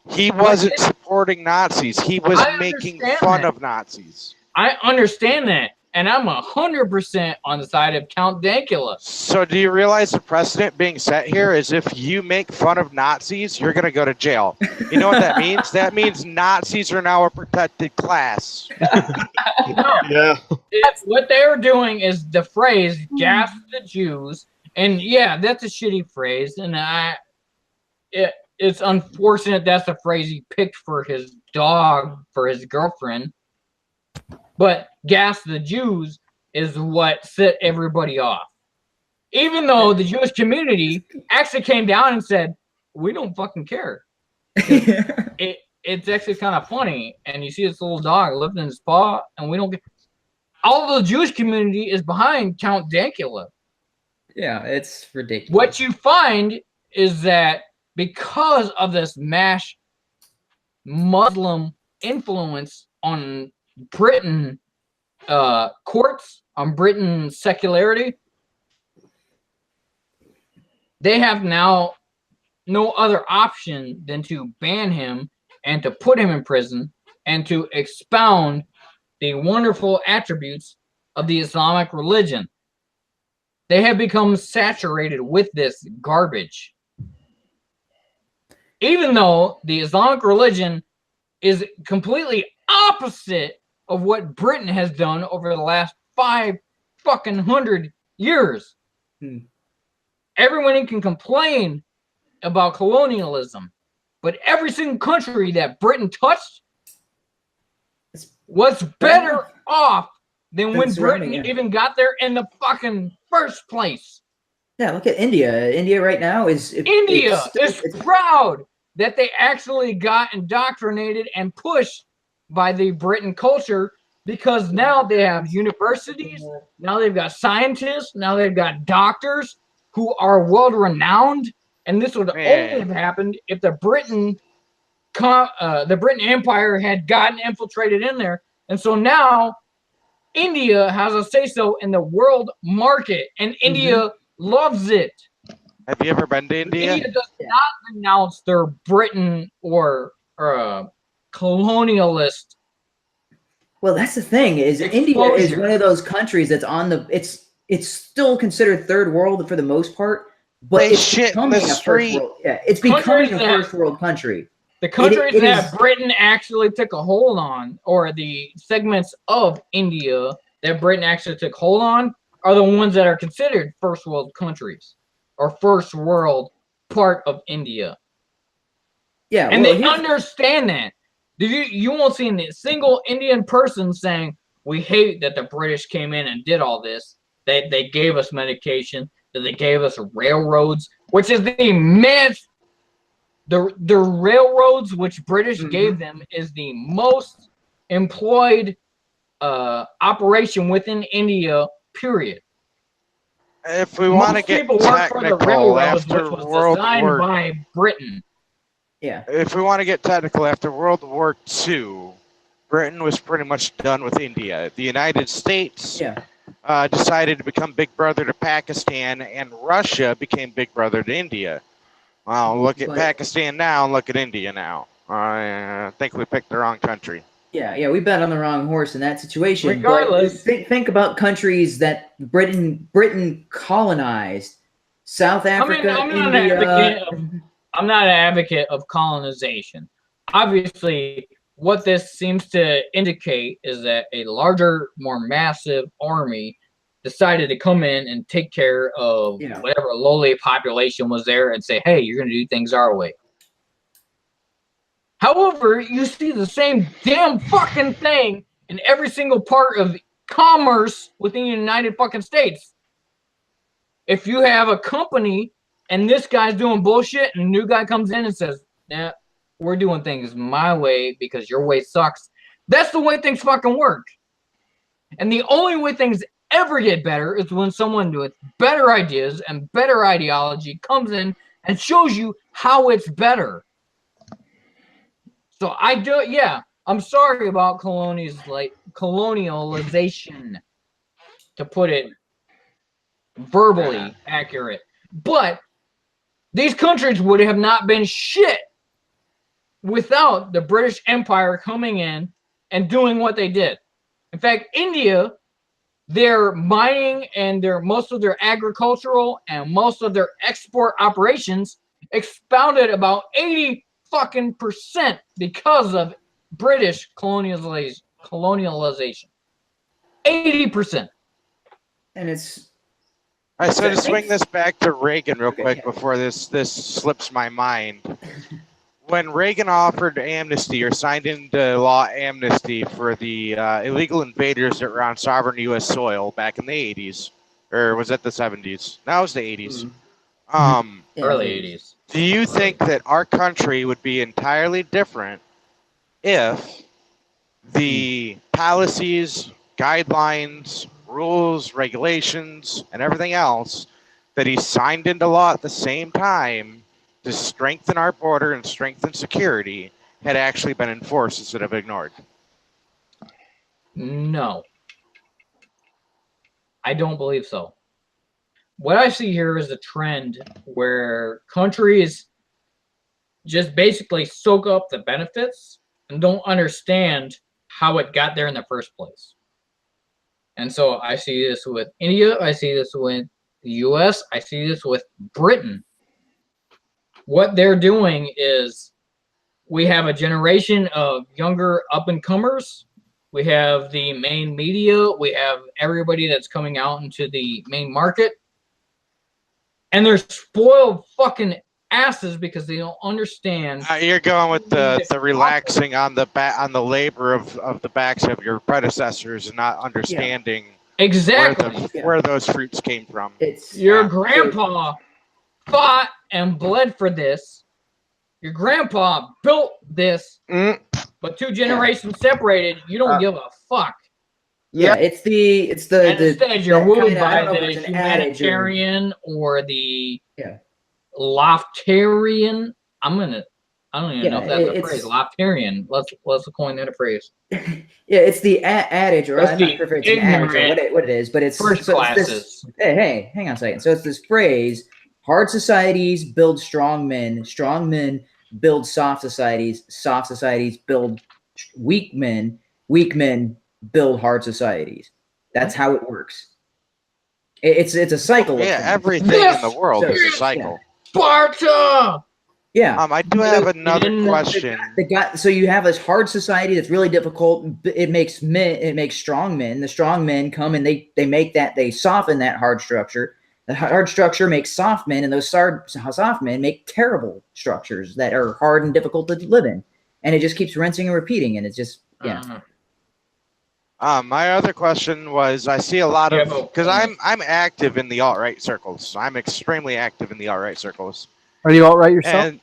Speaker 5: he wasn't
Speaker 4: it-
Speaker 5: supporting Nazis. He was
Speaker 4: I
Speaker 5: making
Speaker 4: understand
Speaker 5: fun
Speaker 4: that.
Speaker 5: of Nazis.
Speaker 4: I understand that, and I'm 100% on the side of Count Dankula.
Speaker 5: So do you realize the precedent being set here is if you make fun of Nazis, you're going to go to jail. You know what that means? That means Nazis are now a protected class.
Speaker 2: Yeah.
Speaker 4: What they're doing is the phrase "gas the Jews," and yeah, that's a shitty phrase, and it's unfortunate that's the phrase he picked for his dog for his girlfriend. But gas the Jews is what set everybody off. Even though the Jewish community actually came down and said, we don't fucking care. It's actually kind of funny. And you see this little dog lifting his paw, and we don't get. All the Jewish community is behind Count Dankula.
Speaker 3: Yeah, it's ridiculous.
Speaker 4: What you find is that because of this mass Muslim influence on Britain courts, on Britain's secularity, they have now no other option than to ban him and to put him in prison and to expound the wonderful attributes of the Islamic religion. They have become saturated with this garbage. Even though the Islamic religion is completely opposite of what Britain has done over the last 500 years. Everyone can complain about colonialism, but every single country that Britain touched was better off than when Britain even got there in the fucking first place.
Speaker 3: Yeah, look at India. India right now is
Speaker 4: proud that they actually got indoctrinated and pushed by the Britain culture, because now they have universities, now they've got scientists, now they've got doctors who are world renowned, and this would only have happened if the Britain Empire had gotten infiltrated in there. And so now India has a say-so in the world market, and India loves it.
Speaker 5: Have you ever been to India?
Speaker 4: India does not renounce their Britain or colonialist.
Speaker 3: Well, that's the thing, is India is one of those countries that's on the it's still considered third world for the most part, but
Speaker 5: They
Speaker 3: it's
Speaker 5: shit in
Speaker 3: becoming
Speaker 5: the
Speaker 3: a first
Speaker 5: street.
Speaker 3: world. Yeah, it's becoming a first world country.
Speaker 4: The countries
Speaker 3: It
Speaker 4: that
Speaker 3: is-
Speaker 4: Britain actually took a hold on, or the segments of India that Britain actually took hold on, are the ones that are considered first world countries or first world part of India.
Speaker 3: Yeah,
Speaker 4: and
Speaker 3: well,
Speaker 4: they understand that. You won't see a single Indian person saying, we hate that the British came in and did all this. They gave us medication, that they gave us railroads, which is the myth. The railroads which British gave them is the most employed operation within India, period.
Speaker 5: If we want to get technical, after World War
Speaker 4: by Britain.
Speaker 3: Yeah.
Speaker 5: If we want to get technical, after World War II, Britain was pretty much done with India. The United States decided to become big brother to Pakistan, and Russia became big brother to India. Well, look at Pakistan now and look at India now. I think we picked the wrong country.
Speaker 3: Yeah, we bet on the wrong horse in that situation.
Speaker 4: Regardless,
Speaker 3: but think about countries that Britain colonized: South Africa, India.
Speaker 4: I'm not an advocate of colonization. Obviously, what this seems to indicate is that a larger, more massive army decided to come in and take care of whatever lowly population was there and say, hey, you're going to do things our way. However, you see the same damn fucking thing in every single part of commerce within the United fucking States. If you have a company and this guy's doing bullshit and a new guy comes in and says, nah, we're doing things my way because your way sucks. That's the way things fucking work. And the only way things ever get better is when someone with better ideas and better ideology comes in and shows you how it's better. So I'm sorry about colonialization, to put it verbally accurate. But these countries would have not been shit without the British Empire coming in and doing what they did. In fact, India, their mining and most of their agricultural and most of their export operations expounded about 80% because of British colonialization. 80%.
Speaker 3: And it's
Speaker 5: I so to swing this back to Reagan real quick before this slips my mind. When Reagan offered amnesty or signed into law amnesty for the illegal invaders that were on sovereign U.S. soil back in the 80s, or was it the 70s? No, it was the 80s.
Speaker 4: Early 80s.
Speaker 5: Do you think that our country would be entirely different if the policies, guidelines, rules, regulations, and everything else that he signed into law at the same time to strengthen our border and strengthen security had actually been enforced instead of ignored?
Speaker 4: No. I don't believe so. What I see here is a trend where countries just basically soak up the benefits and don't understand how it got there in the first place. And so I see this with India, I see this with the US, I see this with Britain. What they're doing is we have a generation of younger up-and-comers. We have the main media. We have everybody that's coming out into the main market. And they're spoiled fucking asses because they don't understand.
Speaker 5: You're going with the relaxing on the labor of the backs of your predecessors and not understanding
Speaker 4: exactly
Speaker 5: where those fruits came from.
Speaker 4: Your grandpa fought and bled for this. Your grandpa built this, but 2 generations separated. You don't give a fuck.
Speaker 3: Yeah, it's the
Speaker 4: and instead you're wooed by the humanitarian or the Loftarian. I don't even know if that's a phrase. Loftarian. Let's coin that a phrase.
Speaker 3: Yeah, it's the adage, or I'm not sure if it's an adage or what it is, but it's
Speaker 4: first classes.
Speaker 3: Hey, hang on a second. So it's this phrase: hard societies build strong men build soft societies build weak men build hard societies. That's how it works. It's a cycle.
Speaker 5: Yeah, everything in the world is a cycle.
Speaker 4: Sparta.
Speaker 3: Yeah.
Speaker 5: I do have another question.
Speaker 3: So you have this hard society that's really difficult. It makes strong men. The strong men come and they soften that hard structure. The hard structure makes soft men, and those soft men make terrible structures that are hard and difficult to live in. And it just keeps rinsing and repeating, and it's just
Speaker 5: my other question was, I see a lot of, because I'm active in the alt-right circles. I'm extremely active in the alt-right circles.
Speaker 1: Are you alt-right yourself?
Speaker 5: And,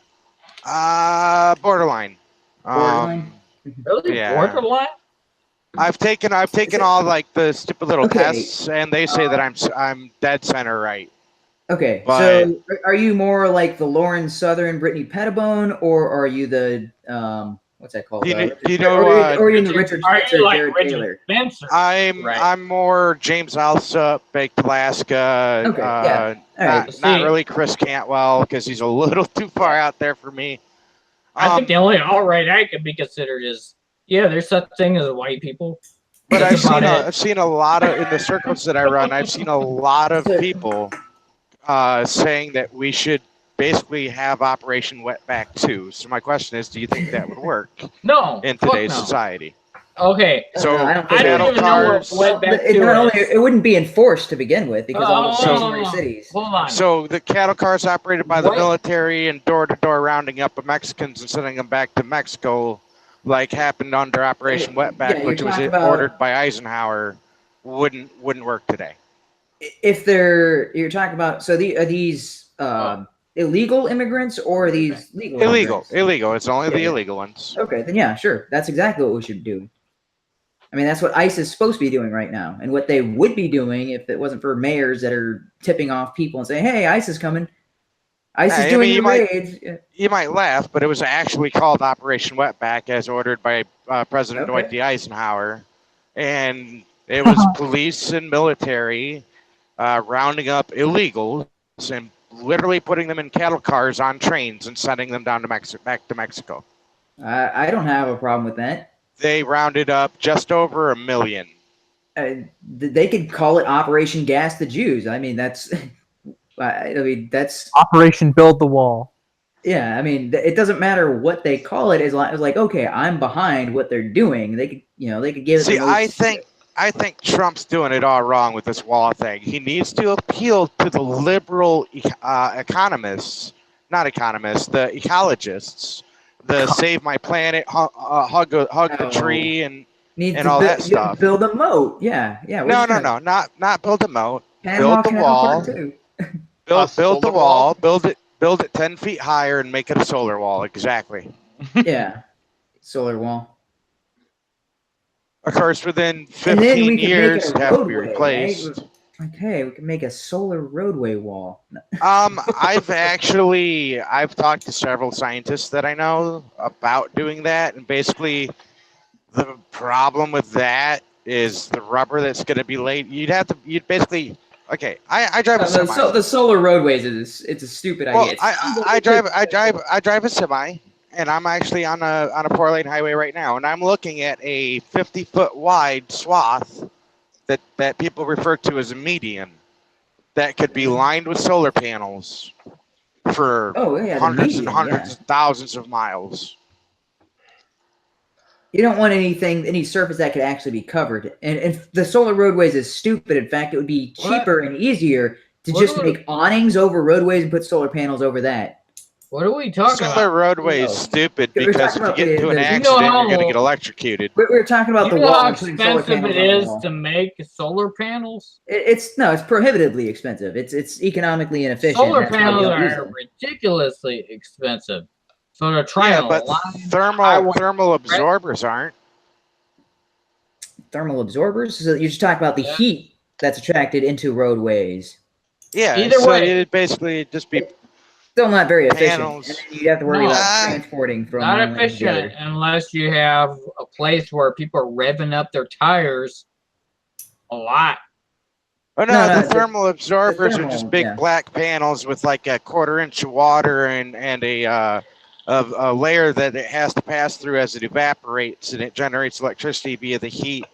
Speaker 5: borderline.
Speaker 4: Really?
Speaker 5: Yeah.
Speaker 4: Borderline?
Speaker 5: I've taken all like the stupid little tests, and they say that I'm dead center right.
Speaker 3: Okay,
Speaker 5: but,
Speaker 3: so are you more like the Lauren Southern, Brittany Pettibone, or are you the what's that called?
Speaker 5: Or
Speaker 3: are you in the Richard Spencer, Jared Taylor?
Speaker 5: I'm more James Alsop, Baked Alaska.
Speaker 3: Okay,
Speaker 5: not really Chris Cantwell, because he's a little too far out there for me.
Speaker 4: I think the only alt-right I could be considered is there's such thing as white people.
Speaker 5: But I've seen a lot of, in the circles that I run, I've seen a lot of people saying that we should basically have Operation Wetback 2. So my question is, do you think that would work?
Speaker 4: No.
Speaker 5: In today's society?
Speaker 4: Okay.
Speaker 5: So
Speaker 3: I don't think
Speaker 4: I don't
Speaker 5: cattle
Speaker 4: even know what
Speaker 5: cars.
Speaker 4: wetback
Speaker 3: It, not only,
Speaker 4: 2 is.
Speaker 3: it wouldn't be enforced to begin with because all the
Speaker 4: hold
Speaker 3: sanctuary
Speaker 4: on.
Speaker 3: cities.
Speaker 4: Hold on.
Speaker 5: So the cattle cars operated by the
Speaker 4: What?
Speaker 5: military and door-to-door rounding up of Mexicans and sending them back to Mexico, like happened under Operation Wetback,
Speaker 3: Yeah, you're
Speaker 5: which was
Speaker 3: talking about-
Speaker 5: ordered by Eisenhower, wouldn't work today.
Speaker 3: If you're talking about, so are these illegal immigrants or are these legal? Immigrants?
Speaker 5: Illegal. It's only the
Speaker 3: Yeah.
Speaker 5: illegal ones.
Speaker 3: Okay, then yeah, sure. That's exactly what we should do. I mean, that's what ICE is supposed to be doing right now, and what they would be doing if it wasn't for mayors that are tipping off people and saying, "Hey, ICE is coming. ICE is doing raids."
Speaker 5: You might laugh, but it was actually called Operation Wetback, as ordered by President Dwight D. Eisenhower, and it was police and military rounding up illegals and literally putting them in cattle cars on trains and sending them down to back to Mexico.
Speaker 3: I don't have a problem with that.
Speaker 5: They rounded up just over 1 million.
Speaker 3: They could call it Operation Gas the Jews. I mean, that's. I mean, that's
Speaker 1: Operation Build the Wall.
Speaker 3: Yeah, I mean, it doesn't matter what they call it. It's like, okay, I'm behind what they're doing. They could, they could give it.
Speaker 5: See, I think Trump's doing it all wrong with this wall thing. He needs to appeal to the liberal economists, not economists, the ecologists, the Save My Planet, hug a tree, and all that stuff.
Speaker 3: Build a moat. Yeah.
Speaker 5: No, not build a moat.
Speaker 3: Panama
Speaker 5: Build the wall. Build the wall. Build it 10 feet higher and make it a solar wall. Exactly.
Speaker 3: Yeah, solar wall.
Speaker 5: Of course, within 15 years, have to be replaced.
Speaker 3: Right? Like, hey, we can make a solar roadway wall.
Speaker 5: I've talked to several scientists that I know about doing that, and basically, the problem with that is the rubber that's going to be laid. You'd basically. Okay, I drive a semi.
Speaker 3: The solar roadways it's a stupid idea.
Speaker 5: I drive a semi, and I'm actually on a 4-lane highway right now, and I'm looking at a 50-foot wide swath that people refer to as a median that could be lined with solar panels for hundreds and hundreds of thousands of miles.
Speaker 3: You don't want any surface that could actually be covered. And if the solar roadways is stupid, in fact, it would be cheaper and easier to just make awnings over roadways and put solar panels over that.
Speaker 4: What are we talking about?
Speaker 5: Solar roadway is stupid because if you get into an accident, you're going to get electrocuted.
Speaker 3: We're talking about the wall.
Speaker 4: How expensive it is to make solar panels?
Speaker 3: It's prohibitively expensive. It's economically inefficient.
Speaker 4: Solar panels are ridiculously expensive. So they're trying to
Speaker 5: but thermal absorbers aren't.
Speaker 3: Thermal absorbers? So you're just talking about the heat that's attracted into roadways.
Speaker 5: Yeah,
Speaker 4: either way,
Speaker 5: it'd basically just be
Speaker 3: still not very efficient.
Speaker 5: Panels.
Speaker 3: And then you'd have to worry about transporting from
Speaker 4: not efficient unless you have a place where people are revving up their tires a lot.
Speaker 5: Oh no, the thermal absorbers are just big black panels with like a 1/4 inch of water and a layer that it has to pass through as it evaporates, and it generates electricity via the heat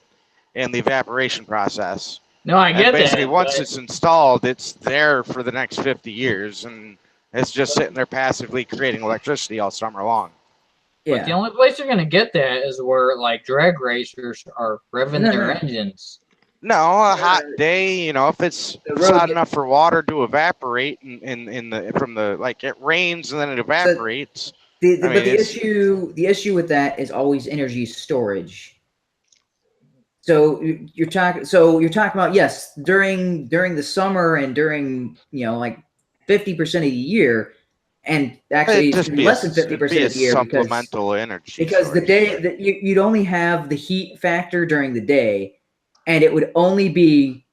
Speaker 5: and the evaporation process.
Speaker 4: No, I get that.
Speaker 5: Basically, once it's installed, it's there for the next 50 years, and it's just sitting there passively creating electricity all summer long.
Speaker 3: Yeah.
Speaker 4: But the only place you're going to get that is where, like, drag racers are revving their engines.
Speaker 5: No, a hot day, if it's hot enough for water to evaporate it rains and then it evaporates.
Speaker 3: The issue with that is always energy storage. So you're talking about, yes, during the summer and during like 50% of the year, and actually less than 50% of the year
Speaker 5: supplemental energy
Speaker 3: because
Speaker 5: storage.
Speaker 3: the day you'd only have the heat factor during the day, and it would only be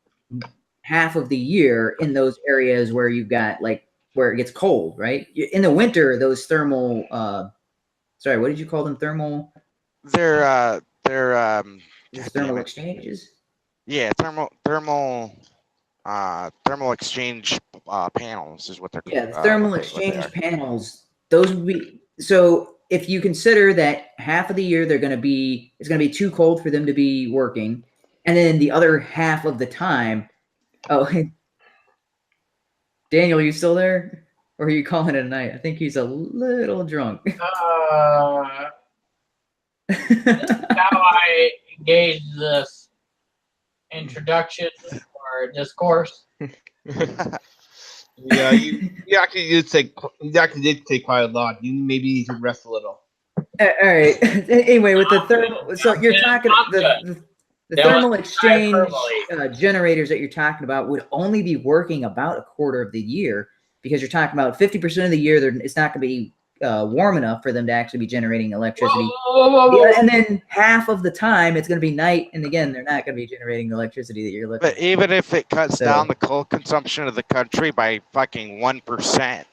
Speaker 3: half of the year in those areas where you've got where it gets cold, right? In the winter, those thermal sorry, what did you call them? Thermal?
Speaker 5: They're
Speaker 3: thermal exchanges?
Speaker 5: Yeah, thermal exchange panels is what they're called.
Speaker 3: Yeah, the thermal exchange panels. Those would be so. If you consider that half of the year it's going to be too cold for them to be working, and then the other half of the time, Daniel, are you still there, or are you calling it a night? I think he's a little drunk.
Speaker 4: Now I
Speaker 6: engage this introduction or discourse.
Speaker 2: Yeah, you actually did take quite a lot. You maybe need to rest a little.
Speaker 3: All right. Anyway, with the thermal, so you're talking the thermal exchange generators that you're talking about would only be working about a quarter of the year, because you're talking about 50% of the year. It's not going to be warm enough for them to actually be generating electricity.
Speaker 6: Whoa.
Speaker 3: And then half of the time it's going to be night, and again, they're not going to be generating the electricity that you're looking.
Speaker 5: But even if it cuts down the coal consumption of the country by fucking 1%,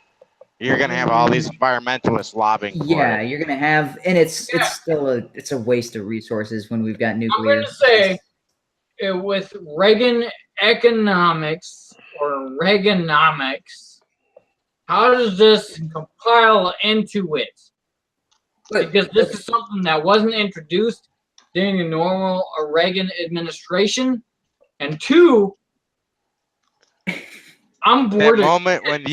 Speaker 5: you're gonna have all these environmentalists lobbying for
Speaker 3: Yeah,
Speaker 5: it.
Speaker 3: you're gonna have, and it's still a waste of resources when we've got nuclear.
Speaker 6: I'm gonna say with Reaganomics or Reaganomics, how does this compile into it? Because this is something that wasn't introduced during the normal Reagan administration, and two, I'm bored.
Speaker 5: That moment when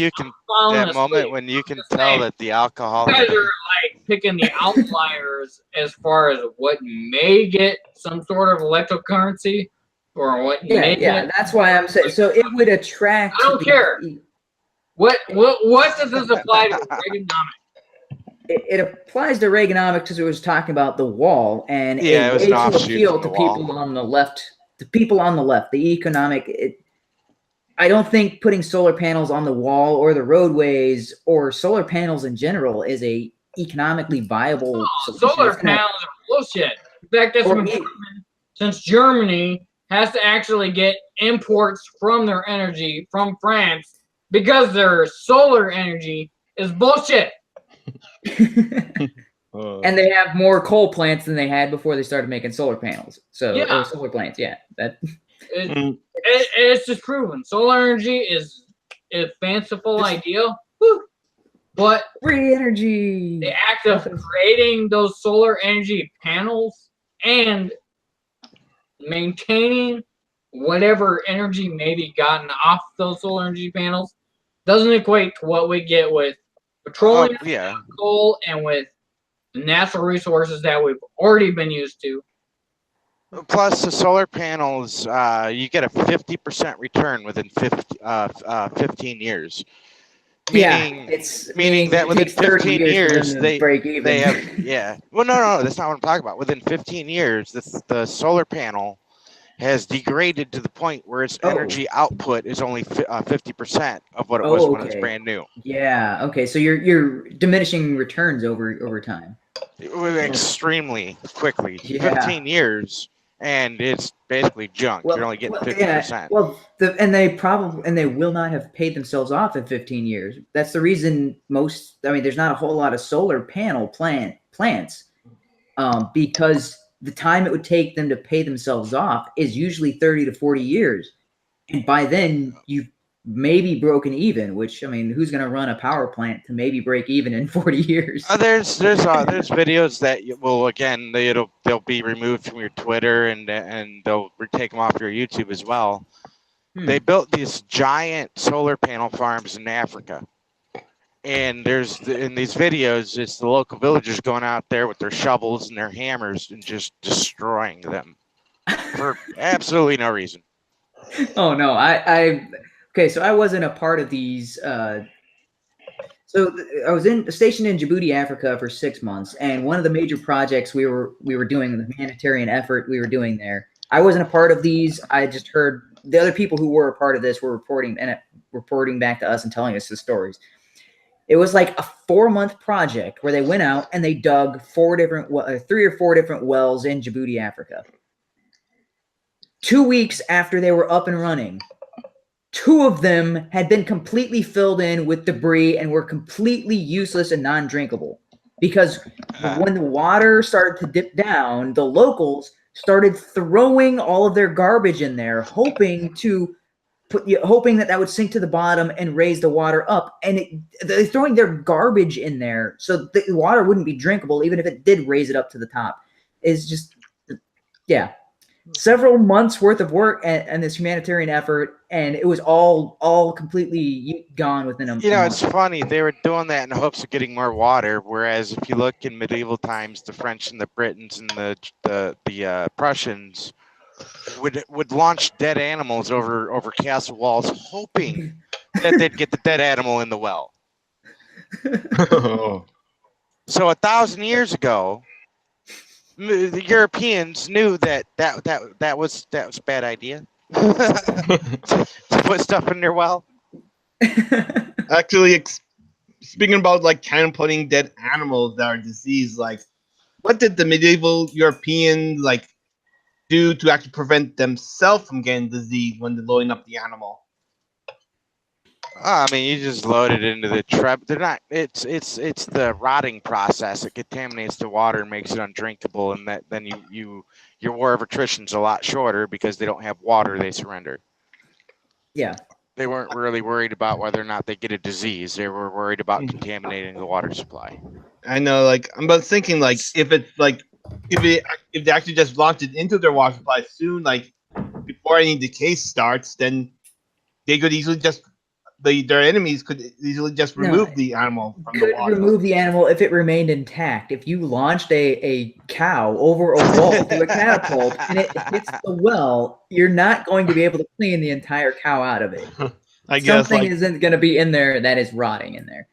Speaker 5: you can tell that the alcohol.
Speaker 6: You guys are like picking the outliers as far as what may get some sort of electrocurrency or what may get.
Speaker 3: That's why I'm saying. So it would attract.
Speaker 6: I don't care. What does this apply to Reaganomics?
Speaker 3: It applies to Reaganomics because it was talking about the wall and
Speaker 5: it was an offshoot
Speaker 3: appeal
Speaker 5: of
Speaker 3: to
Speaker 5: the wall.
Speaker 3: people on the left. To people on the left, the economic. I don't think putting solar panels on the wall or the roadways or solar panels in general is a economically viable solution.
Speaker 6: Solar panels are bullshit. In fact, that's been proven since Germany has to actually get imports from their energy from France because their solar energy is bullshit.
Speaker 3: And they have more coal plants than they had before they started making solar panels. So or solar plants,
Speaker 6: it's just proven. Solar energy is a fanciful idea, but
Speaker 3: free energy.
Speaker 6: The act of creating those solar energy panels and maintaining whatever energy may be gotten off those solar energy panels doesn't equate to what we get with petroleum, coal, and with natural resources that we've already been used to.
Speaker 5: Plus, the solar panels, you get a 50% return within 15 years. Meaning that within 15 years they have Well, no, that's not what I'm talking about. Within 15 years, the solar panel has degraded to the point where its energy output is only 50% of what it was when it's brand new.
Speaker 3: Yeah. Okay. So you're diminishing returns over time.
Speaker 5: Extremely quickly. 15 years. And it's basically junk. You're only getting 50%.
Speaker 3: And they will not have paid themselves off in 15 years. That's the reason there's not a whole lot of solar panel plants because the time it would take them to pay themselves off is usually 30 to 40 years. And by then you've maybe broken even, which, I mean, who's going to run a power plant to maybe break even in 40 years?
Speaker 5: There's videos that they'll be removed from your Twitter and they'll take them off your YouTube as well. They built these giant solar panel farms in Africa. And in these videos, it's the local villagers going out there with their shovels and their hammers and just destroying them for absolutely no reason.
Speaker 3: Oh no, okay, so I wasn't a part of these. So I was stationed in Djibouti, Africa, for 6 months, and one of the major projects we were doing, the humanitarian effort we were doing there, I wasn't a part of these. I just heard the other people who were a part of this were reporting back to us and telling us the stories. It was like a 4-month project where they went out and they dug 3 or 4 different wells in Djibouti, Africa. 2 weeks after they were up and running, 2 of them had been completely filled in with debris and were completely useless and non-drinkable. Because when the water started to dip down, the locals started throwing all of their garbage in there, hoping that would sink to the bottom and raise the water up. And they're throwing their garbage in there so the water wouldn't be drinkable, even if it did raise it up to the top. It's just, yeah. several months worth of work and this humanitarian effort, and it was all completely gone within a
Speaker 5: You know,
Speaker 3: month.
Speaker 5: it's funny. They were doing that in the hopes of getting more water. Whereas if you look in medieval times, the French and the Britons and the Prussians would launch dead animals over castle walls, hoping that they'd get the dead animal in the well. So 1,000 years ago, the Europeans knew that was a bad idea to put stuff in their well.
Speaker 2: Actually, speaking about like kind of putting dead animals that are diseased, like what did the medieval Europeans like do to actually prevent themselves from getting disease when they're loading up the animal?
Speaker 5: I mean, you just load it into the trap. They're not. It's the rotting process. It contaminates the water and makes it undrinkable, and that then your war of attrition's a lot shorter because they don't have water. They surrender.
Speaker 3: Yeah.
Speaker 5: They weren't really worried about whether or not they get a disease. They were worried about contaminating the water supply.
Speaker 2: I know, like I'm about thinking, like if it's like if they actually just launched it into their water supply soon, like before any decay starts, then they could easily just their enemies could easily just remove the animal from the
Speaker 3: Could
Speaker 2: water.
Speaker 3: remove the animal if it remained intact. If you launched a cow over a wall through a catapult and it hits the well, you're not going to be able to clean the entire cow out of it.
Speaker 2: I guess
Speaker 3: Something
Speaker 2: like,
Speaker 3: isn't going to be in there that is rotting in there.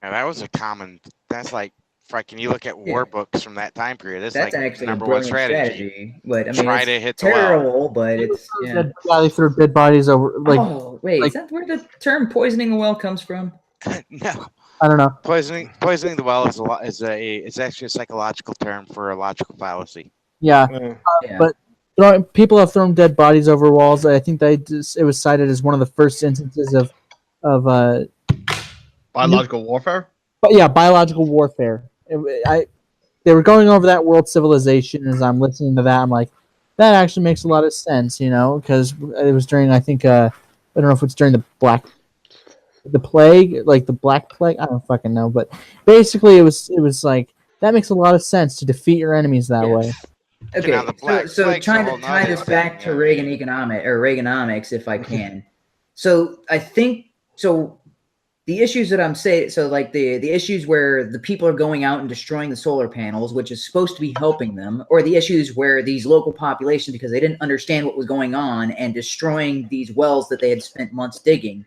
Speaker 5: Now that was a common. That's like freaking. You look at war books from that time period. That's like
Speaker 3: actually
Speaker 5: number
Speaker 3: a
Speaker 5: one
Speaker 3: brilliant
Speaker 5: strategy.
Speaker 3: But I mean,
Speaker 5: Try
Speaker 3: it's
Speaker 5: to hit the well.
Speaker 3: terrible, but it's
Speaker 1: They threw dead bodies over. Like,
Speaker 3: oh wait,
Speaker 1: like-
Speaker 3: is that where the term poisoning a well comes from?
Speaker 5: No,
Speaker 1: I don't know.
Speaker 5: poisoning the well is it's actually a psychological term for a logical fallacy.
Speaker 1: Yeah,
Speaker 3: Yeah.
Speaker 1: but people have thrown dead bodies over walls. I think it was cited as one of the first instances of
Speaker 2: biological warfare.
Speaker 1: But yeah, biological warfare. They were going over that world civilization. As I'm listening to that, I'm like, that actually makes a lot of sense, because it was during, I think, I don't know if it's during the plague, like the Black Plague. I don't fucking know, but basically, it was like that makes a lot of sense to defeat your enemies that way.
Speaker 3: Okay,
Speaker 5: Now, the Black
Speaker 3: so
Speaker 5: Plague's a
Speaker 3: trying
Speaker 5: whole
Speaker 3: to tie
Speaker 5: nother
Speaker 3: this
Speaker 5: thing,
Speaker 3: back to
Speaker 5: yeah.
Speaker 3: Reaganomics, if I can. So I think the issues that I'm saying, so like the issues where the people are going out and destroying the solar panels, which is supposed to be helping them, or the issues where these local populations, because they didn't understand what was going on and destroying these wells that they had spent months digging.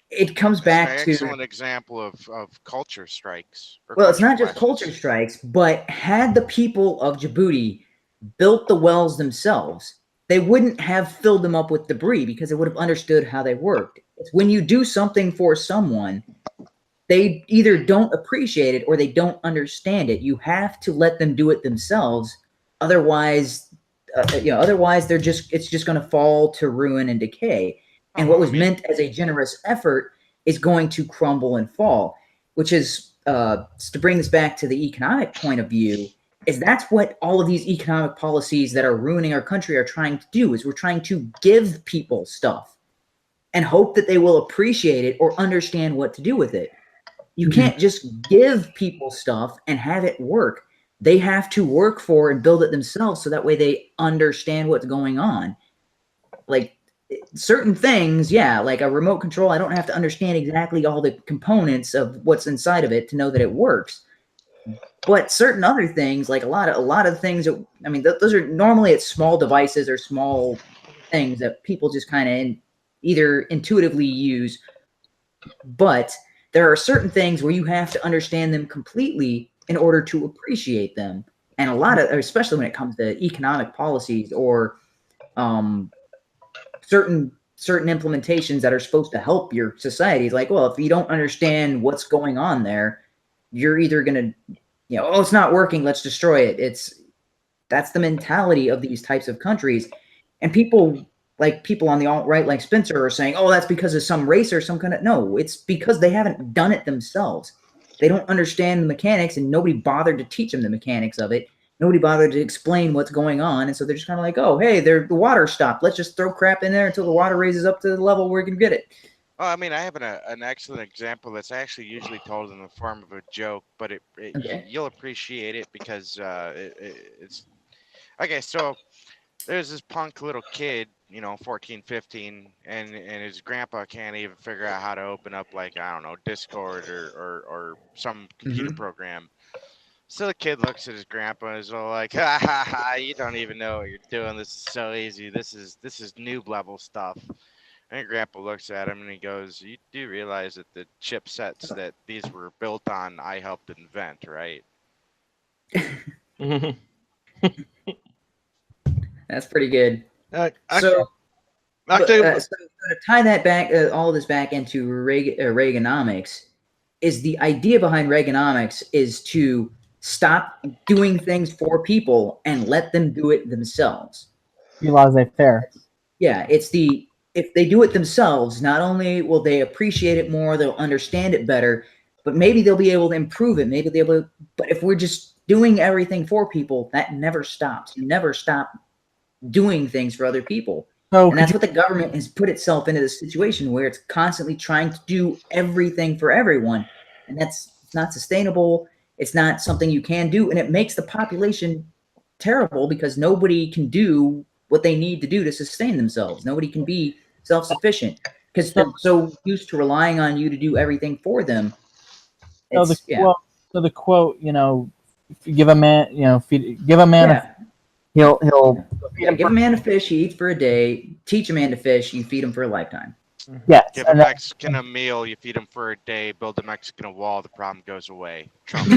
Speaker 3: It comes back
Speaker 5: It's an
Speaker 3: to
Speaker 5: excellent example of culture strikes.
Speaker 3: well, it's not just culture strikes, but had the people of Djibouti built the wells themselves, they wouldn't have filled them up with debris because they would have understood how they worked. It's when you do something for someone, they either don't appreciate it or they don't understand it. You have to let them do it themselves. Otherwise, it's just going to fall to ruin and decay. And what was meant as a generous effort is going to crumble and fall, which is, to bring this back to the economic point of view, is that's what all of these economic policies that are ruining our country are trying to do, is we're trying to give people stuff and hope that they will appreciate it or understand what to do with it. You can't just give people stuff and have it work. They have to work for and build it themselves so that way they understand what's going on. Like certain things, yeah, like a remote control, I don't have to understand exactly all the components of what's inside of it to know that it works. But certain other things, like a lot of things that, I mean, those are normally it's small devices or small things that people just kind of either intuitively use. But there are certain things where you have to understand them completely in order to appreciate them. And especially when it comes to economic policies or certain implementations that are supposed to help your society. It's like, well, if you don't understand what's going on there, you're either going to, oh, it's not working, let's destroy it. That's the mentality of these types of countries. And people on the alt-right like Spencer are saying, oh, that's because of some race or some kind of, no, it's because they haven't done it themselves. They don't understand the mechanics and nobody bothered to teach them the mechanics of it. Nobody bothered to explain what's going on. And so they're just kind of like, oh, hey, the water stopped. Let's just throw crap in there until the water raises up to the level where we can get it.
Speaker 5: Well, I mean, I have an excellent example that's actually usually told in the form of a joke, but you'll appreciate it because it's okay. So there's this punk little kid, 14, 15, and his grandpa can't even figure out how to open up, like, I don't know, Discord or some computer program. So the kid looks at his grandpa and is all like, ha ha ha, you don't even know what you're doing. This is so easy. This is noob level stuff. And grandpa looks at him and he goes, you do realize that the chipsets that these were built on, I helped invent, right?
Speaker 3: That's pretty good.
Speaker 2: Actually,
Speaker 3: So to tie that back, all this back into Reaganomics, is the idea behind Reaganomics is to stop doing things for people and let them do it themselves.
Speaker 1: Be laissez-faire.
Speaker 3: Yeah, it's the if they do it themselves, not only will they appreciate it more, they'll understand it better, but maybe they'll be able to improve it. Maybe they'll be able to, but if we're just doing everything for people, that never stops. You never stop doing things for other people.
Speaker 1: So
Speaker 3: And that's what the government has put itself into this situation where it's constantly trying to do everything for everyone. And that's not sustainable. It's not something you can do. And it makes the population terrible because nobody can do what they need to do to sustain themselves. Nobody can be self-sufficient because they're so used to relying on you to do everything for them.
Speaker 1: So the quote, if you give a man, give a man a he'll
Speaker 3: give a man a fish, he eats for a day. Teach a man to fish, you feed him for a lifetime.
Speaker 1: Yes.
Speaker 5: Give a Mexican a meal, you feed him for a day. Build a Mexican a wall, the problem goes away. Trump.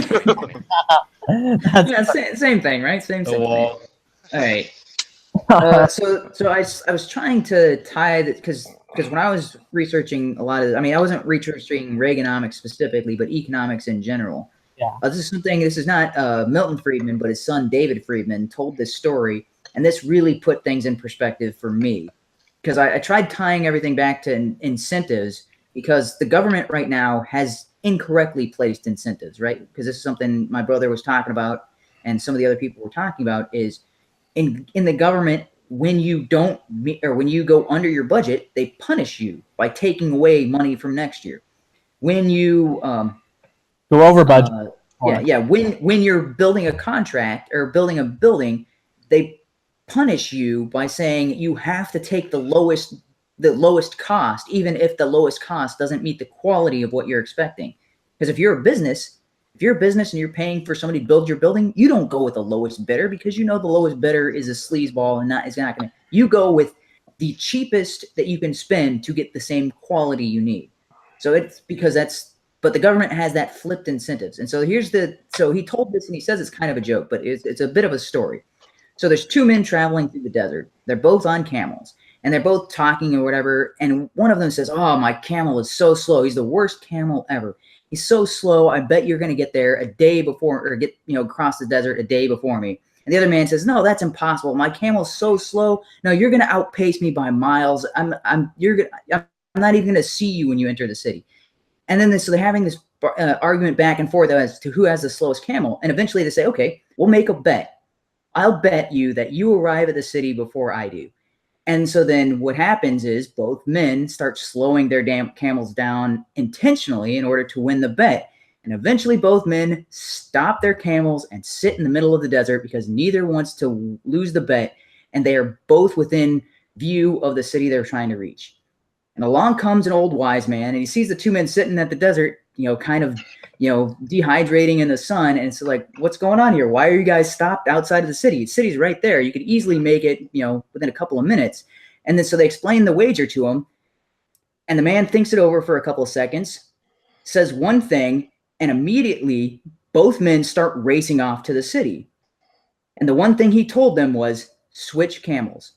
Speaker 3: Yeah, same thing, right? Same thing. All right. So I was trying to tie that because when I was researching a lot of, I wasn't researching Reaganomics specifically, but economics in general.
Speaker 1: Yeah.
Speaker 3: This is not Milton Friedman, but his son David Friedman told this story, and this really put things in perspective for me because I tried tying everything back to incentives because the government right now has incorrectly placed incentives, right? Because this is something my brother was talking about, and some of the other people were talking about is in the government, when you don't or when you go under your budget, they punish you by taking away money from next year. When you
Speaker 1: go over budget.
Speaker 3: When you're building a contract or building a building, they punish you by saying you have to take the lowest cost, even if the lowest cost doesn't meet the quality of what you're expecting. Because if you're a business and you're paying for somebody to build your building, you don't go with the lowest bidder because you know the lowest bidder is a sleazeball and is not going to. You go with the cheapest that you can spend to get the same quality you need. So it's because but the government has that flipped incentives. And so so he told this and he says it's kind of a joke, but it's a bit of a story. So there's two men traveling through the desert. They're both on camels and they're both talking or whatever. And one of them says, "Oh, my camel is so slow. He's the worst camel ever. He's so slow. I bet you're going to get there a day before or get, across the desert a day before me." And the other man says, "No, that's impossible. My camel's so slow. No, you're going to outpace me by miles. I'm not even going to see you when you enter the city." And then so they're having this argument back and forth as to who has the slowest camel. And eventually they say, "Okay, we'll make a bet. I'll bet you that you arrive at the city before I do." And so then what happens is both men start slowing their damn camels down intentionally in order to win the bet. And eventually both men stop their camels and sit in the middle of the desert because neither wants to lose the bet. And they are both within view of the city they're trying to reach. And along comes an old wise man and he sees the two men sitting at the desert, kind of, dehydrating in the sun. And it's like, "What's going on here? Why are you guys stopped outside of the city? The city's right there. You could easily make it, within a couple of minutes." And then so they explain the wager to him. And the man thinks it over for a couple of seconds, says one thing, and immediately both men start racing off to the city. And the one thing he told them was switch camels.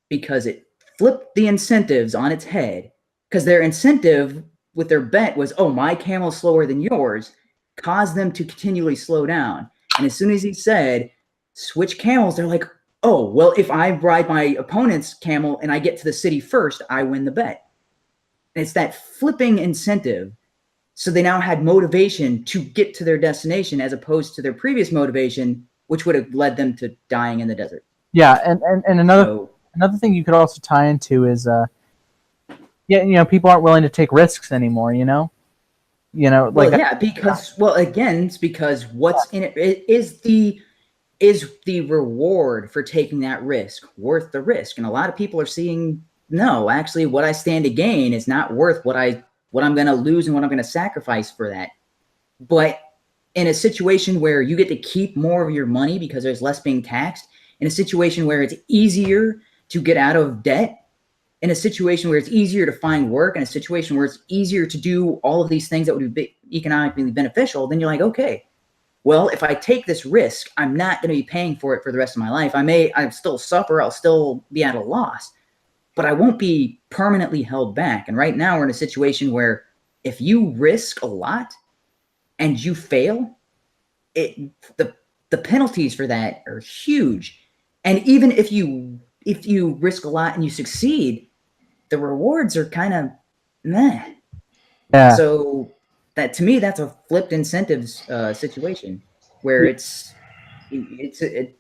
Speaker 3: Because it flipped the incentives on its head. Because their incentive with their bet was, "Oh, my camel's slower than yours," caused them to continually slow down. And as soon as he said, "switch camels," they're like, "Oh, well, if I ride my opponent's camel and I get to the city first, I win the bet." And it's that flipping incentive. So they now had motivation to get to their destination as opposed to their previous motivation, which would have led them to dying in the desert.
Speaker 1: Yeah, and another thing you could also tie into is people aren't willing to take risks anymore,
Speaker 3: It's because what's in it is is the reward for taking that risk worth the risk? And a lot of people are seeing, no, actually what I stand to gain is not worth what I'm going to lose and what I'm going to sacrifice for that. But in a situation where you get to keep more of your money because there's less being taxed, in a situation where it's easier to get out of debt, in a situation where it's easier to find work, in a situation where it's easier to do all of these things that would be economically beneficial, then you're like, okay, well, if I take this risk, I'm not going to be paying for it for the rest of my life. I'll still suffer, I'll still be at a loss, but I won't be permanently held back. And right now we're in a situation where if you risk a lot and you fail, the penalties for that are huge. And even if you risk a lot and you succeed, the rewards are kind of meh.
Speaker 1: Yeah.
Speaker 3: So that, to me, that's a flipped incentives situation where it's the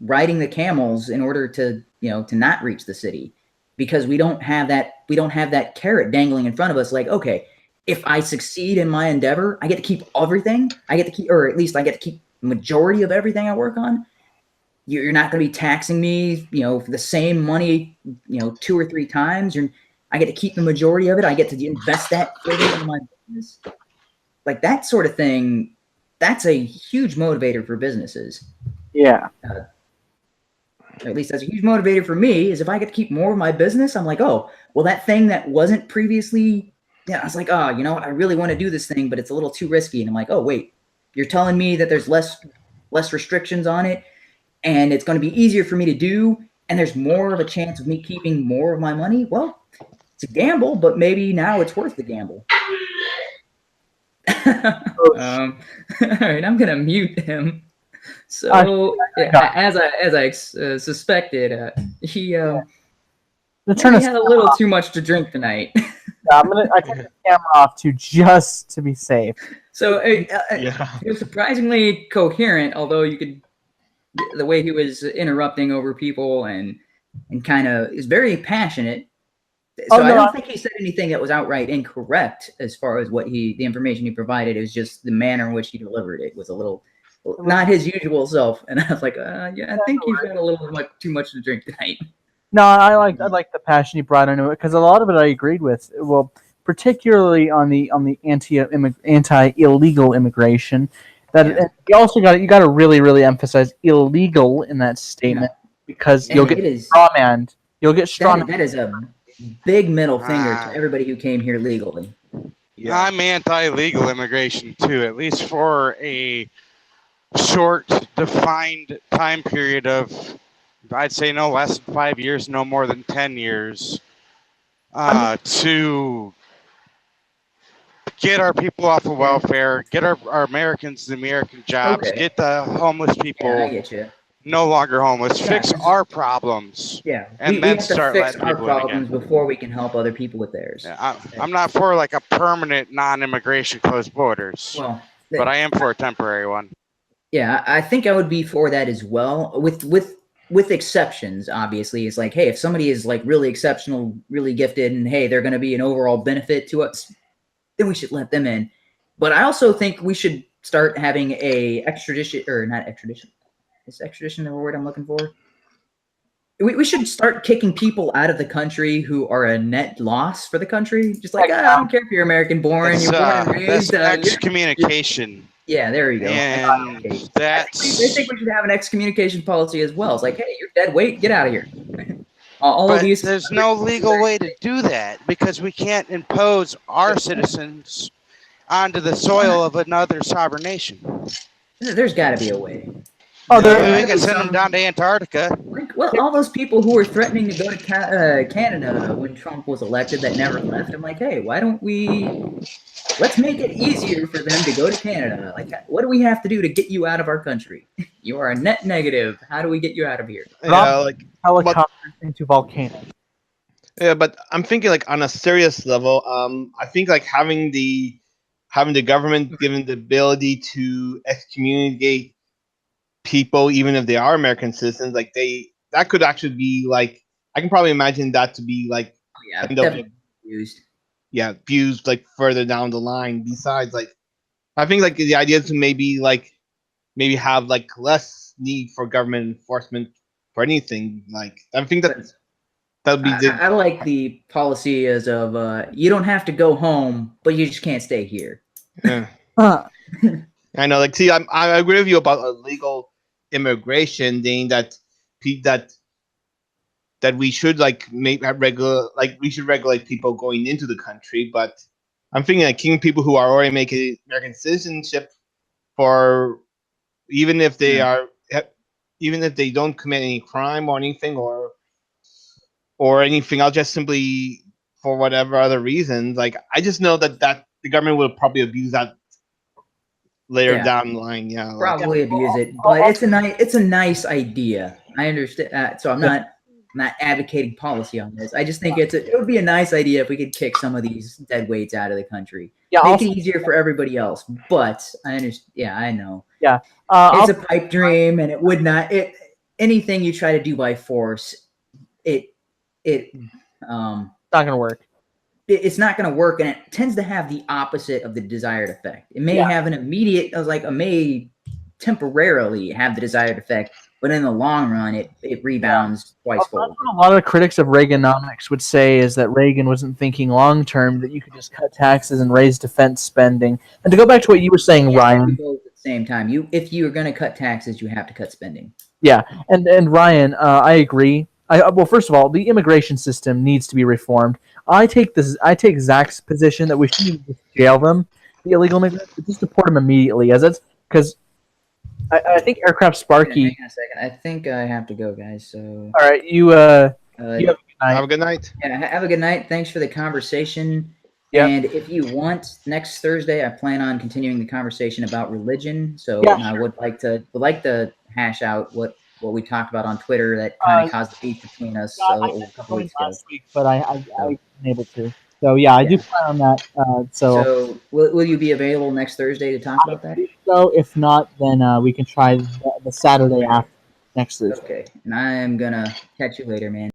Speaker 3: riding the camels in order to not reach the city, because we don't have that carrot dangling in front of us. Like, okay, if I succeed in my endeavor, I get to keep everything. Or at least I get to keep the majority of everything I work on. You're not going to be taxing me, for the same money, 2 or 3 times. I get to keep the majority of it. I get to invest that further into my business. Like that sort of thing, that's a huge motivator for businesses.
Speaker 1: Yeah.
Speaker 3: Or at least that's a huge motivator for me, is if I get to keep more of my business, I'm like, oh, well, that thing that wasn't previously, I was like, oh, I really want to do this thing, but it's a little too risky. And I'm like, oh, wait, you're telling me that there's less restrictions on it, and it's going to be easier for me to do, and there's more of a chance of me keeping more of my money? Well, it's a gamble, but maybe now it's worth the gamble. All right, I'm going to mute him. So, as I suspected, he had a little too much to drink tonight.
Speaker 1: I turned the camera off just to be safe.
Speaker 3: So he was surprisingly coherent, although the way he was interrupting over people and kind of is very passionate. So I don't think he said anything that was outright incorrect as far as the information he provided. It was just the manner in which he delivered it was a little not his usual self. And I was like, I think you've had a little too much to drink tonight.
Speaker 1: No, I like the passion he brought into it, because a lot of it I agreed with. Well, particularly on the anti-illegal immigration. You also you got to really emphasize illegal in that statement, because you'll get strawmanned. You'll get strawmanned.
Speaker 3: That is a big middle finger to everybody who came here legally.
Speaker 5: Yeah. I'm anti-legal immigration too, at least for a short, defined time period of, I'd say, no less than 5 years, no more than 10 years, to get our people off of welfare, get our Americans the American jobs, get the homeless people no longer homeless, fix our problems, and then start letting people in again. We have to fix our problems
Speaker 3: before we can help other people with theirs.
Speaker 5: Yeah, I'm not for like a permanent non-immigration closed borders, but I am for a temporary one.
Speaker 3: Yeah, I think I would be for that as well, with exceptions. Obviously, it's like, hey, if somebody is like really exceptional, really gifted, and hey, they're going to be an overall benefit to us, then we should let them in. But I also think we should start having not extradition. Is extradition the word I'm looking for? We should start kicking people out of the country who are a net loss for the country. Just like, I don't care if you're American born, you're born and raised.
Speaker 5: That's excommunication.
Speaker 3: Yeah, there you go.
Speaker 5: And
Speaker 3: I think we should have an excommunication policy as well. It's like, hey, you're dead weight, get out of here.
Speaker 5: There's no legal way to do that, because we can't impose our citizens onto the soil of another sovereign nation.
Speaker 3: There's got to be a way.
Speaker 5: We can send them down to Antarctica.
Speaker 3: Well, all those people who were threatening to go to Canada when Trump was elected that never left, I'm like, hey, why don't let's make it easier for them to go to Canada. Like, what do we have to do to get you out of our country? You are a net negative. How do we get you out of here?
Speaker 2: Like
Speaker 1: helicopters into volcanoes.
Speaker 2: Yeah, but I'm thinking like on a serious level. I think like having the government given the ability to excommunicate people, even if they are American citizens, like that could actually be like, I can probably imagine that to be like used like further down the line. Besides, like, I think like the idea is to maybe like maybe have like less need for government enforcement for anything. Like I think that would be
Speaker 3: I like the policy as of you don't have to go home, but you just can't stay here.
Speaker 2: yeah.
Speaker 1: Huh.
Speaker 2: I know. Like, see, I agree with you about illegal immigration, being that that we should like make have we should regulate people going into the country, but I'm thinking like keeping people who are already making American citizenship for even if they are even if they don't commit any crime or anything or anything else, just simply for whatever other reasons. Like I just know that the government will probably abuse that later down the line. Yeah,
Speaker 3: probably abuse it, but it's a nice idea. I understand. So I'm not advocating policy on this. I just think it would be a nice idea if we could kick some of these dead weights out of the country.
Speaker 1: Yeah,
Speaker 3: make it easier for everybody else. But I understand. Yeah, I know.
Speaker 1: Yeah,
Speaker 3: it's a pipe dream, and it would not. Anything you try to do by force, it's
Speaker 1: not gonna work.
Speaker 3: It's not going to work, and it tends to have the opposite of the desired effect. It may have an immediate, may temporarily have the desired effect, but in the long run, it rebounds twice fold.
Speaker 1: What a lot of critics of Reaganomics would say is that Reagan wasn't thinking long term, that you could just cut taxes and raise defense spending. And to go back to what you were saying, Ryan.
Speaker 3: Both at the same time, if you're going to cut taxes, you have to cut spending.
Speaker 1: Yeah, and Ryan, I agree. Well, first of all, the immigration system needs to be reformed. I take Zach's position that we shouldn't just jail them, the illegal immigrants, but just deport them immediately, as it's because I think Aircraft Sparky.
Speaker 3: Hang on a second. I think I have to go, guys. So
Speaker 1: all right, you have a good night.
Speaker 2: Have a good night.
Speaker 3: Yeah, have a good night. Thanks for the conversation.
Speaker 1: Yep.
Speaker 3: And if you want, next Thursday, I plan on continuing the conversation about religion. So I would like to hash out what we talked about on Twitter that kind of caused the beef between us a couple weeks ago.
Speaker 1: Last week, but I wasn't able to. So yeah, I do plan on that.
Speaker 3: So will you be available next Thursday to talk about that?
Speaker 1: So if not, then we can try the Saturday after next Thursday.
Speaker 3: Okay, and I'm gonna catch you later, man.